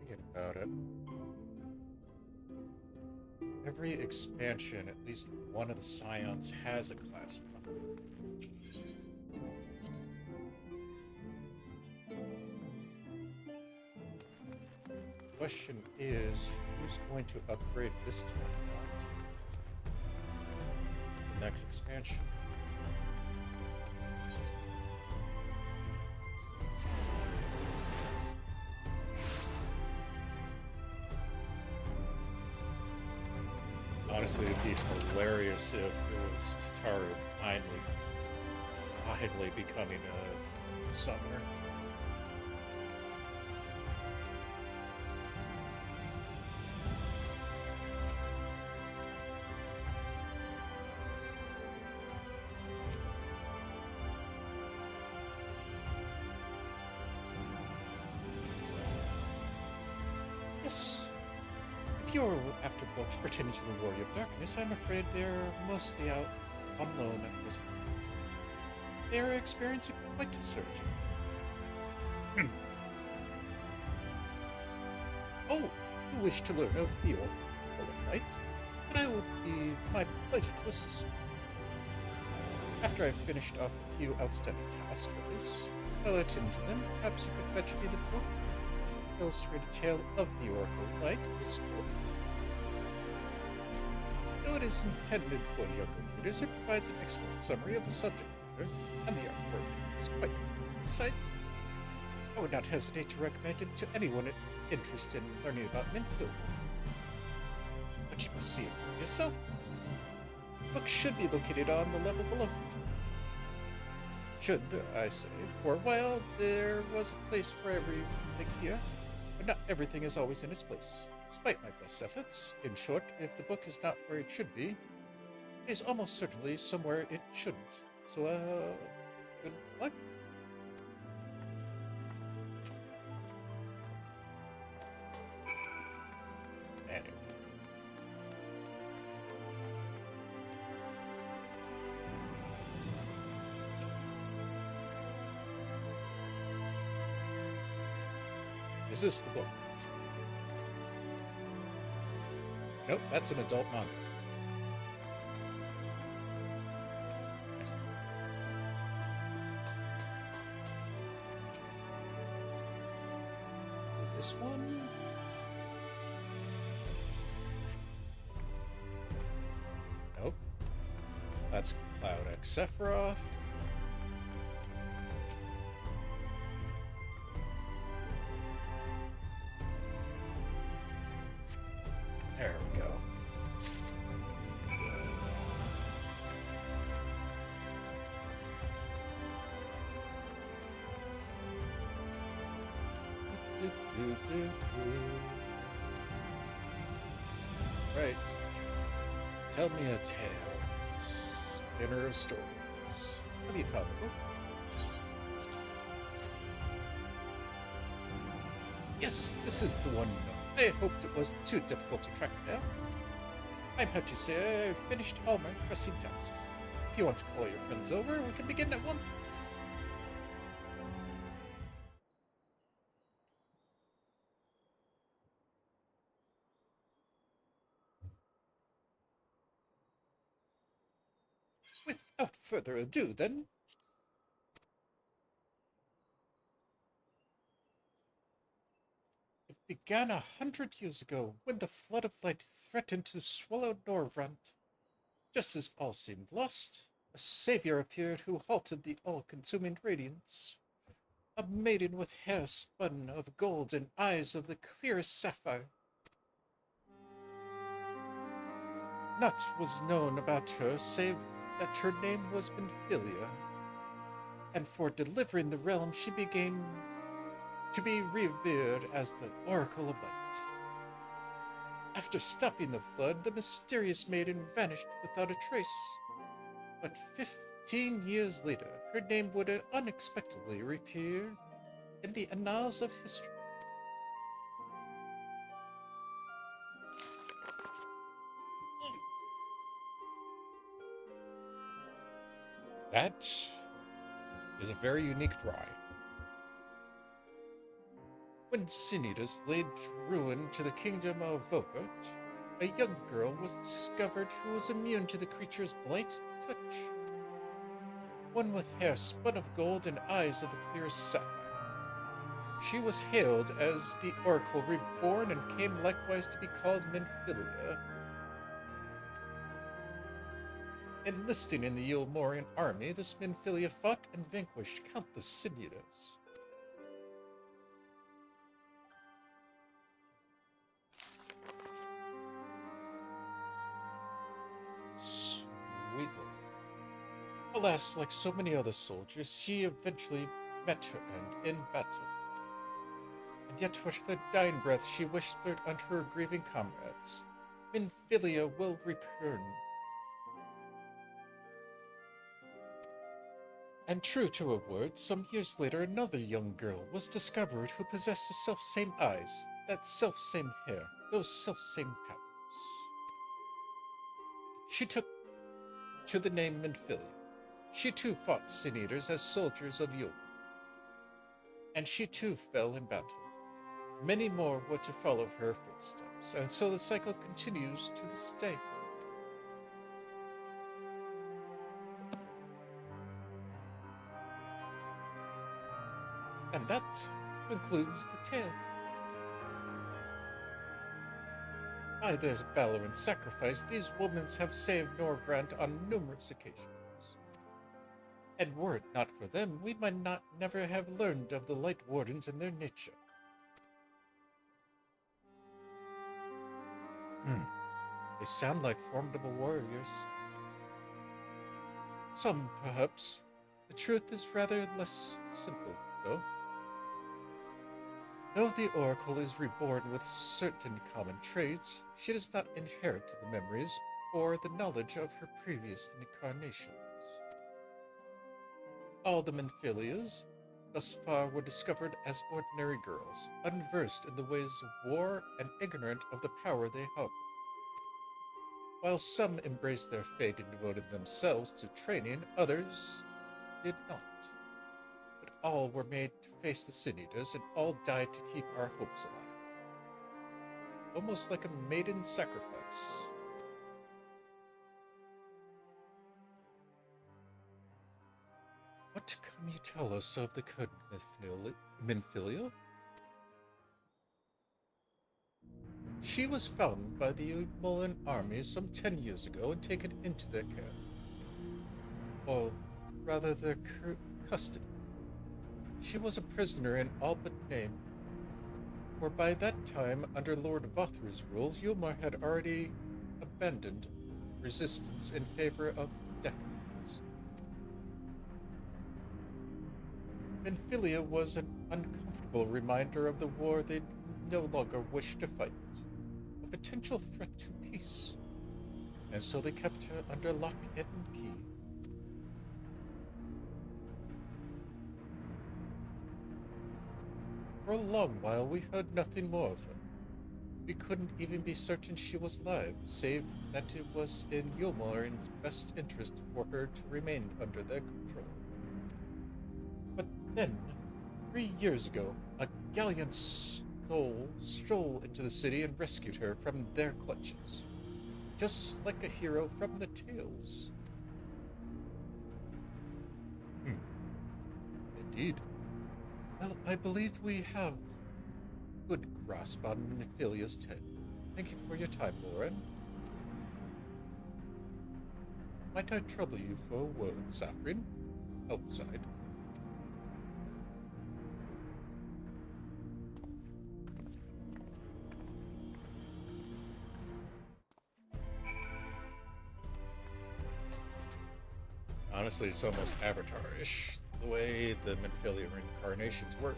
Thinking about it. Every expansion, at least one of the Scions has a class upgrade. Question is, who's going to upgrade this time around? The next expansion. Honestly, it'd be hilarious if it was Tataru finally becoming a summoner. Yes. If you're after books pertaining to the Warrior of Darkness, I'm afraid they're mostly out on loan at present. They are experiencing quite a surge. Oh, you wish to learn of the Oracle, right? Then I would be my pleasure to assist. After I've finished off a few outstanding tasks, that is, I'll attend to them. Perhaps you could fetch me the book. Illustrated tale of the Oracle Light is called. Though it is intended for younger readers, it provides an excellent summary of the subject matter, and the artwork is quite good. Besides, I would not hesitate to recommend it to anyone interested in learning about Minfilia. But you must see it for yourself. The book should be located on the level below. Should, I say. For a while, there was a place for everything here. But not everything is always in its place, despite my best efforts. In short, if the book is not where it should be, it is almost certainly somewhere it shouldn't. So, good luck. Anyway. Is this the book? Nope, that's an adult manga. Excellent. this one? Nope. That's Cloud X Sephiroth. There we go. Right. Tell me a tale. Spinner of stories. Have you found the book? Yes, this is the one. I hoped it wasn't too difficult to track down. I'm happy to say I've finished all my pressing tasks. If you want to call your friends over, we can begin at once. Without further ado, then. It began 100 years ago, when the flood of light threatened to swallow Norvrant. Just as all seemed lost, a savior appeared who halted the all-consuming radiance. A maiden with hair spun of gold and eyes of the clearest sapphire. Naught was known about her save that her name was Minfilia, and for delivering the realm she began to be revered as the Oracle of Light. After stopping the flood, the mysterious maiden vanished without a trace. But 15 years later, her name would unexpectedly reappear in the annals of history. That is a very unique drawing. When Sin-Eaters laid ruin to the kingdom of Vokot, a young girl was discovered who was immune to the creature's blight and touch. One with hair spun of gold and eyes of the clearest sapphire. She was hailed as the Oracle Reborn and came likewise to be called Minfilia. Enlisting in the Yulmorian army, this Minfilia fought and vanquished countless Sin-Eaters. Sweet Lord. Alas, like so many other soldiers, she eventually met her end in battle. And yet with her dying breath she whispered unto her grieving comrades, Minfilia will return. And true to her word, some years later another young girl was discovered who possessed the self-same eyes, that self-same hair, those self-same powers. She took to the name Minfilia. She too fought Sin-Eaters as soldiers of Yule. And she too fell in battle. Many more were to follow her footsteps, and so the cycle continues to this day. And that concludes the tale. By their valor and sacrifice, these women have saved Norvrant on numerous occasions. And were it not for them, we might never have learned of the Lightwardens and their nature. They sound like formidable warriors. Some, perhaps. The truth is rather less simple, though. Though the Oracle is reborn with certain common traits, she does not inherit the memories or the knowledge of her previous incarnations. All the Minfilias thus far were discovered as ordinary girls, unversed in the ways of war and ignorant of the power they harbor. While some embraced their fate and devoted themselves to training, others did not. But all were made to face the Sin-Eaters, and all died to keep our hopes alive. Almost like a maiden sacrifice. What can you tell us of the good Minfilia? She was found by the Umolan army some 10 years ago and taken into their care. Or rather, their custody. She was a prisoner in all but name, for by that time, under Lord Vothru's rule, Yulmar had already abandoned resistance in favor of decadence. Menphilia was an uncomfortable reminder of the war they no longer wished to fight, a potential threat to peace, and so they kept her under lock and key. For a long while, we heard nothing more of her. We couldn't even be certain she was alive, save that it was in Yulmar's best interest for her to remain under their control. But then, 3 years ago, a gallant soul strolled into the city and rescued her from their clutches, just like a hero from the tales. Indeed. Well, I believe we have good grasp on Menphilia's tale. Thank you for your time, Lauren. Might I trouble you for a word, Saphrine? Outside. Honestly, it's almost Avatar-ish, the way the Menphilia reincarnations work.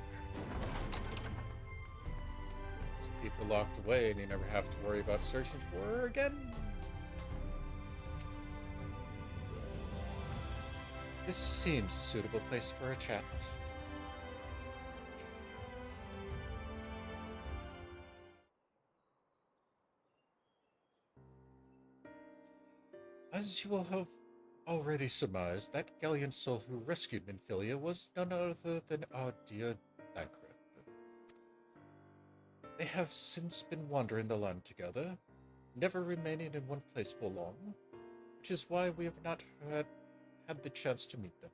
So keep her locked away and you never have to worry about searching for her again. This seems a suitable place for a chat. As you will have already surmised, that gallant soul who rescued Menphilia was none other than our dear Thancred. They have since been wandering the land together, never remaining in one place for long, which is why we have not had the chance to meet them.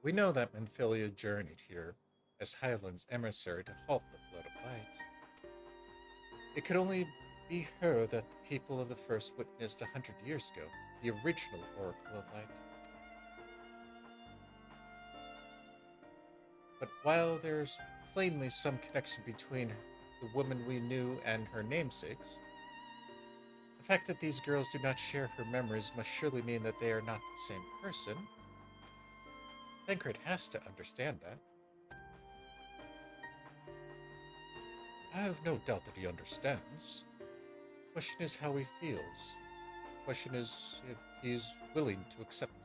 We know that Menphilia journeyed here as Highland's emissary to halt the Flood of Light. It could only be her that the people of the First witnessed 100 years ago, the original Oracle of Light. But while there's plainly some connection between the woman we knew and her namesakes, the fact that these girls do not share her memories must surely mean that they are not the same person. Thancred has to understand that. I have no doubt that he understands. The question is how he feels. The question is if he is willing to accept it.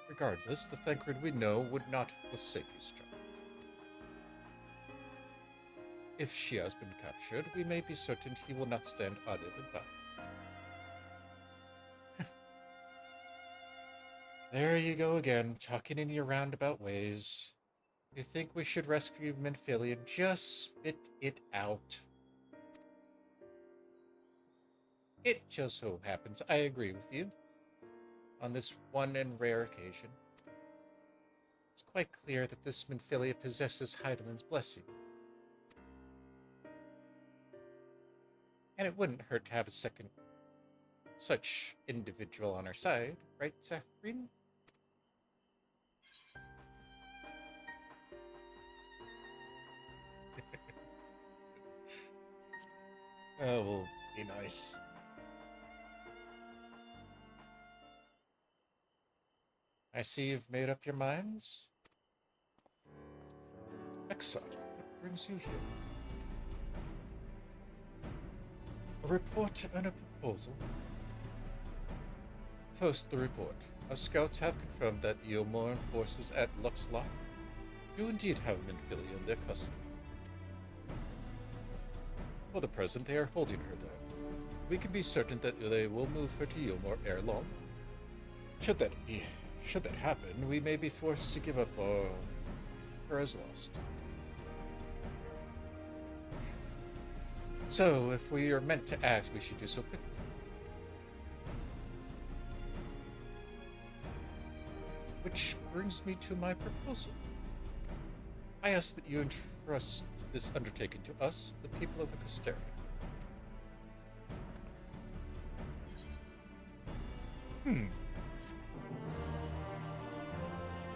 Regardless, the Thancred we know would not forsake his charge. If she has been captured, we may be certain he will not stand idle by. There you go again, talking in your roundabout ways. If you think we should rescue Menphilia, just spit it out. It just so happens I agree with you on this one and rare occasion. It's quite clear that this Menphilia possesses Hydaelyn's blessing. And it wouldn't hurt to have a second such individual on our side, right, Saphrine? Oh, well, be nice. I see you've made up your minds. Excellent. What brings you here? A report and a proposal. First, the report. Our scouts have confirmed that Eomoran forces at Luxloft do indeed have Menphilia in their custody. For the present, they are holding her there. We can be certain that they will move her to Eomor ere long. Should that happen, we may be forced to give up her as lost. So, if we are meant to act, we should do so quickly. Which brings me to my proposal. I ask that you entrust this undertaking to us, the people of the Casteria.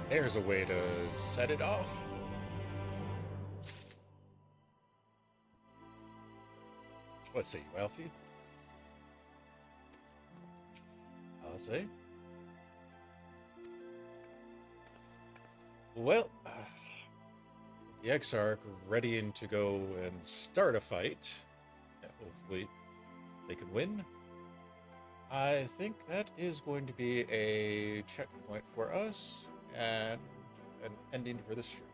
There's a way to set it off. What say you, Alfie? I'll say. Well, the Exarch readying to go and start a fight. Yeah, hopefully they can win. I think that is going to be a checkpoint for us and an ending for the stream.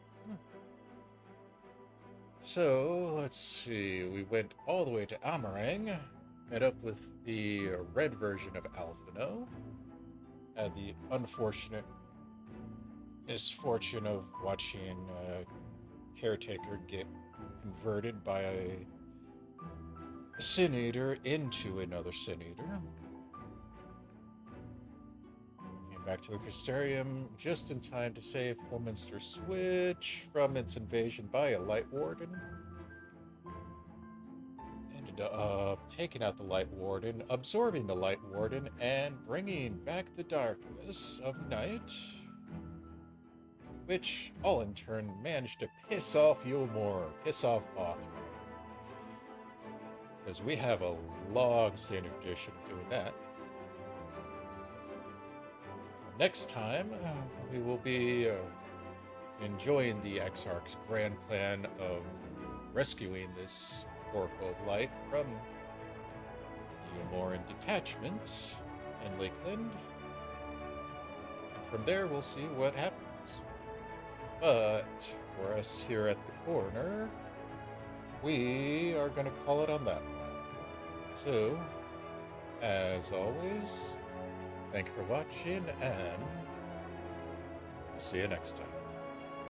So, let's see. We went all the way to Amh Araeng, met up with the red version of Alphino, had the unfortunate misfortune of watching Caretaker get converted by a Sin Eater into another Sin Eater. Came back to the Castellarium just in time to save Holminster Switch from its invasion by a Lightwarden. Ended up taking out the Lightwarden, absorbing the Lightwarden, and bringing back the darkness of night, which all in turn managed to piss off Yulmore, piss off Vothra. Because we have a long standing tradition of doing that. Next time, we will be enjoying the Exarch's grand plan of rescuing this Oracle of Light from the Yomoran detachments in Lakeland. And from there, we'll see what happens. But for us here at the corner, we are going to call it on that one. So, as always, thank you for watching, and we'll see you next time.